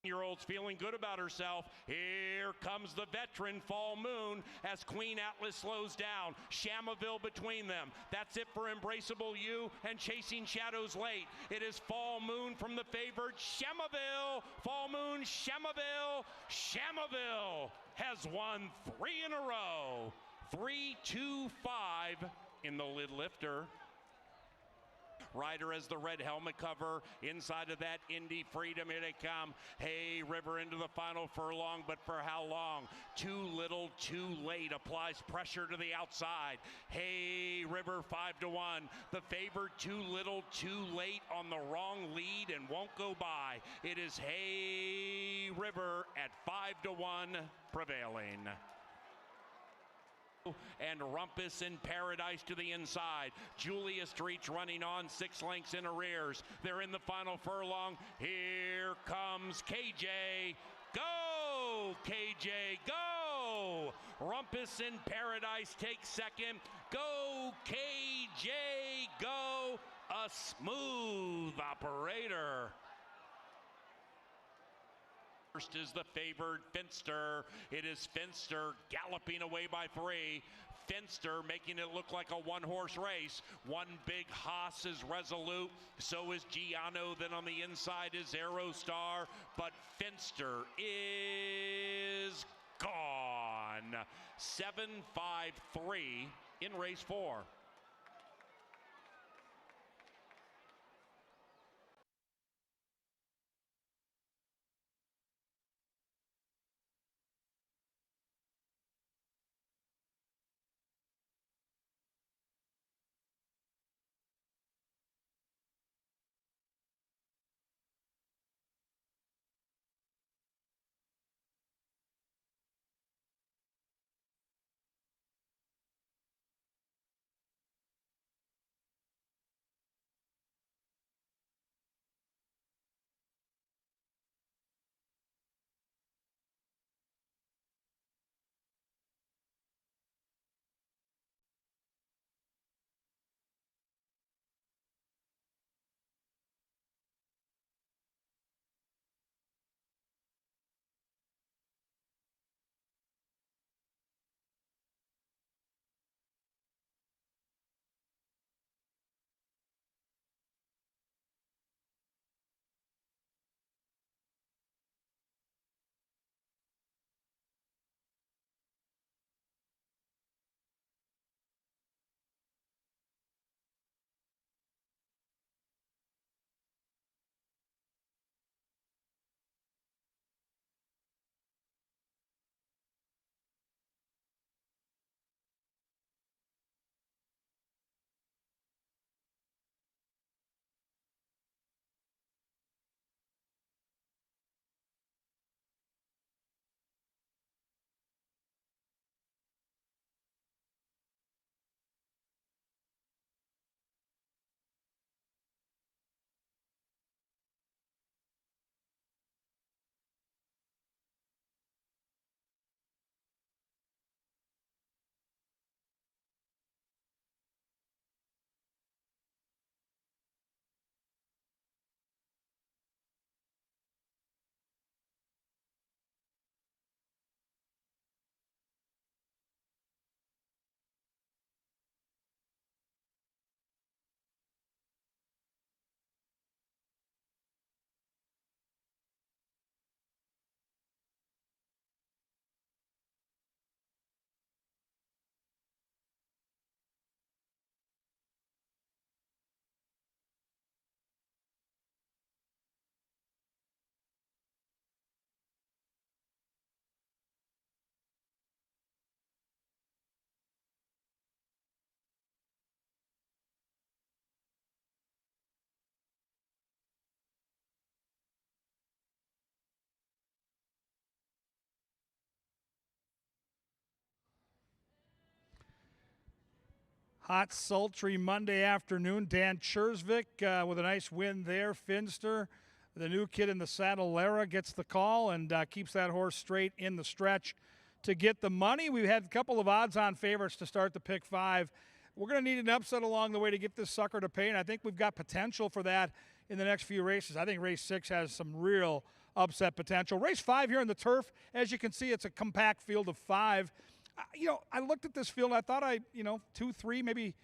[SPEAKER 1] Year-old's feeling good about herself. Here comes the veteran Fall Moon as Queen Atlas slows down. Shamaville between them. That's it for Embraceable You and Chasing Shadows late. It is Fall Moon from the favored Shamaville. Fall Moon, Shamaville. Shamaville has won 3 in a row. 3-2-5 in the lid lifter. Rider as the red helmet cover. Inside of that, Indy Freedom, here they come. Hey, River into the final furlong, but for how long? Too little, too late. Applies pressure to the outside. Hey, River 5-1. The favored too little, too late on the wrong lead and won't go by. It is Hey, River at 5-1 prevailing. And Rumpus in Paradise to the inside. Julia Street's running on 6 lengths in arrears. They're in the final furlong. Here comes KJ. Go, KJ, go! Rumpus in Paradise takes second. Go, KJ, go! A smooth operator. First is the favored Finster. It is Finster galloping away by 3. Finster making it look like a one-horse race. One big Haas is Resolute. So is Giano. Then on the inside is Aerostar. But Finster is gone. 7-5-3 in race 4.
[SPEAKER 2] Hot, sultry Monday afternoon. Dan Chersvik with a nice win there. Finster, the new kid in the saddle, Lara, gets the call and keeps that horse straight in the stretch to get the money. We've had a couple of odds-on favorites to start the pick 5. We're going to need an upset along the way to get this sucker to pay, and I think we've got potential for that in the next few races. I think race 6 has some real upset potential. Race 5 here on the turf. As you can see, it's a compact field of 5. I looked at this field. I thought 2, 3, maybe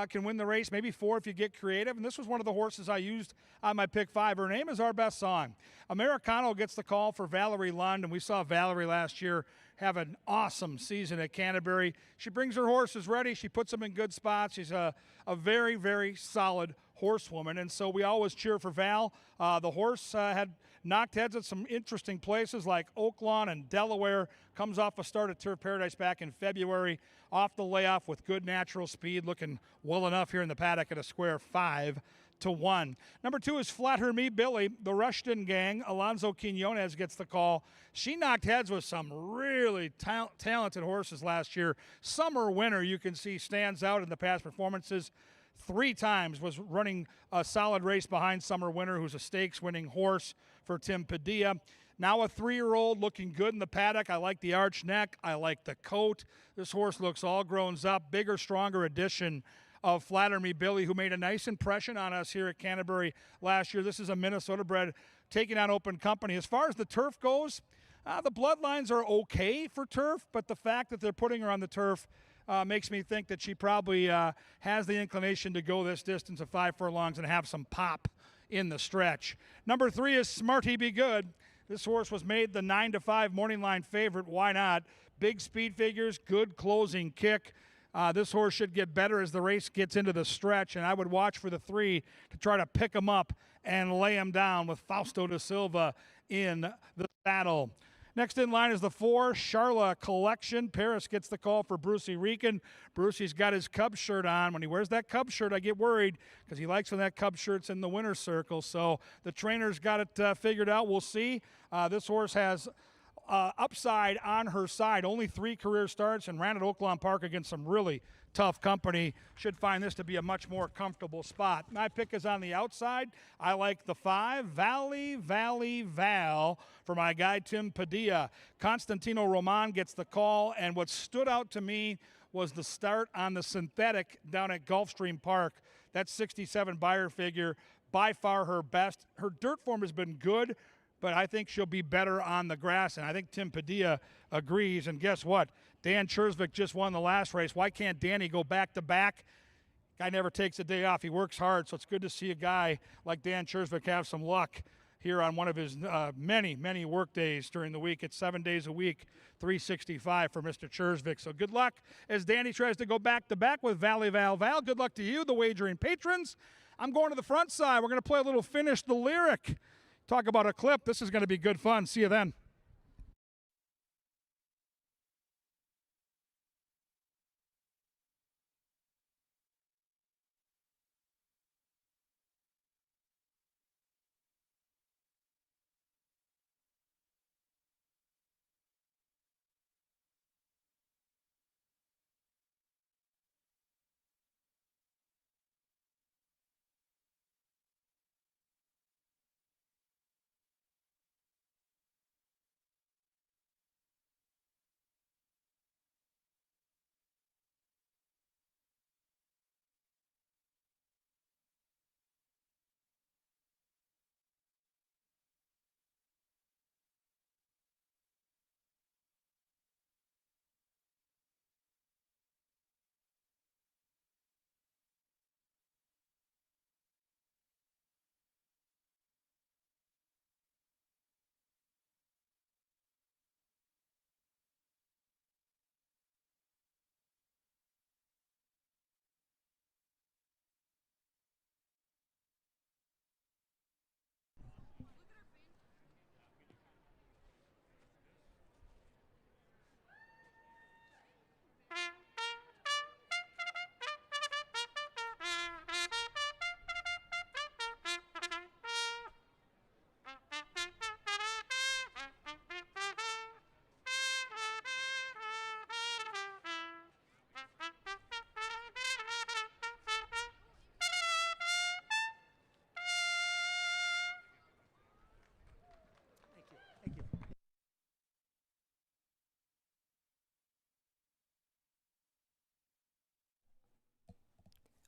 [SPEAKER 2] can win the race, maybe 4 if you get creative. And this was one of the horses I used on my pick 5. Her name is Our Best Song. Americano gets the call for Valerie Lund, and we saw Valerie last year have an awesome season at Canterbury. She brings her horses ready. She puts them in good spots. She's a very, very solid horsewoman, and so we always cheer for Val. The horse had knocked heads at some interesting places like Oaklawn and Delaware. Comes off a start at Turf Paradise back in February. Off the layoff with good natural speed, looking well enough here in the paddock at a square 5-1. Number 2 is Flatter Me Billy, the Rushton gang. Alonzo Quinones gets the call. She knocked heads with some really talented horses last year. Summer winner, you can see, stands out in the past performances. 3 times was running a solid race behind Summer Winner, who's a stakes-winning horse for Tim Padilla. Now a 3-year-old looking good in the paddock. I like the arch neck. I like the coat. This horse looks all grown up. Bigger, stronger addition of Flatter Me Billy, who made a nice impression on us here at Canterbury last year. This is a Minnesota bred taking on Open Company. As far as the turf goes, the bloodlines are okay for turf, but the fact that they're putting her on the turf makes me think that she probably has the inclination to go this distance of 5 furlongs and have some pop in the stretch. Number 3 is Smarty Be Good. This horse was made the 9-5 morning line favorite. Why not? Big speed figures, good closing kick. This horse should get better as the race gets into the stretch, and I would watch for the 3 to try to pick him up and lay him down with Fausto da Silva in the saddle. Next in line is the 4, Charla Collection. Paris gets the call for Brucey Rican. Brucey's got his Cub shirt on. When he wears that Cub shirt, I get worried because he likes when that Cub shirt's in the winner's circle. So the trainer's got it figured out. We'll see. This horse has upside on her side. Only 3 career starts and ran at Oaklawn Park against some really tough company. Should find this to be a much more comfortable spot. My pick is on the outside. I like the 5, Valley Val, for my guy Tim Padilla. Constantino Roman gets the call, and what stood out to me was the start on the synthetic down at Gulfstream Park. That 67 buyer figure, by far her best. Her dirt form has been good, but I think she'll be better on the grass, and I think Tim Padilla agrees. And guess what? Dan Chersvik just won the last race. Why can't Danny go back-to-back? Guy never takes a day off. He works hard, so it's good to see a guy like Dan Chersvik have some luck here on one of his many, many work days during the week. It's 7 days a week, 365 for Mr. Chersvik. So good luck as Danny tries to go back-to-back with Valley Val. Good luck to you, the wagering patrons. I'm going to the front side. We're going to play a little Finish the Lyric. Talk about a clip. This is going to be good fun. See you then.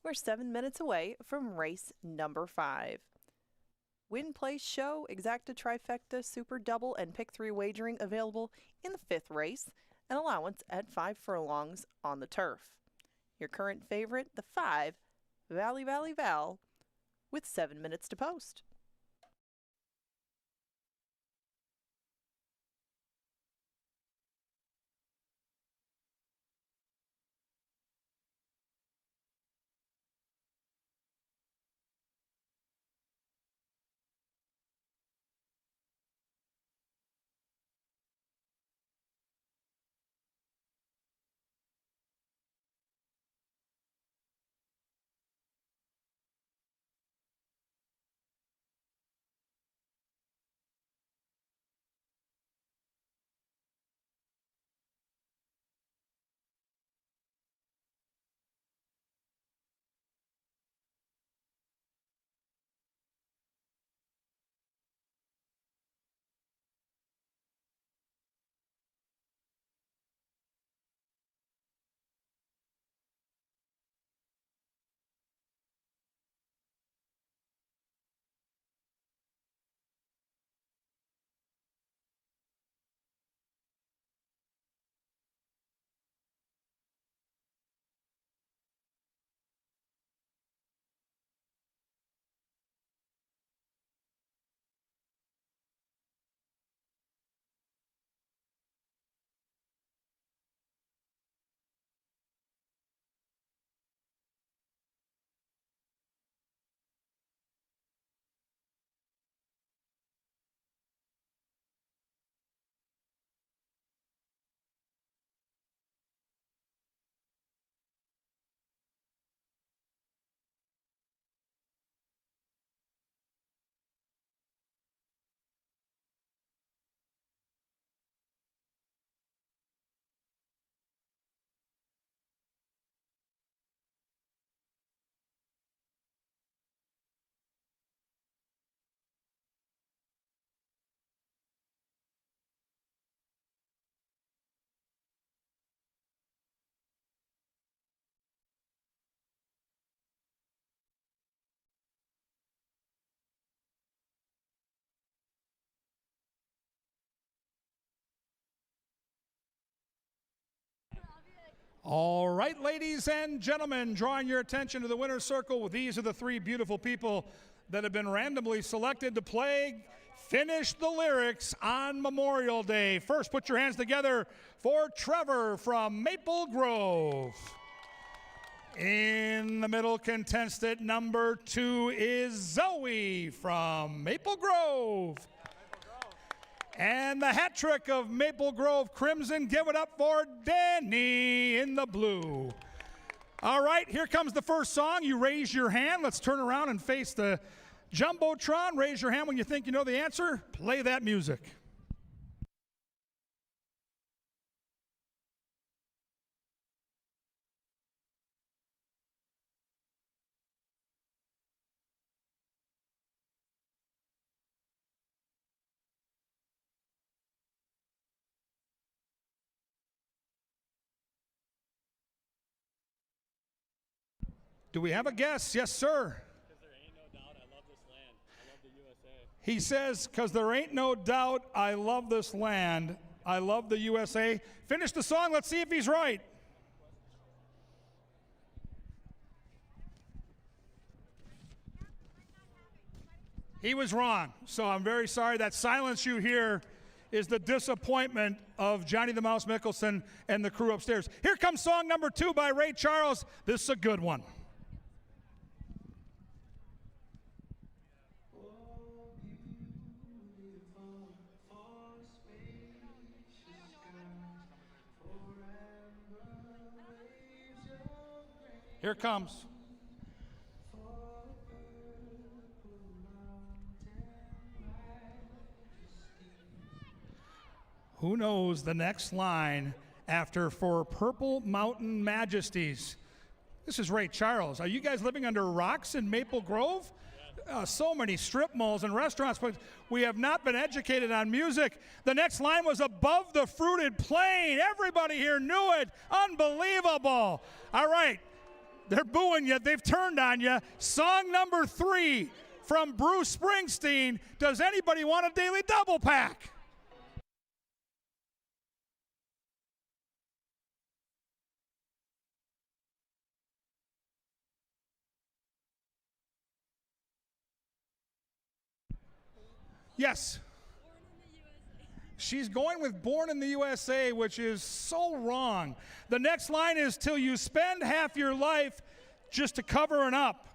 [SPEAKER 8] We're 7 minutes away from race number 5. Win, Place, Show, Exacta, Trifecta, Super Double, and Pick 3 wagering available in the 5th race, and allowance at 5 furlongs on the turf. Your current favorite, the 5, Valley Valley Val, with 7 minutes to post.
[SPEAKER 2] All right, ladies and gentlemen, drawing your attention to the winner's circle. These are the 3 beautiful people that have been randomly selected to play Finish the Lyrics on Memorial Day. First, put your hands together for Trevor from Maple Grove. In the middle, contestant number 2 is Zoe from Maple Grove. And the hat trick of Maple Grove Crimson, give it up for Danny in the blue. All right, here comes the first song. You raise your hand. Let's turn around and face the Jumbotron. Raise your hand when you think you know the answer. Play that music. Do we have a guess? Yes, sir.
[SPEAKER 9] Because there ain't no doubt I love this land. I love the USA.
[SPEAKER 2] He says, because there ain't no doubt I love this land. I love the USA. Finish the song. Let's see if he's right. He was wrong. So I'm very sorry. That silence you hear is the disappointment of Johnny the Mouse Mickelson and the crew upstairs. Here comes song number 2 by Ray Charles. This is a good one. Here comes. Who knows the next line after For Purple Mountain Majesties? This is Ray Charles. Are you guys living under rocks in Maple Grove? So many strip malls and restaurants, but we have not been educated on music. The next line was Above the Fruited Plain. Everybody here knew it. Unbelievable. All right. They're booing you. They've turned on you. Song number 3 from Bruce Springsteen. Does anybody want a daily double pack? Yes. She's going with Born in the USA, which is so wrong. The next line is, till you spend half your life just to cover it up.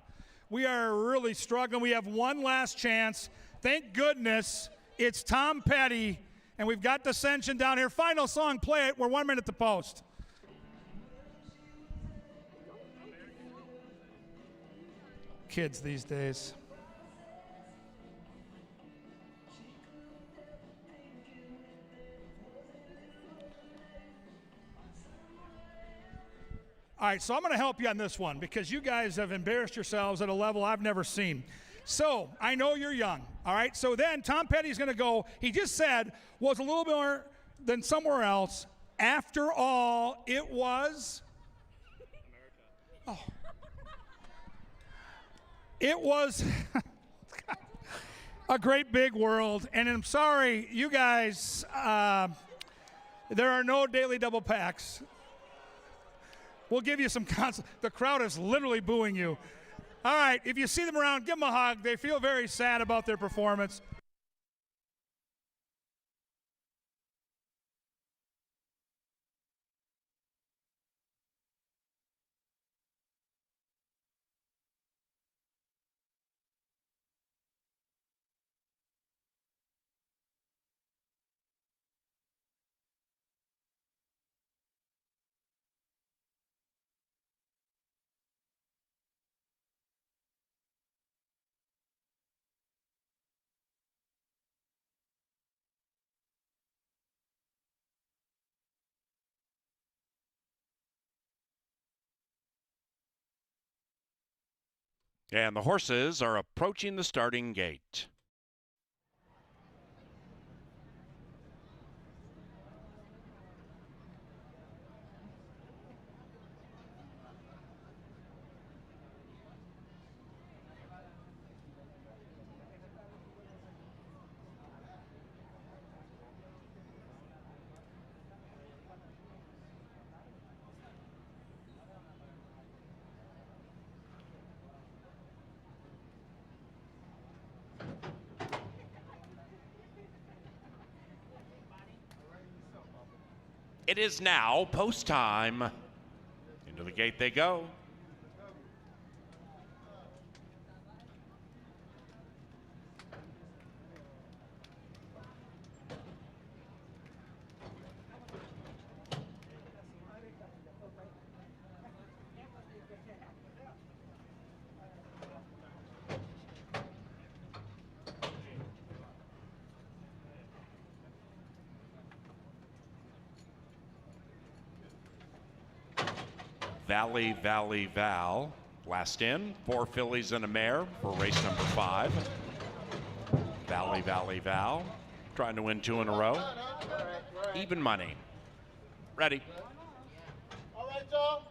[SPEAKER 2] We are really struggling. We have one last chance. Thank goodness it's Tom Petty, and we've got Dissension down here. Final song, play it. We're 1 minute to post. Kids these days. All right, so I'm going to help you on this one because you guys have embarrassed yourselves at a level I've never seen. So I know you're young, all right? So then Tom Petty's going to go, he just said, was a little more than somewhere else. After all, it was? America. Oh. It was a great big world. And I'm sorry, you guys, there are no daily double packs. We'll give you some the crowd is literally booing you. All right, if you see them around, give them a hug. They feel very sad about their performance.
[SPEAKER 1] And the horses are approaching the starting gate. It is now post time. Into the gate they go. Valley, Valley, Val. Last in, 4 fillies and a mare for race number 5. Valley, Valley, Val. Trying to win 2 in a row. Even money. Ready.
[SPEAKER 7] All right, Joe.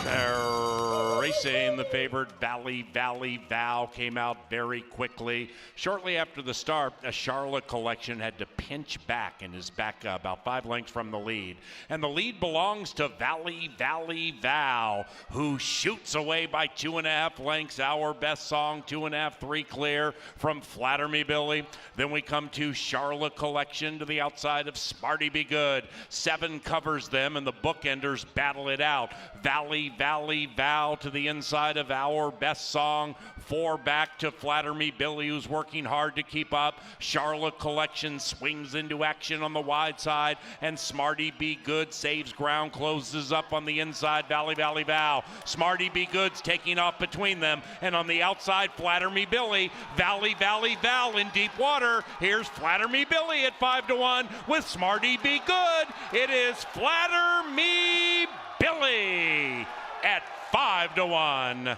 [SPEAKER 1] They're racing. The favored Valley, Valley, Val came out very quickly. Shortly after the start, a Charlotte Collection had to pinch back and is back about 5 lengths from the lead. And the lead belongs to Valley, Valley, Val, who shoots away by 2.5 lengths. Our Best Song, 2.5, 3 clear from Flatter Me Billy. Then we come to Charlotte Collection to the outside of Smarty Be Good. 7 covers them, and the bookenders battle it out. Valley, Valley, Val to the inside of Our Best Song. 4 back to Flatter Me Billy, who's working hard to keep up. Charlotte Collection swings into action on the wide side, and Smarty Be Good saves ground, closes up on the inside. Valley, Valley, Val. Smarty Be Good's taking off between them, and on the outside, Flatter Me Billy. Valley, Valley, Val in deep water. Here's Flatter Me Billy at 5-1 with Smarty Be Good. It is Flatter Me Billy at 5-1.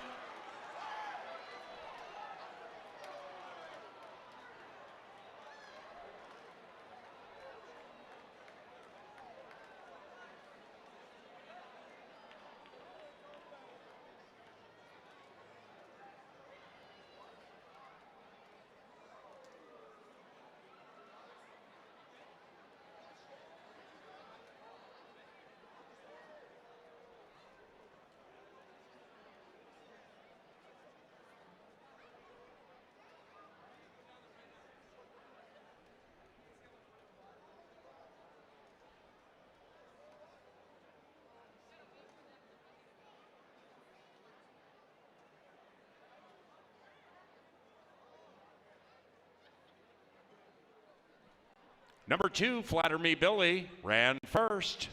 [SPEAKER 1] Number 2, Flatter Me Billy, ran first.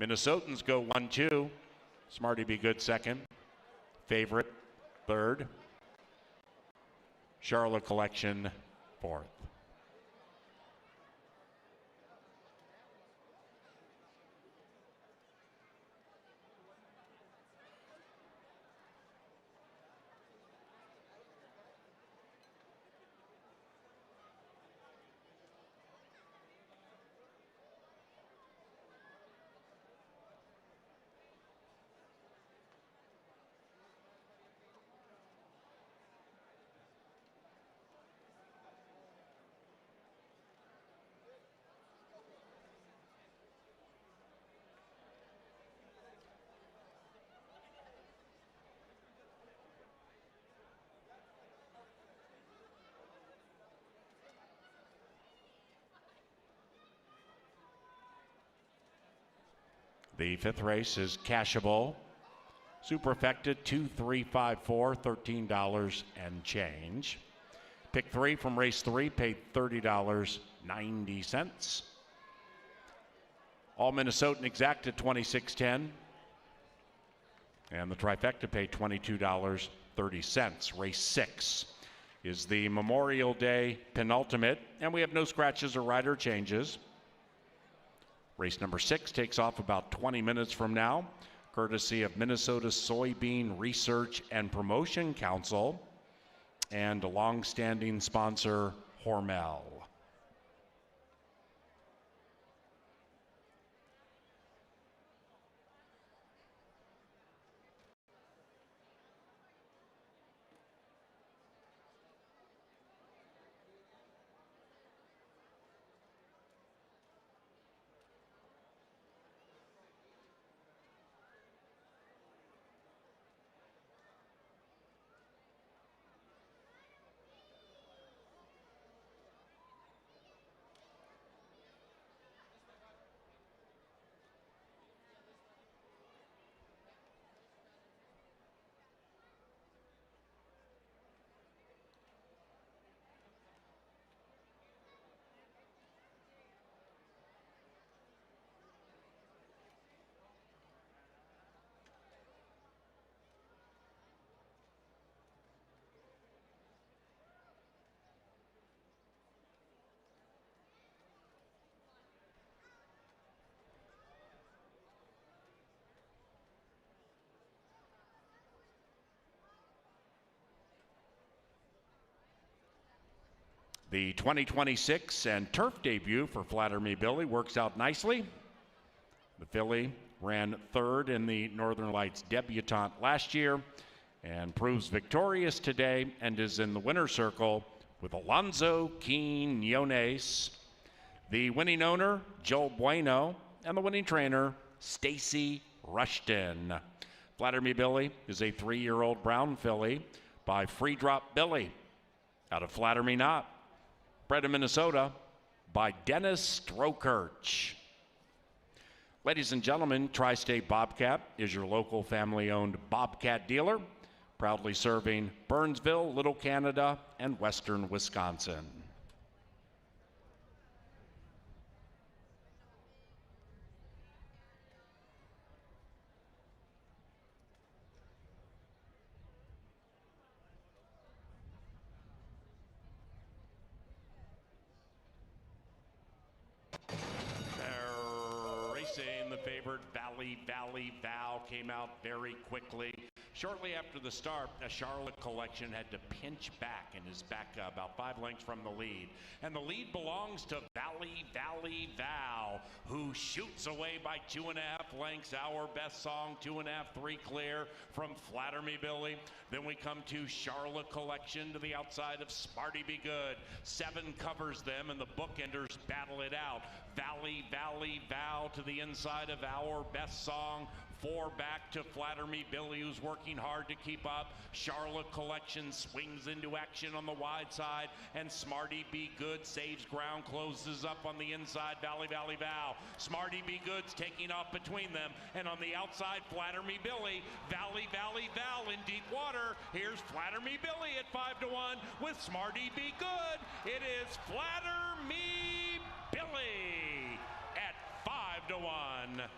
[SPEAKER 1] Minnesotans go 1-2. Smarty Be Good second. Favorite third. Charlotte Collection fourth. The 5th race is cashable. Superfecta 2354, $13 and change. Pick 3 from race 3 paid $30.90. All Minnesotan exacta 2610. And the trifecta paid $22.30. Race 6 is the Memorial Day penultimate, and we have no scratches or rider changes. Race number 6 takes off about 20 minutes from now, courtesy of Minnesota Soybean Research and Promotion Council and a long-standing sponsor, Hormel. The 2026 and turf debut for Flatter Me Billy works out nicely. The filly ran 3rd in the Northern Lights debutante last year and proves victorious today and is in the winner's circle with Alonzo Quinones, the winning owner, Joel Bueno, and the winning trainer, Stacy Rushton. Flatter Me Billy is a 3-year-old brown filly by Free Drop Billy out of Flatter Me Not, bred in Minnesota by Dennis Strokirch. Ladies and gentlemen, Tri-State Bobcat is your local family-owned Bobcat dealer, proudly serving Burnsville, Little Canada, and Western Wisconsin. The favorite Valley Vow came out very quickly. Shortly after the start, a Charlotte Collection had to pinch back and is back about 5 lengths from the lead. And the lead belongs to Valley Vow, who shoots away by 2.5 lengths. Our Best Song, 2.5, 3 clear from Flatter Me Billy. Then we come to Charlotte Collection to the outside of Smarty Be Good. 7 covers them, and the bookenders battle it out. Valley Vow to the inside of Our Best Song. 4 back to Flatter Me Billy, who's working hard to keep up. Charlotte Collection swings into action on the wide side, and Smarty Be Good saves ground, closes up on the inside. Valley Vow. Smarty Be Good's taking off between them, and on the outside, Flatter Me Billy. Valley Vow in deep water. Here's Flatter Me Billy at 5-1 with Smarty Be Good. It is Flatter Me Billy at 5-1.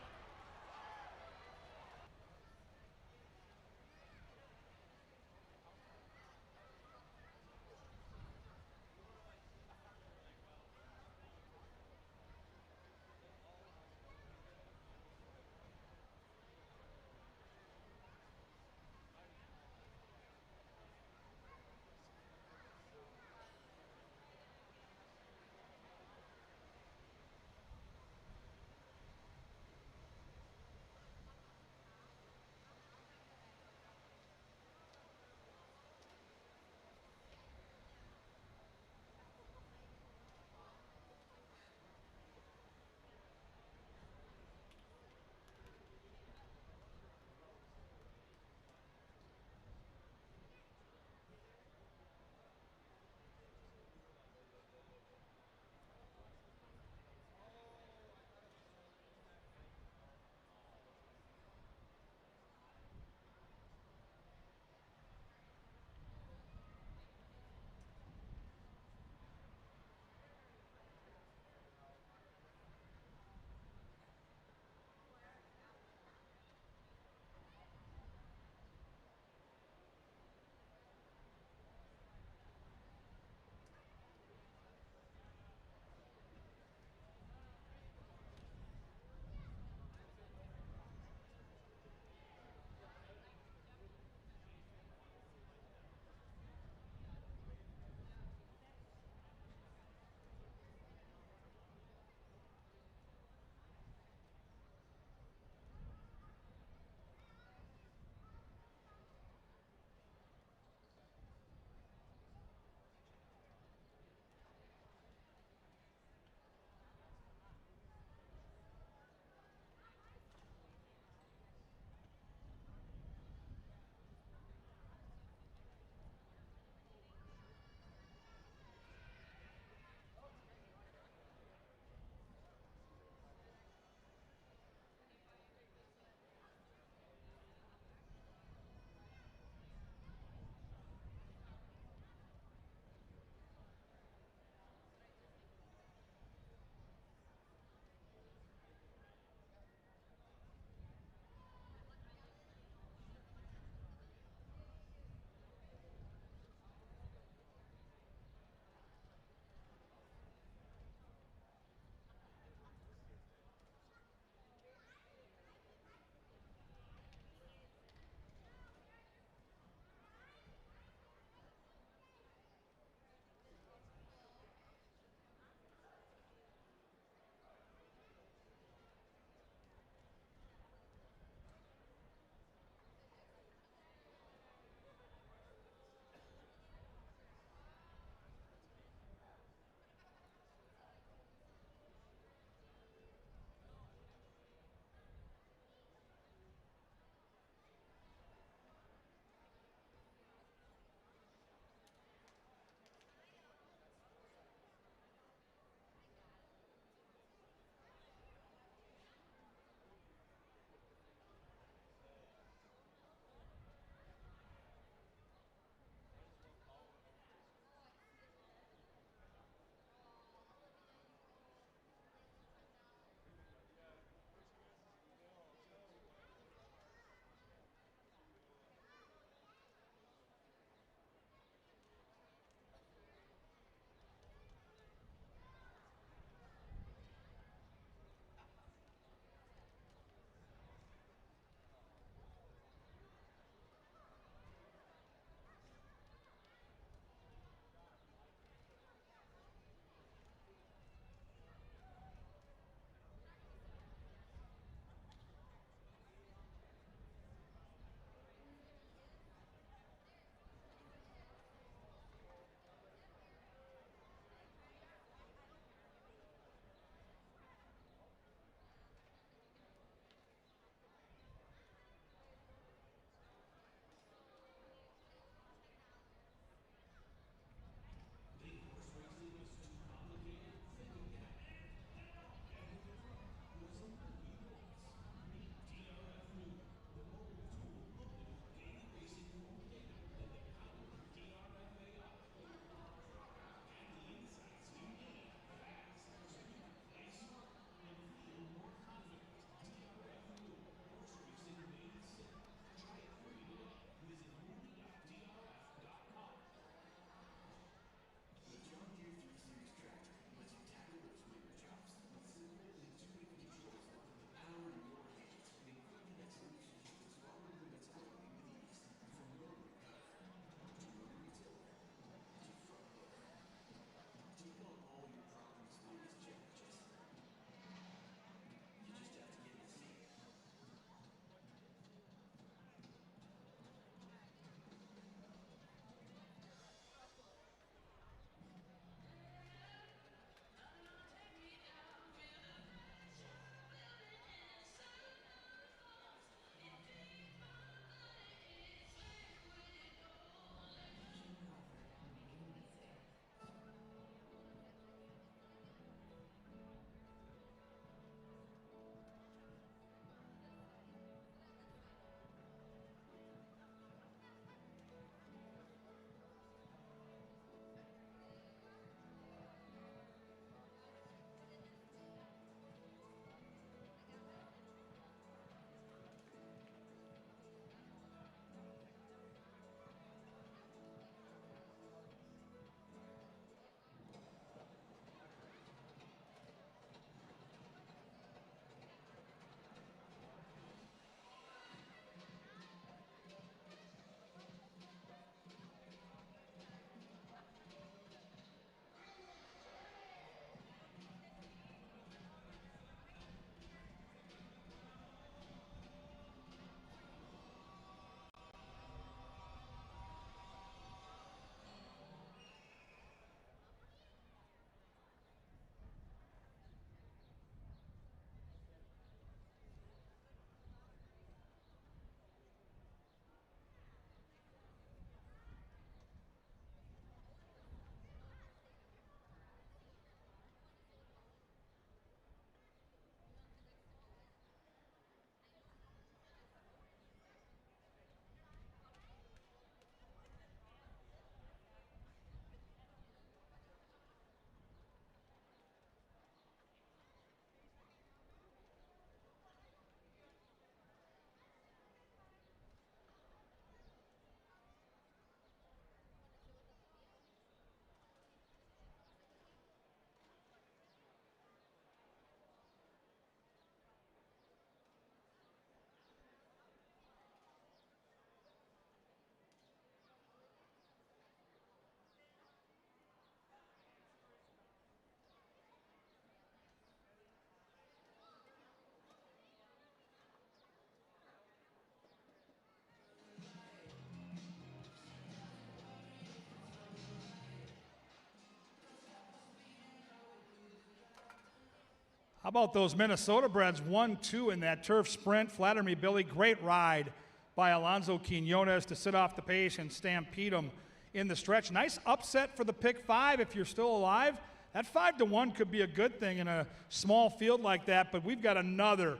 [SPEAKER 2] How about those Minnesota breds? 1-2 in that turf sprint. Flatter me, Billy. Great ride by Alonso Quinones to sit off the pace and stampede him in the stretch. Nice upset for the pick 5 if you're still alive. That 5-1 could be a good thing in a small field like that, but we've got another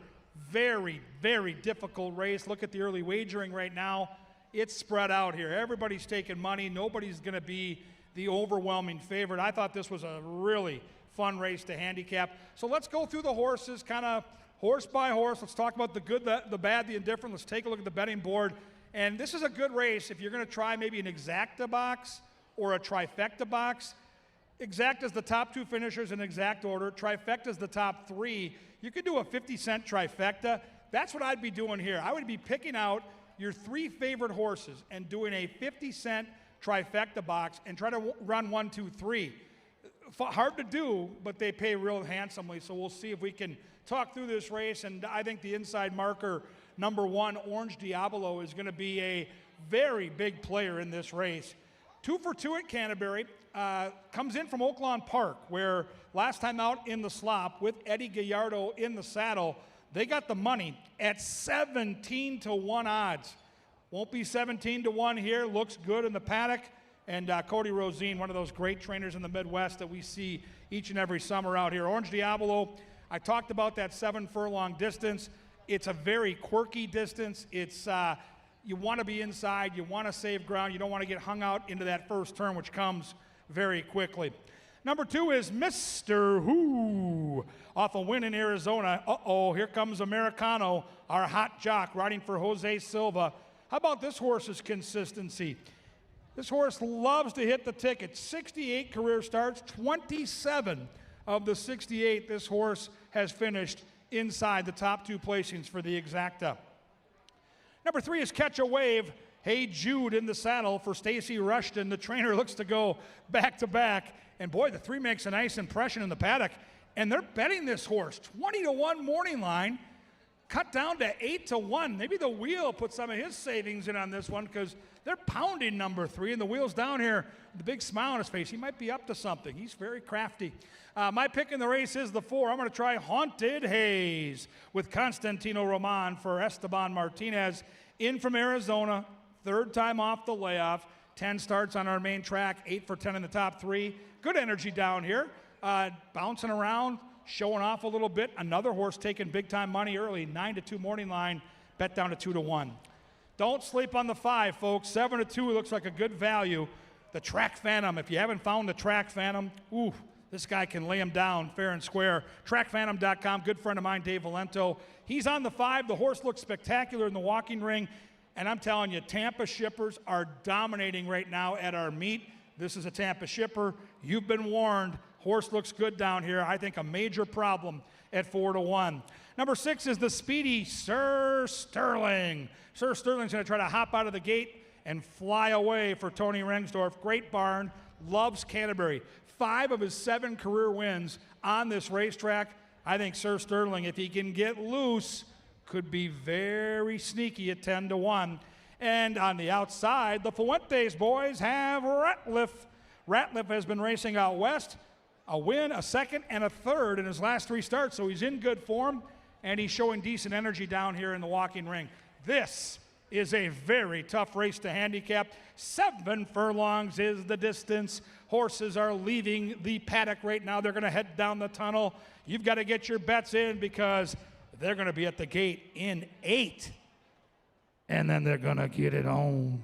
[SPEAKER 2] very, very difficult race. Look at the early wagering right now. It's spread out here. Everybody's taking money. Nobody's going to be the overwhelming favorite. I thought this was a really fun race to handicap. So let's go through the horses, kind of horse by horse. Let's talk about the good, the bad, the indifferent. Let's take a look at the betting board. And this is a good race if you're going to try maybe an exacta box or a trifecta box. Exacta is the top 2 finishers in exact order. Trifecta is the top 3. You could do a 50-cent trifecta. That's what I'd be doing here. I would be picking out your 3 favorite horses and doing a 50-cent trifecta box and try to run 1, 2, 3. Hard to do, but they pay real handsomely. So we'll see if we can talk through this race. And I think the inside marker, number 1, Orange Diablo, is going to be a very big player in this race. 2 for 2 at Canterbury. Comes in from Oaklawn Park, where last time out in the slop with Eddie Gallardo in the saddle, they got the money at 17-1 odds. Won't be 17-1 here. Looks good in the paddock. And Cody Rosine, one of those great trainers in the Midwest that we see each and every summer out here. Orange Diablo, I talked about that 7-furlong distance. It's a very quirky distance. It's you want to be inside. You want to save ground. You don't want to get hung out into that first turn, which comes very quickly. Number 2 is Mr. Who, off a win in Arizona. Here comes Americano, our hot jock, riding for Jose Silva. How about this horse's consistency? This horse loves to hit the ticket. 68 career starts, 27 of the 68 this horse has finished inside the top 2 placings for the exacta. Number 3 is Catch a Wave. Hey Jude in the saddle for Stacy Rushton. The trainer looks to go back to back. And boy, the 3 makes a nice impression in the paddock. And they're betting this horse. 20-1 morning line, cut down to 8-1. Maybe the wheel put some of his savings in on this one because they're pounding number 3. And the wheel's down here, the big smile on his face. He might be up to something. He's very crafty. My pick in the race is the 4. I'm going to try Haunted Haze with Constantino Roman for Esteban Martinez. In from Arizona, 3rd time off the layoff. 10 starts on our main track, 8 for 10 in the top 3. Good energy down here. Bouncing around, showing off a little bit. Another horse taking big-time money early, 9-2 morning line, bet down to 2-1. Don't sleep on the 5, folks. 7-2 looks like a good value. The Track Phantom, if you haven't found the Track Phantom, this guy can lay him down fair and square. TrackPhantom.com, good friend of mine, Dave Valento. He's on the 5. The horse looks spectacular in the walking ring. And I'm telling you, Tampa shippers are dominating right now at our meet. This is a Tampa shipper. You've been warned. Horse looks good down here. I think a major problem at 4-1. Number 6 is the speedy Sir Sterling. Sir Sterling's going to try to hop out of the gate and fly away for Tony Rengsdorf. Great barn. Loves Canterbury. 5 of his 7 career wins on this racetrack. I think Sir Sterling, if he can get loose, could be very sneaky at 10-1. And on the outside, the Fuentes boys have Ratliff. Ratliff has been racing out west. A win, a 2nd, and a 3rd in his last 3 starts, so he's in good form, and he's showing decent energy down here in the walking ring. This is a very tough race to handicap. 7 furlongs is the distance. Horses are leaving the paddock right now. They're going to head down the tunnel. You've got to get your bets in because they're going to be at the gate in 8. And then they're going to get it on.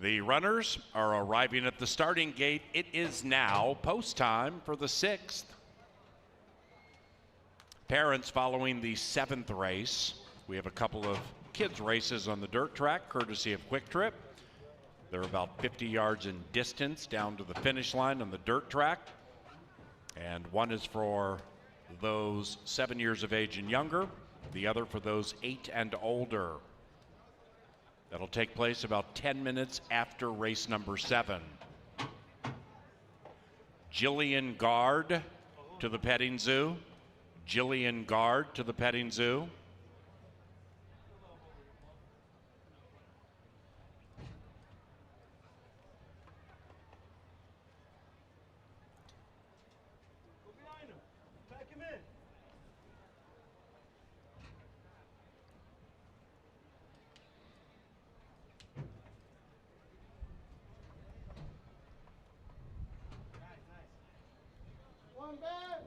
[SPEAKER 1] The runners are arriving at the starting gate. It is now post time for the 6th. Parents following the 7th race. We have a couple of kids races on the dirt track, courtesy of Quick Trip. They're about 50 yards in distance down to the finish line on the dirt track. And one is for those 7 years of age and younger, the other for those 8 and older. That'll take place about 10 minutes after race number 7. Jillian Guard to the petting zoo. Jillian Guard to the petting zoo.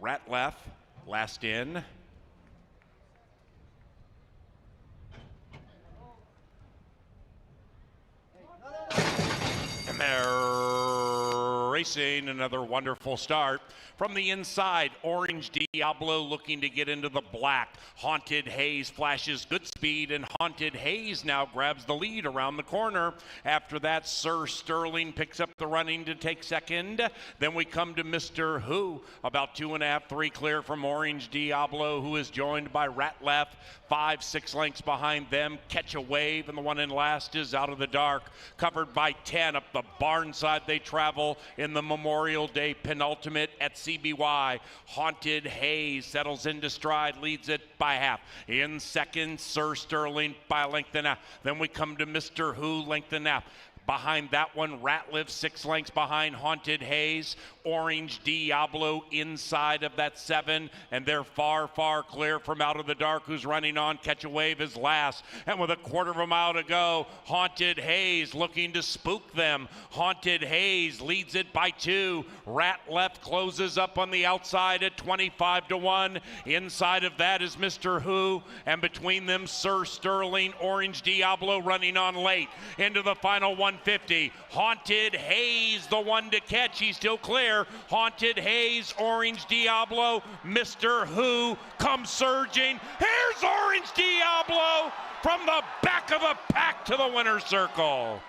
[SPEAKER 1] Ratliff last in. And they're racing. Another wonderful start. From the inside, Orange Diablo looking to get into the black. Haunted Haze flashes good speed, and Haunted Haze now grabs the lead around the corner. After that, Sir Sterling picks up the running to take second. Then we come to Mr. Who, about 2.5, 3 clear from Orange Diablo, who is joined by Ratliff. 5, 6 lengths behind them. Catch a Wave, and the one in last is Out of the Dark. Covered by 10 up the barn side they travel in the Memorial Day penultimate at CBY. Haunted Haze settles into stride, leads it by half. In second, Sir Sterling by a length and a half. Then we come to Mr. Who, length and a half. Behind that one, Ratliff 6 lengths behind Haunted Haze. Orange Diablo inside of that 7, and they're far, far clear from Out of the Dark, who's running on. Catch a Wave is last, and with a quarter of a mile to go, Haunted Haze looking to spook them. Haunted Haze leads it by 2. Ratliff closes up on the outside at 25-1. Inside of that is Mr. Who, and between them, Sir Sterling. Orange Diablo running on late into the final 150. Haunted Haze, the one to catch. He's still clear. Haunted Haze, Orange Diablo, Mr. Who comes surging. Here's Orange Diablo from the back of the pack to the winner's circle.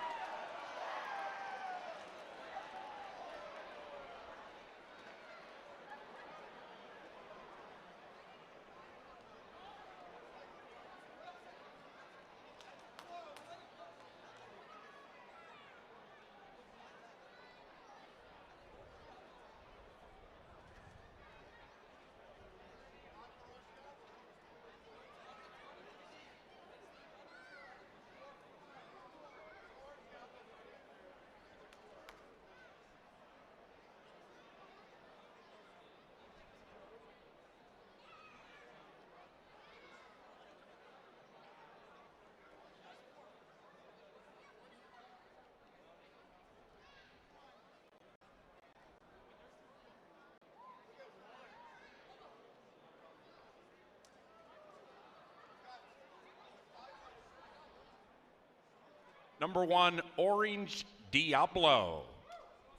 [SPEAKER 1] Number 1, Orange Diablo.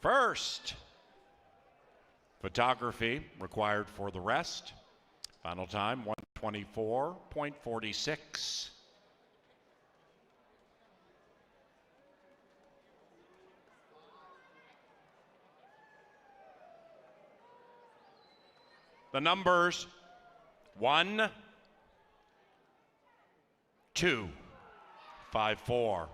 [SPEAKER 1] First. Photography required for the rest. Final time, 1:24.46. The numbers 1, 2, 5, 4.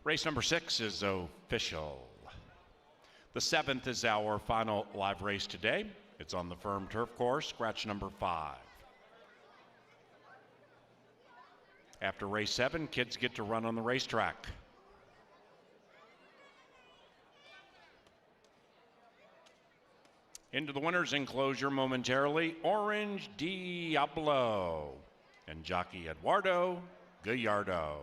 [SPEAKER 1] Race number 6 is official. The 7th is our final live race today. It's on the firm turf course, scratch number 5. After race 7, kids get to run on the racetrack. Into the winner's enclosure momentarily, Orange Diablo and jockey Eduardo Gallardo.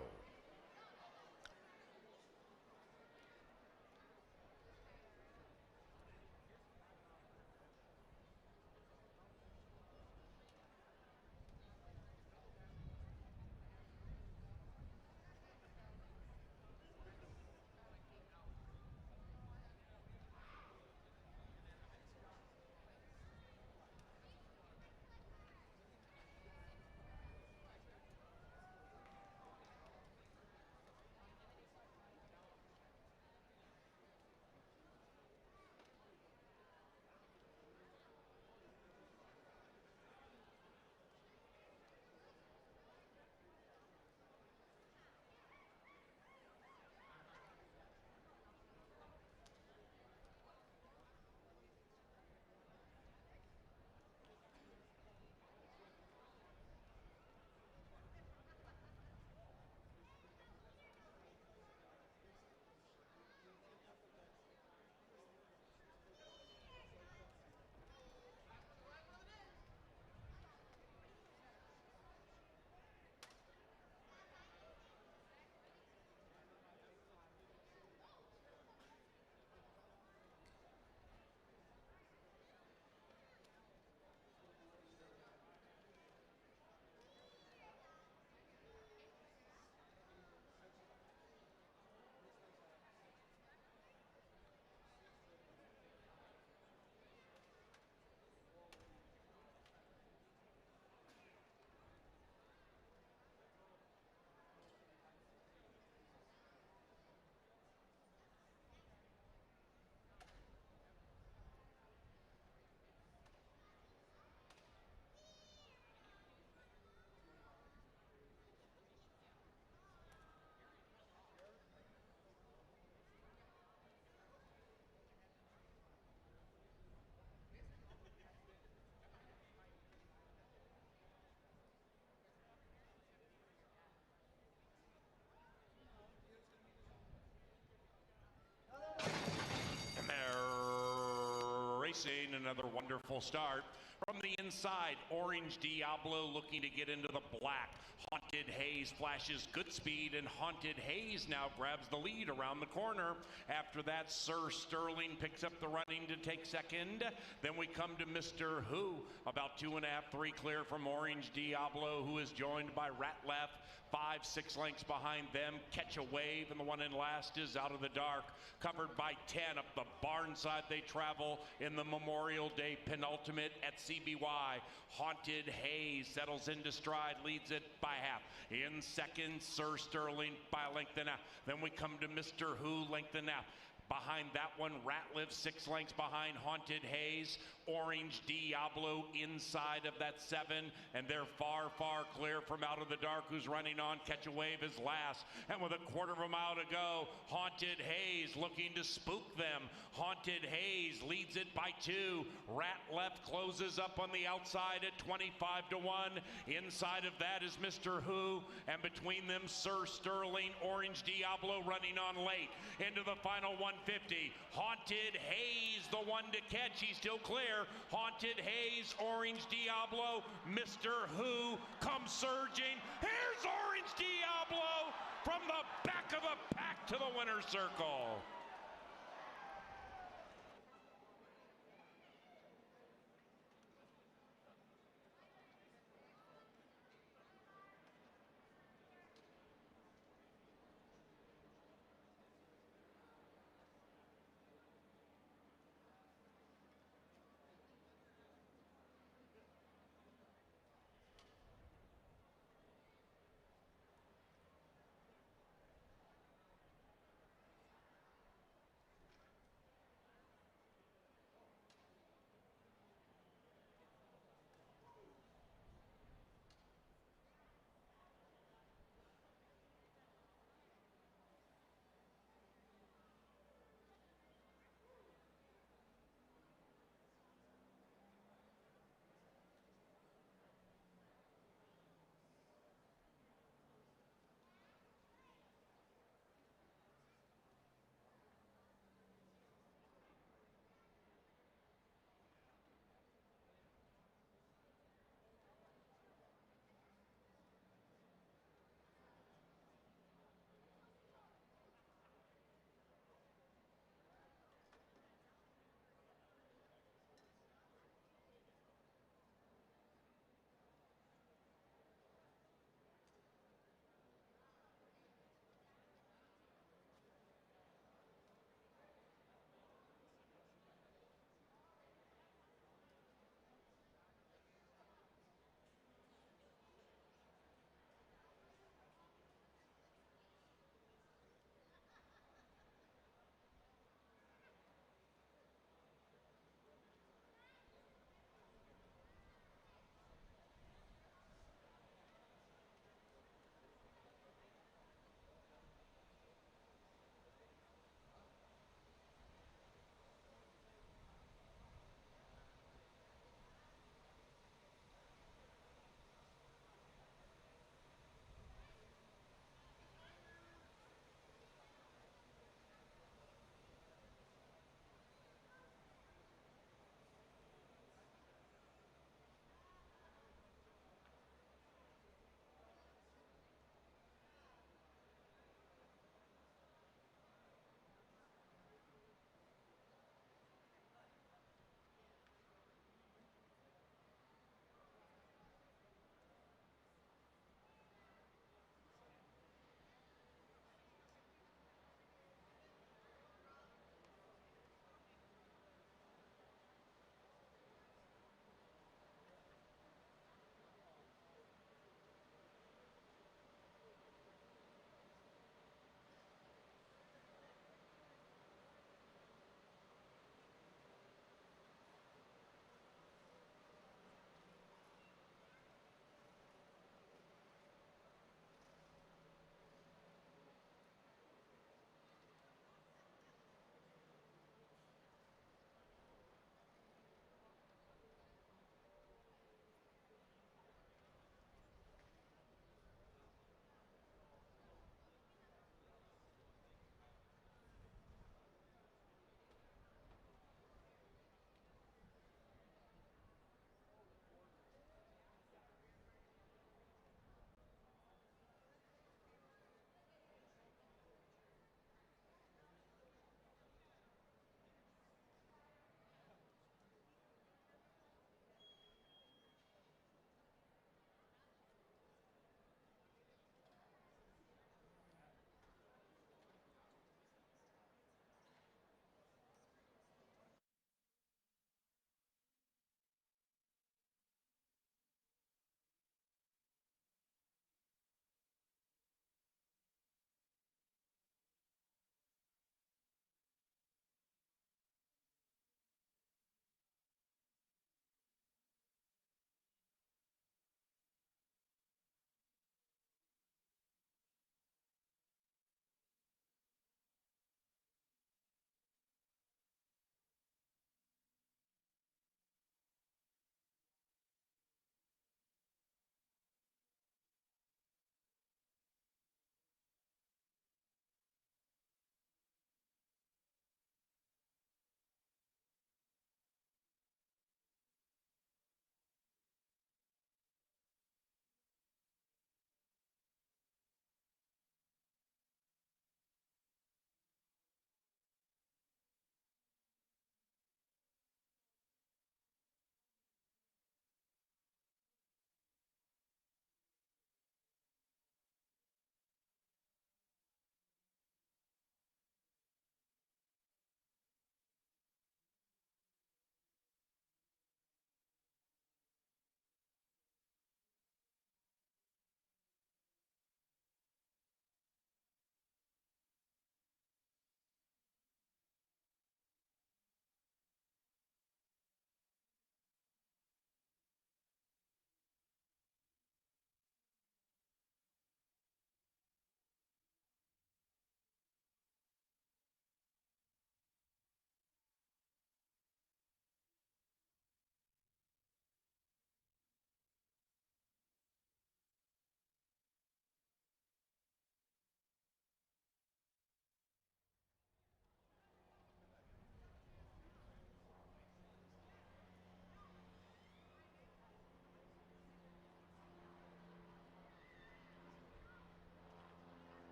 [SPEAKER 1] And they're racing, another wonderful start. From the inside, Orange Diablo looking to get into the black. Haunted Haze flashes good speed, and Haunted Haze now grabs the lead around the corner. After that, Sir Sterling picks up the running to take second. Then we come to Mr. Who, about 2.5, 3 clear from Orange Diablo, who is joined by Ratleff. 5, 6 lengths behind them. Catch a Wave, and the one in last is Out of the Dark, covered by 10. Up the barn side they travel in the Memorial Day penultimate at CBY. Haunted Haze settles into stride, leads it by half. In second, Sir Sterling by a length and a half. Then we come to Mr. Who, length and a half. Behind that one, Ratliff 6 lengths behind Haunted Haze. Orange Diablo inside of that 7, and they're far, far clear from Out of the Dark, who's running on. Catch a Wave is last, and with a quarter of a mile to go, Haunted Haze looking to spook them. Haunted Haze leads it by 2. Ratliff closes up on the outside at 25 to 1. Inside of that is Mr. Who, and between them, Sir Sterling. Orange Diablo running on late into the final 150. Haunted Haze, the one to catch. He's still clear. Haunted Haze, Orange Diablo, Mr. Who comes surging. Here's Orange Diablo from the back of the pack to the winner's circle.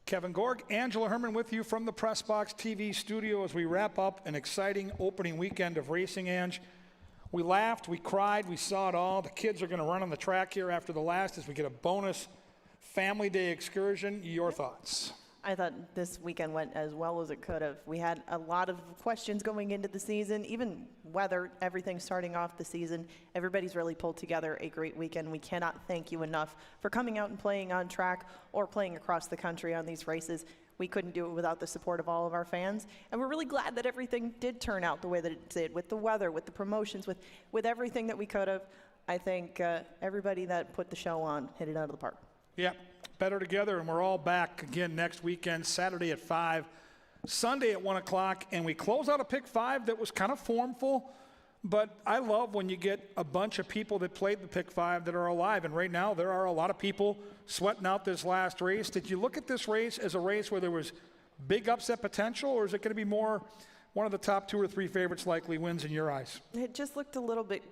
[SPEAKER 2] Kevin Gorg, Angela Herman with you from the Press Box TV studio as we wrap up an exciting opening weekend of racing, Ange. We laughed, we cried, we saw it all. The kids are going to run on the track here after the last as we get a bonus family day excursion. Your thoughts?
[SPEAKER 8] I thought this weekend went as well as it could have. We had a lot of questions going into the season, even weather, everything starting off the season. Everybody's really pulled together a great weekend. We cannot thank you enough for coming out and playing on track or playing across the country on these races. We couldn't do it without the support of all of our fans. And we're really glad that everything did turn out the way that it did, with the weather, with the promotions, with everything that we could have. I think everybody that put the show on hit it out of the park.
[SPEAKER 2] Yeah, better together, and we're all back again next weekend, Saturday at 5, Sunday at 1 o'clock, and we close out a pick 5 that was kind of formful, but I love when you get a bunch of people that played the pick 5 that are alive, and right now there are a lot of people sweating out this last race. Did you look at this race as a race where there was big upset potential, or is it going to be more one of the top 2 or 3 favorites likely wins in your eyes?
[SPEAKER 8] It just looked a little bit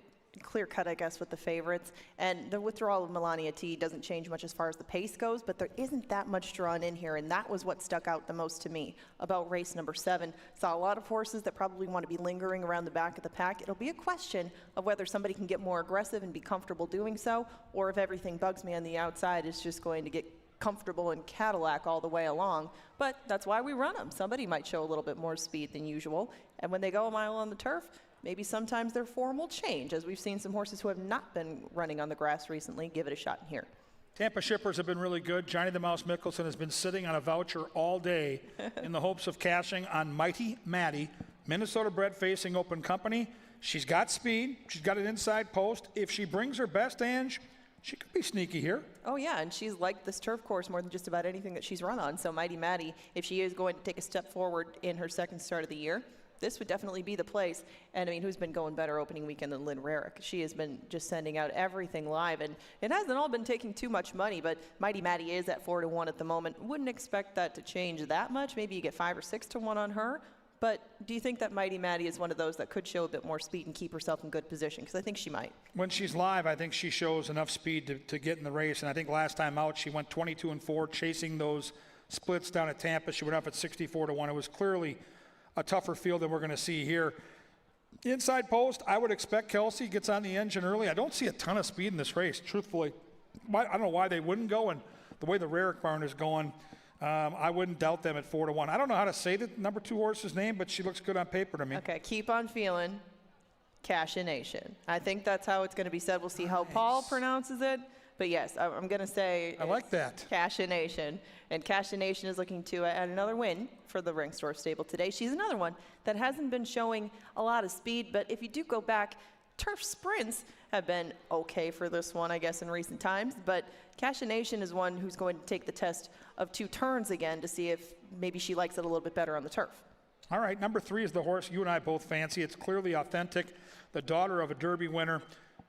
[SPEAKER 8] clear cut, I guess, with the favorites. And the withdrawal of Melania T doesn't change much as far as the pace goes, but there isn't that much drawn in here. And that was what stuck out the most to me about race number 7. Saw a lot of horses that probably want to be lingering around the back of the pack. It'll be a question of whether somebody can get more aggressive and be comfortable doing so, or if everything bugs me on the outside is just going to get comfortable in Cadillac all the way along. But that's why we run them. Somebody might show a little bit more speed than usual. And when they go a mile on the turf, maybe sometimes their form will change, as we've seen some horses who have not been running on the grass recently give it a shot in here.
[SPEAKER 2] Tampa shippers have been really good. Johnny the Mouse Mickelson has been sitting on a voucher all day in the hopes of cashing on Mighty Maddie, Minnesota-bred Facing Open Company. She's got speed. She's got an inside post. If she brings her best, Ange, she could be sneaky here.
[SPEAKER 8] Oh, yeah, and she's liked this turf course more than just about anything that she's run on. So Mighty Maddie, if she is going to take a step forward in her second start of the year, this would definitely be the place. And I mean, who's been going better opening weekend than Lynn Rarick? She has been just sending out everything live, and it hasn't all been taking too much money, but Mighty Maddie is at 4-1 at the moment. Wouldn't expect that to change that much. Maybe you get 5 or 6-1 on her. But do you think that Mighty Maddie is one of those that could show a bit more speed and keep herself in good position? Because I think she might.
[SPEAKER 2] When she's live, I think she shows enough speed to get in the race. And I think last time out, she went 22-4, chasing those splits down at Tampa. She went up at 64-1. It was clearly a tougher field than we're going to see here. Inside post, I would expect Kelsey gets on the engine early. I don't see a ton of speed in this race, truthfully. I don't know why they wouldn't go, and the way the Rarick barn is going, I wouldn't doubt them at 4-1. I don't know how to say the number 2 horse's name, but she looks good on paper to me.
[SPEAKER 8] Okay, keep on feeling. Cashination. I think that's how it's going to be said. We'll see how Paul pronounces it. But yes, I'm going to say
[SPEAKER 2] I like that.
[SPEAKER 8] Cashination. And Cashination is looking to add another win for the Ringstorff stable today. She's another one that hasn't been showing a lot of speed, but if you do go back, turf sprints have been okay for this one, I guess, in recent times. But Cashination is one who's going to take the test of 2 turns again to see if maybe she likes it a little bit better on the turf.
[SPEAKER 2] All right, number 3 is the horse you and I both fancy. It's Clearly Authentic, the daughter of a Derby winner.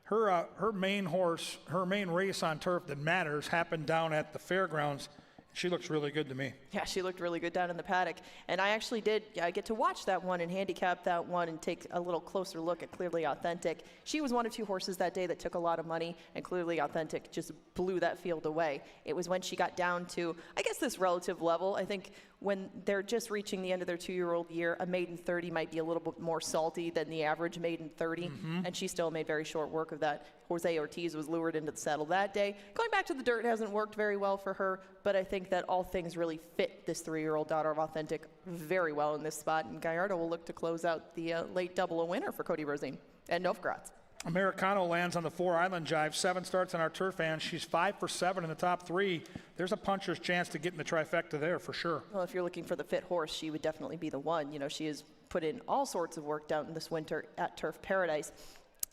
[SPEAKER 2] Her main horse, her main race on turf that matters happened down at the fairgrounds. She looks really good to me.
[SPEAKER 8] Yeah, she looked really good down in the paddock. And I actually did get to watch that one and handicap that one and take a little closer look at Clearly Authentic. She was one of 2 horses that day that took a lot of money, and Clearly Authentic just blew that field away. It was when she got down to, I guess, this relative level. I think when they're just reaching the end of their 2-year-old year, a maiden 30 might be a little bit more salty than the average maiden 30, and she still made very short work of that. Jose Ortiz was lured into the saddle that day. Going back to the dirt hasn't worked very well for her, but I think that all things really fit this 3-year-old daughter of Authentic very well in this spot, and Gallardo will look to close out the late double a winner for Cody Rosine and Novgorod.
[SPEAKER 2] Americano lands on the 4 Island Jive. 7 starts on our turf, and she's 5 for 7 in the top 3. There's a puncher's chance to get in the trifecta there for sure.
[SPEAKER 8] Well, if you're looking for the fit horse, she would definitely be the one. You know, she has put in all sorts of work down this winter at Turf Paradise.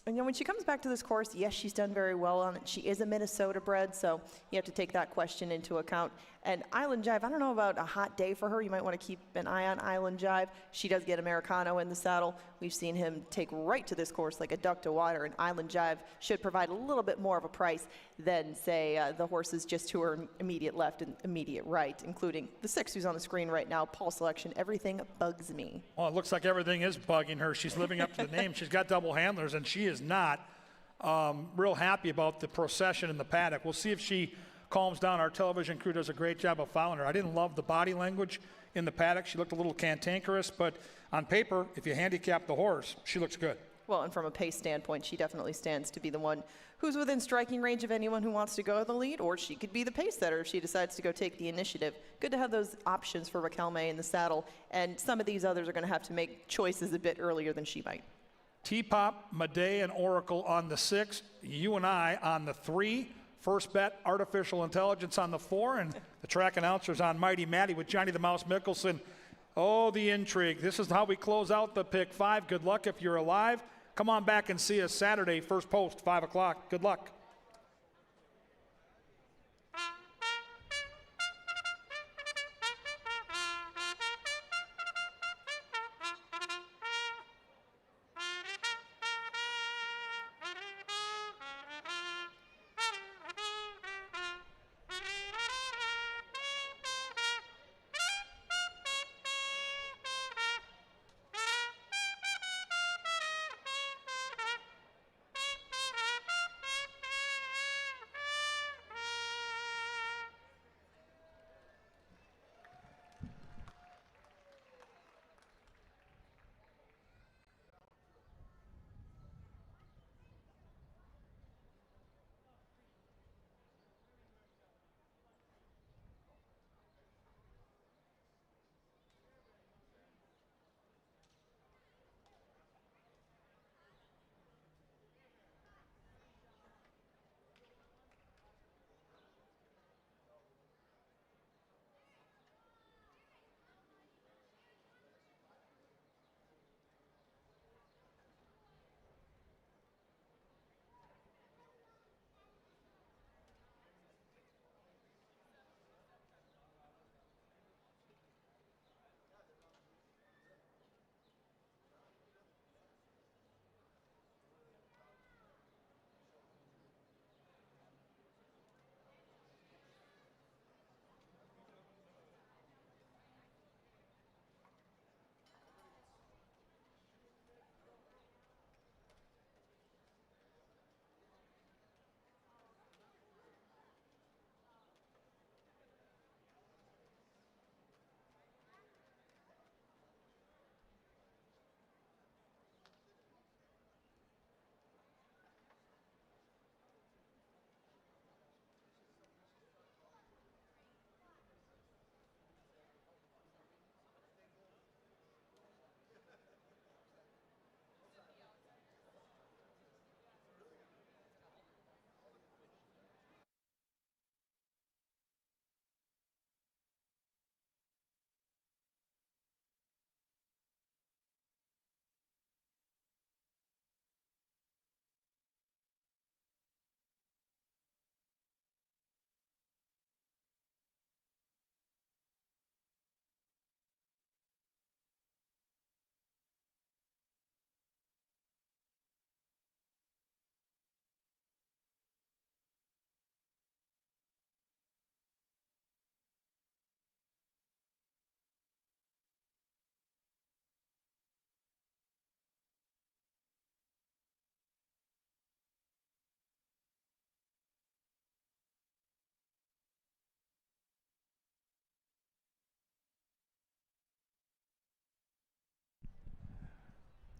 [SPEAKER 8] And when she comes back to this course, yes, she's done very well on it. She is a Minnesota bred, so you have to take that question into account. And Island Jive, I don't know about a hot day for her. You might want to keep an eye on Island Jive. She does get Americano in the saddle. We've seen him take right to this course like a duck to water, and Island Jive should provide a little bit more of a price than, say, the horses just to her immediate left and immediate right, including the 6 who's on the screen right now, Paul Selection. Everything bugs me.
[SPEAKER 2] Well, it looks like everything is bugging her. She's living up to the name. She's got double handlers, and she is not real happy about the procession in the paddock. We'll see if she calms down. Our television crew does a great job of following her. I didn't love the body language in the paddock. She looked a little cantankerous, but on paper, if you handicap the horse, she looks good.
[SPEAKER 8] Well, and from a pace standpoint, she definitely stands to be the one who's within striking range of anyone who wants to go to the lead, or she could be the pace setter if she decides to go take the initiative. Good to have those options for Raquel May in the saddle, and some of these others are going to have to make choices a bit earlier than she might.
[SPEAKER 2] T-Pop, Madea, and Oracle on the 6. You and I on the 3. First bet, Artificial Intelligence on the 4. And the track announcers on Mighty Matty with Johnny the Mouse Mickelson. Oh, the intrigue. This is how we close out the pick 5. Good luck if you're alive. Come on back and see us Saturday, first post, 5 o'clock. Good luck.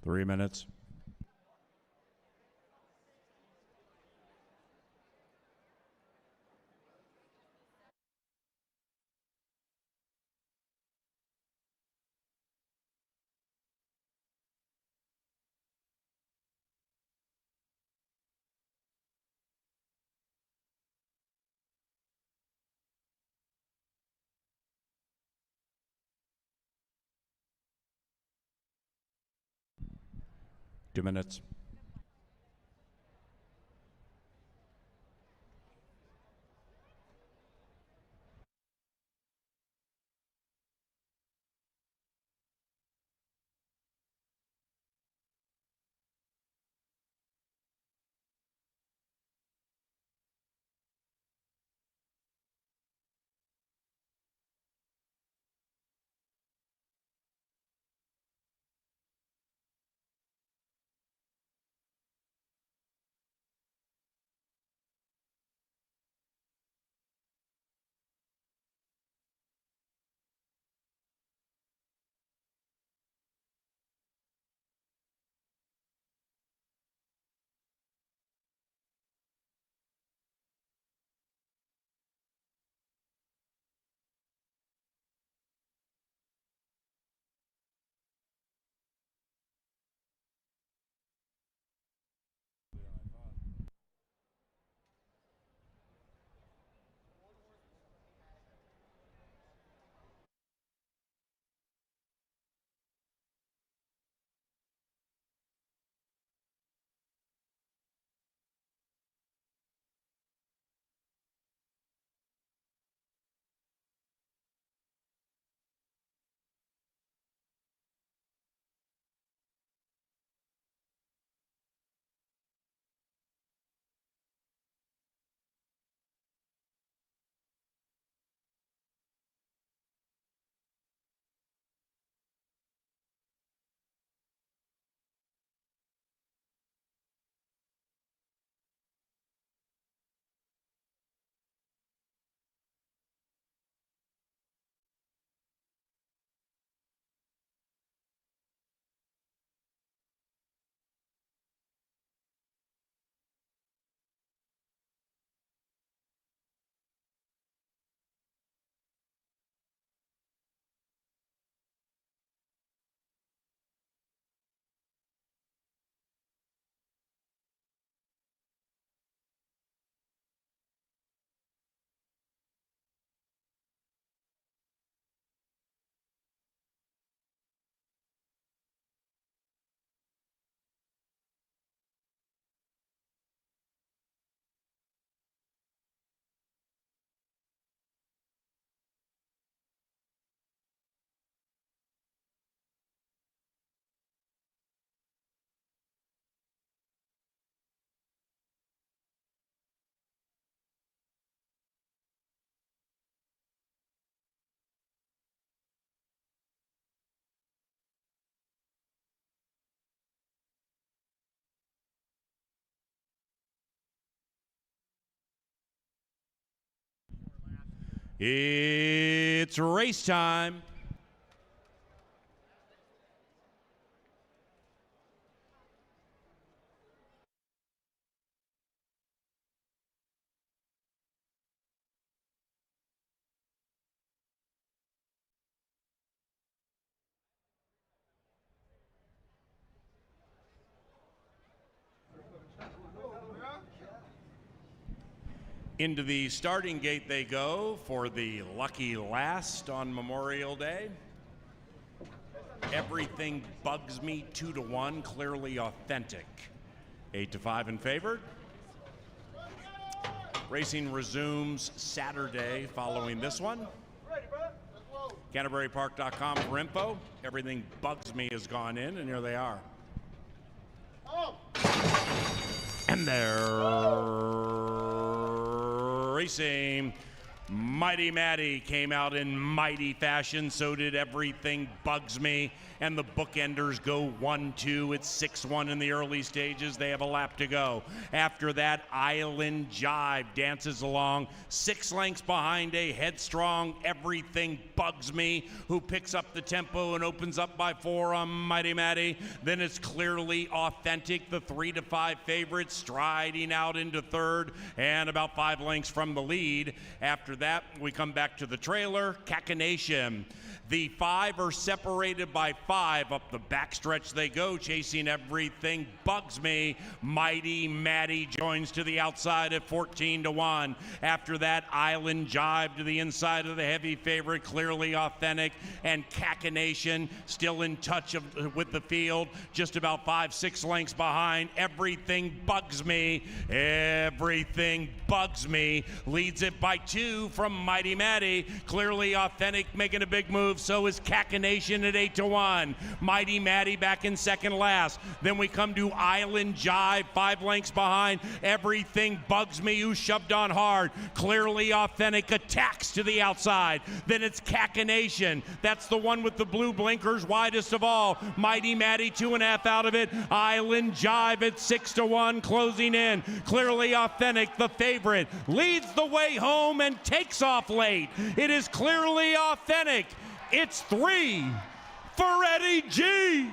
[SPEAKER 1] Three minutes. Two minutes. It's race time. Into the starting gate they go for the lucky last on Memorial Day. Everything Bugs Me 2-1, clearly authentic. 8-5 in favored. Racing resumes Saturday following this one. CanterburyPark.com for info. Everything Bugs Me has gone in, and here they are. And they're racing. Mighty Matty came out in mighty fashion. So did Everything Bugs Me. And the bookenders go 1-2. It's 6-1 in the early stages. They have a lap to go. After that, Island Jive dances along 6 lengths behind a headstrong Everything Bugs Me, who picks up the tempo and opens up by 4 on Mighty Matty. Then it's Clearly Authentic, the 3-5 favorite, striding out into third and about 5 lengths from the lead. After that, we come back to the trailer, Cacanation. The 5 are separated by 5. Up the backstretch they go, chasing Everything Bugs Me. Mighty Matty joins to the outside at 14-1. After that, Island Jive to the inside of the heavy favorite, Clearly Authentic, and Cacanation still in touch with the field, just about 5-6 lengths behind. Everything Bugs Me. Everything Bugs Me leads it by 2 from Mighty Matty. Clearly Authentic making a big move. So is Cacanation at 8-1. Mighty Matty back in second last. Then we come to Island Jive, 5 lengths behind. Everything Bugs Me, who shoved on hard. Clearly Authentic attacks to the outside. Then it's Cacanation. That's the one with the blue blinkers, widest of all. Mighty Matty 2.5 out of it. Island Jive at 6-1, closing in. Clearly Authentic, the favorite, leads the way home and takes off late. It is Clearly Authentic. It's 3 for Eddie G.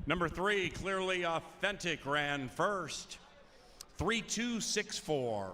[SPEAKER 1] Number 3, Clearly Authentic, ran first. 3-2-6-4.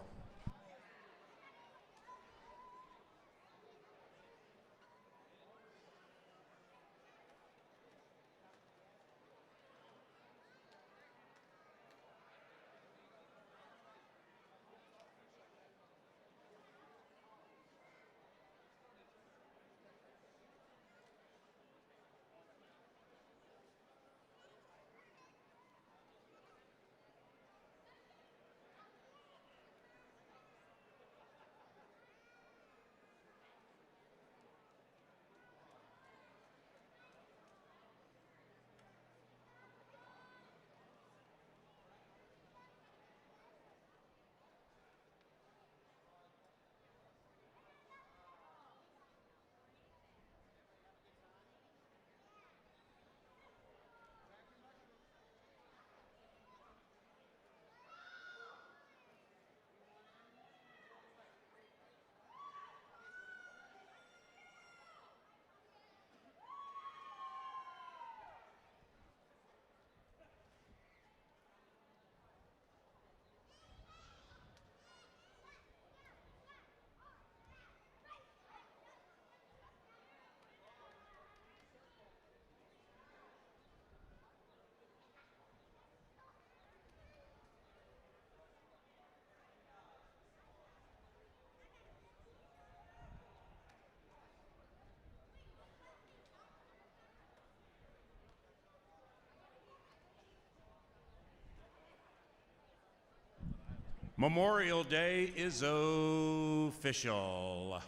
[SPEAKER 1] Memorial Day is official.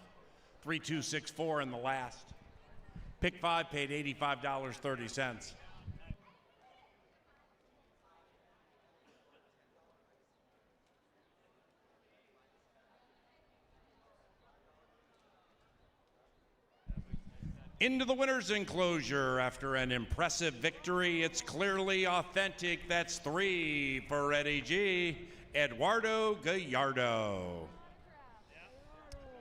[SPEAKER 1] 3264 in the last. Pick 5 paid $85.30. Into the winner's enclosure after an impressive victory. It's clearly authentic. That's 3 for Eddie G. Eduardo Gallardo.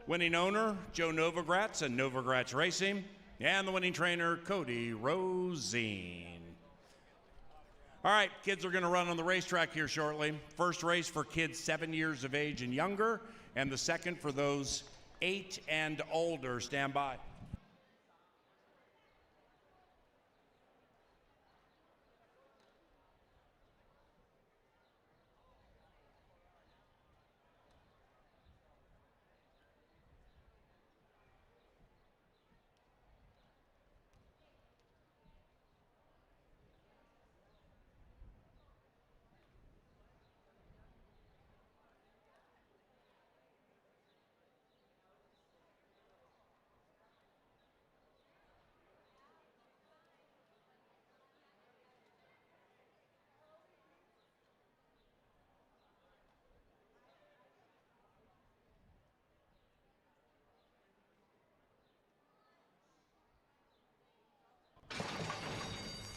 [SPEAKER 1] Winning owner, Joe Novogratz and Novogratz Racing. And the winning trainer, Cody Rosine. All right, kids are going to run on the racetrack here shortly. First race for kids 7 years of age and younger, and the second for those 8 and older. Stand by.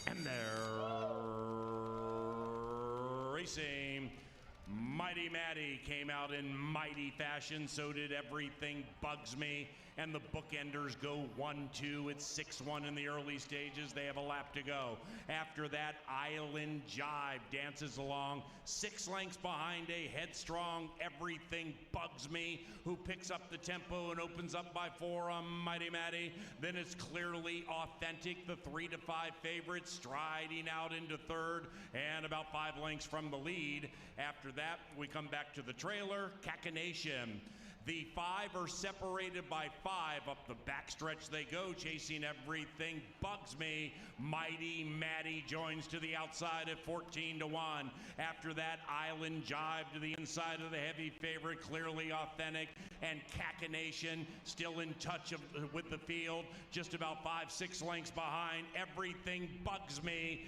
[SPEAKER 1] And they're racing. Mighty Matty came out in mighty fashion. So did Everything Bugs Me. And the bookenders go 1-2. It's 6-1 in the early stages. They have a lap to go. After that, Island Jive dances along 6 lengths behind a headstrong Everything Bugs Me, who picks up the tempo and opens up by 4 on Mighty Matty. Then it's Clearly Authentic, the 3-5 favorite, striding out into third and about 5 lengths from the lead. After that, we come back to the trailer, Cacanation. The 5 are separated by 5. Up the backstretch they go, chasing Everything Bugs Me. Mighty Matty joins to the outside at 14-1. After that, Island Jive to the inside of the heavy favorite, Clearly Authentic. And Cacanation still in touch with the field, just about 5-6 lengths behind. Everything Bugs Me.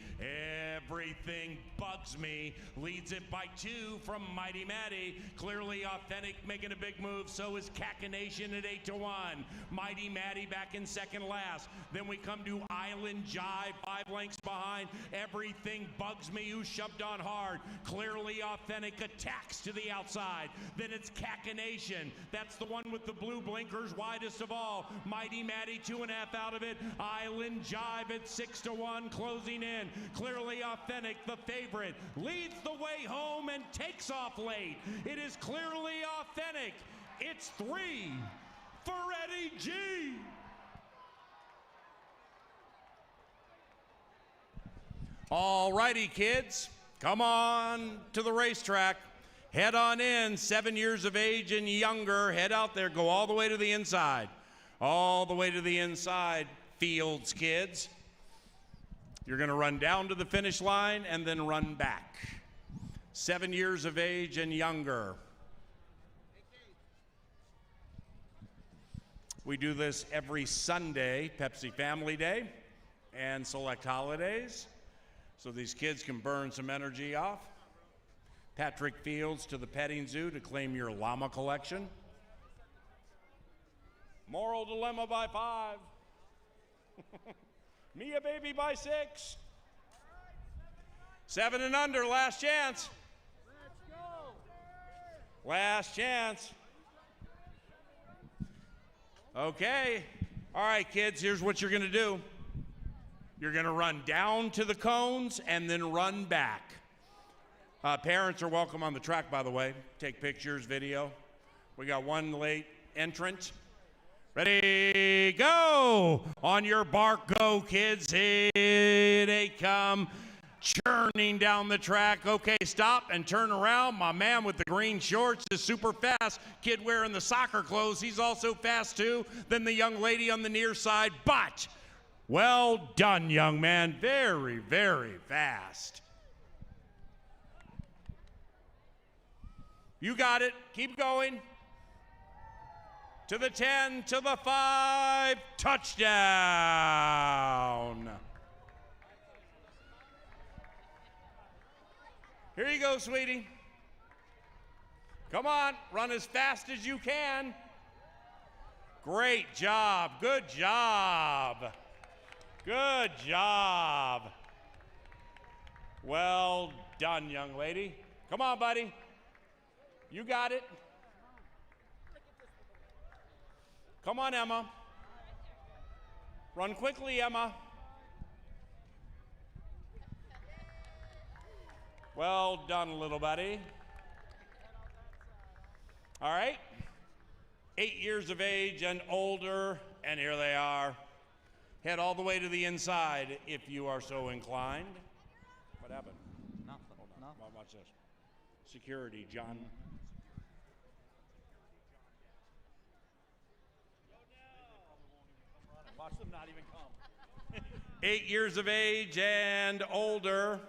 [SPEAKER 1] Everything Bugs Me leads it by 2 from Mighty Matty. Clearly Authentic making a big move. So is Cacanation at 8-1. Mighty Matty back in second last. Then we come to Island Jive, 5 lengths behind. Everything Bugs Me, who shoved on hard. Clearly Authentic attacks to the outside. Then it's Cacanation. That's the one with the blue blinkers, widest of all. Mighty Matty 2.5 out of it. Island Jive at 6-1, closing in. Clearly Authentic, the favorite, leads the way home and takes off late. It is Clearly Authentic. It's 3 for Eddie G. All righty, kids, come on to the racetrack. Head on in, 7 years of age and younger. Head out there, go all the way to the inside. All the way to the inside, Fields kids. You're going to run down to the finish line and then run back. 7 years of age and younger. We do this every Sunday, Pepsi Family Day, and select holidays, so these kids can burn some energy off. Patrick Fields to the petting zoo to claim your llama collection. Moral Dilemma by 5. Mia Baby by 6. 7 and under, last chance. Let's go. Last chance. Okay. All right, kids, here's what you're going to do. You're going to run down to the cones and then run back. Parents are welcome on the track, by the way. Take pictures, video. We got one late entrant. Ready, go! On your bark, go, kids. Here they come. Churning down the track. Okay, stop and turn around. My man with the green shorts is super fast. Kid wearing the soccer clothes, he's also fast too. Then the young lady on the near side, but well done, young man. Very, very fast. You got it. Keep going. To the 10, to the 5, touchdown. Here you go, sweetie. Come on, run as fast as you can. Great job, good job. Good job. Well done, young lady. Come on, buddy. You got it. Come on, Emma. Run quickly, Emma. Well done, little buddy. All right. 8 years of age and older, and here they are. Head all the way to the inside if you are so inclined. What happened?
[SPEAKER 3] Nothing.
[SPEAKER 1] Hold on. Watch this. Security, John.
[SPEAKER 3] Watch them not even come.
[SPEAKER 1] 8 years of age and older.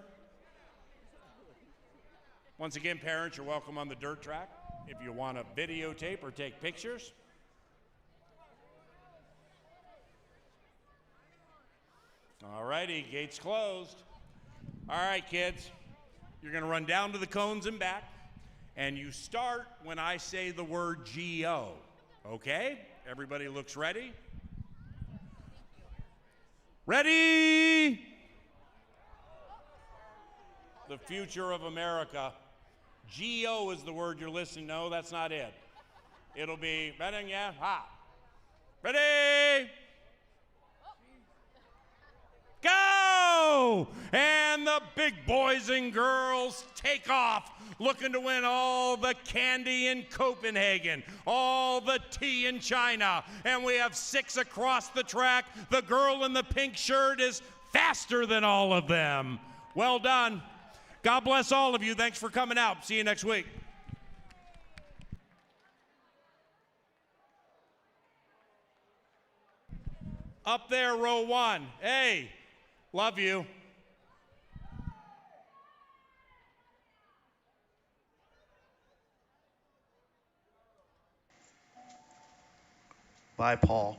[SPEAKER 1] Once again, parents, you're welcome on the dirt track if you want to videotape or take pictures. All righty, gates closed. All right, kids, you're going to run down to the cones and back, and you start when I say the word G-O, okay? Everybody looks ready? Ready? The future of America. G-O is the word you're listening. No, that's not it. It'll be, ready, yeah, ha. Ready? Go! And the big boys and girls take off, looking to win all the candy in Copenhagen, all the tea in China, and we have 6 across the track. The girl in the pink shirt is faster than all of them. Well done. God bless all of you. Thanks for coming out. See you next week. Up there, row 1. Hey, love you.
[SPEAKER 10] Bye, Paul.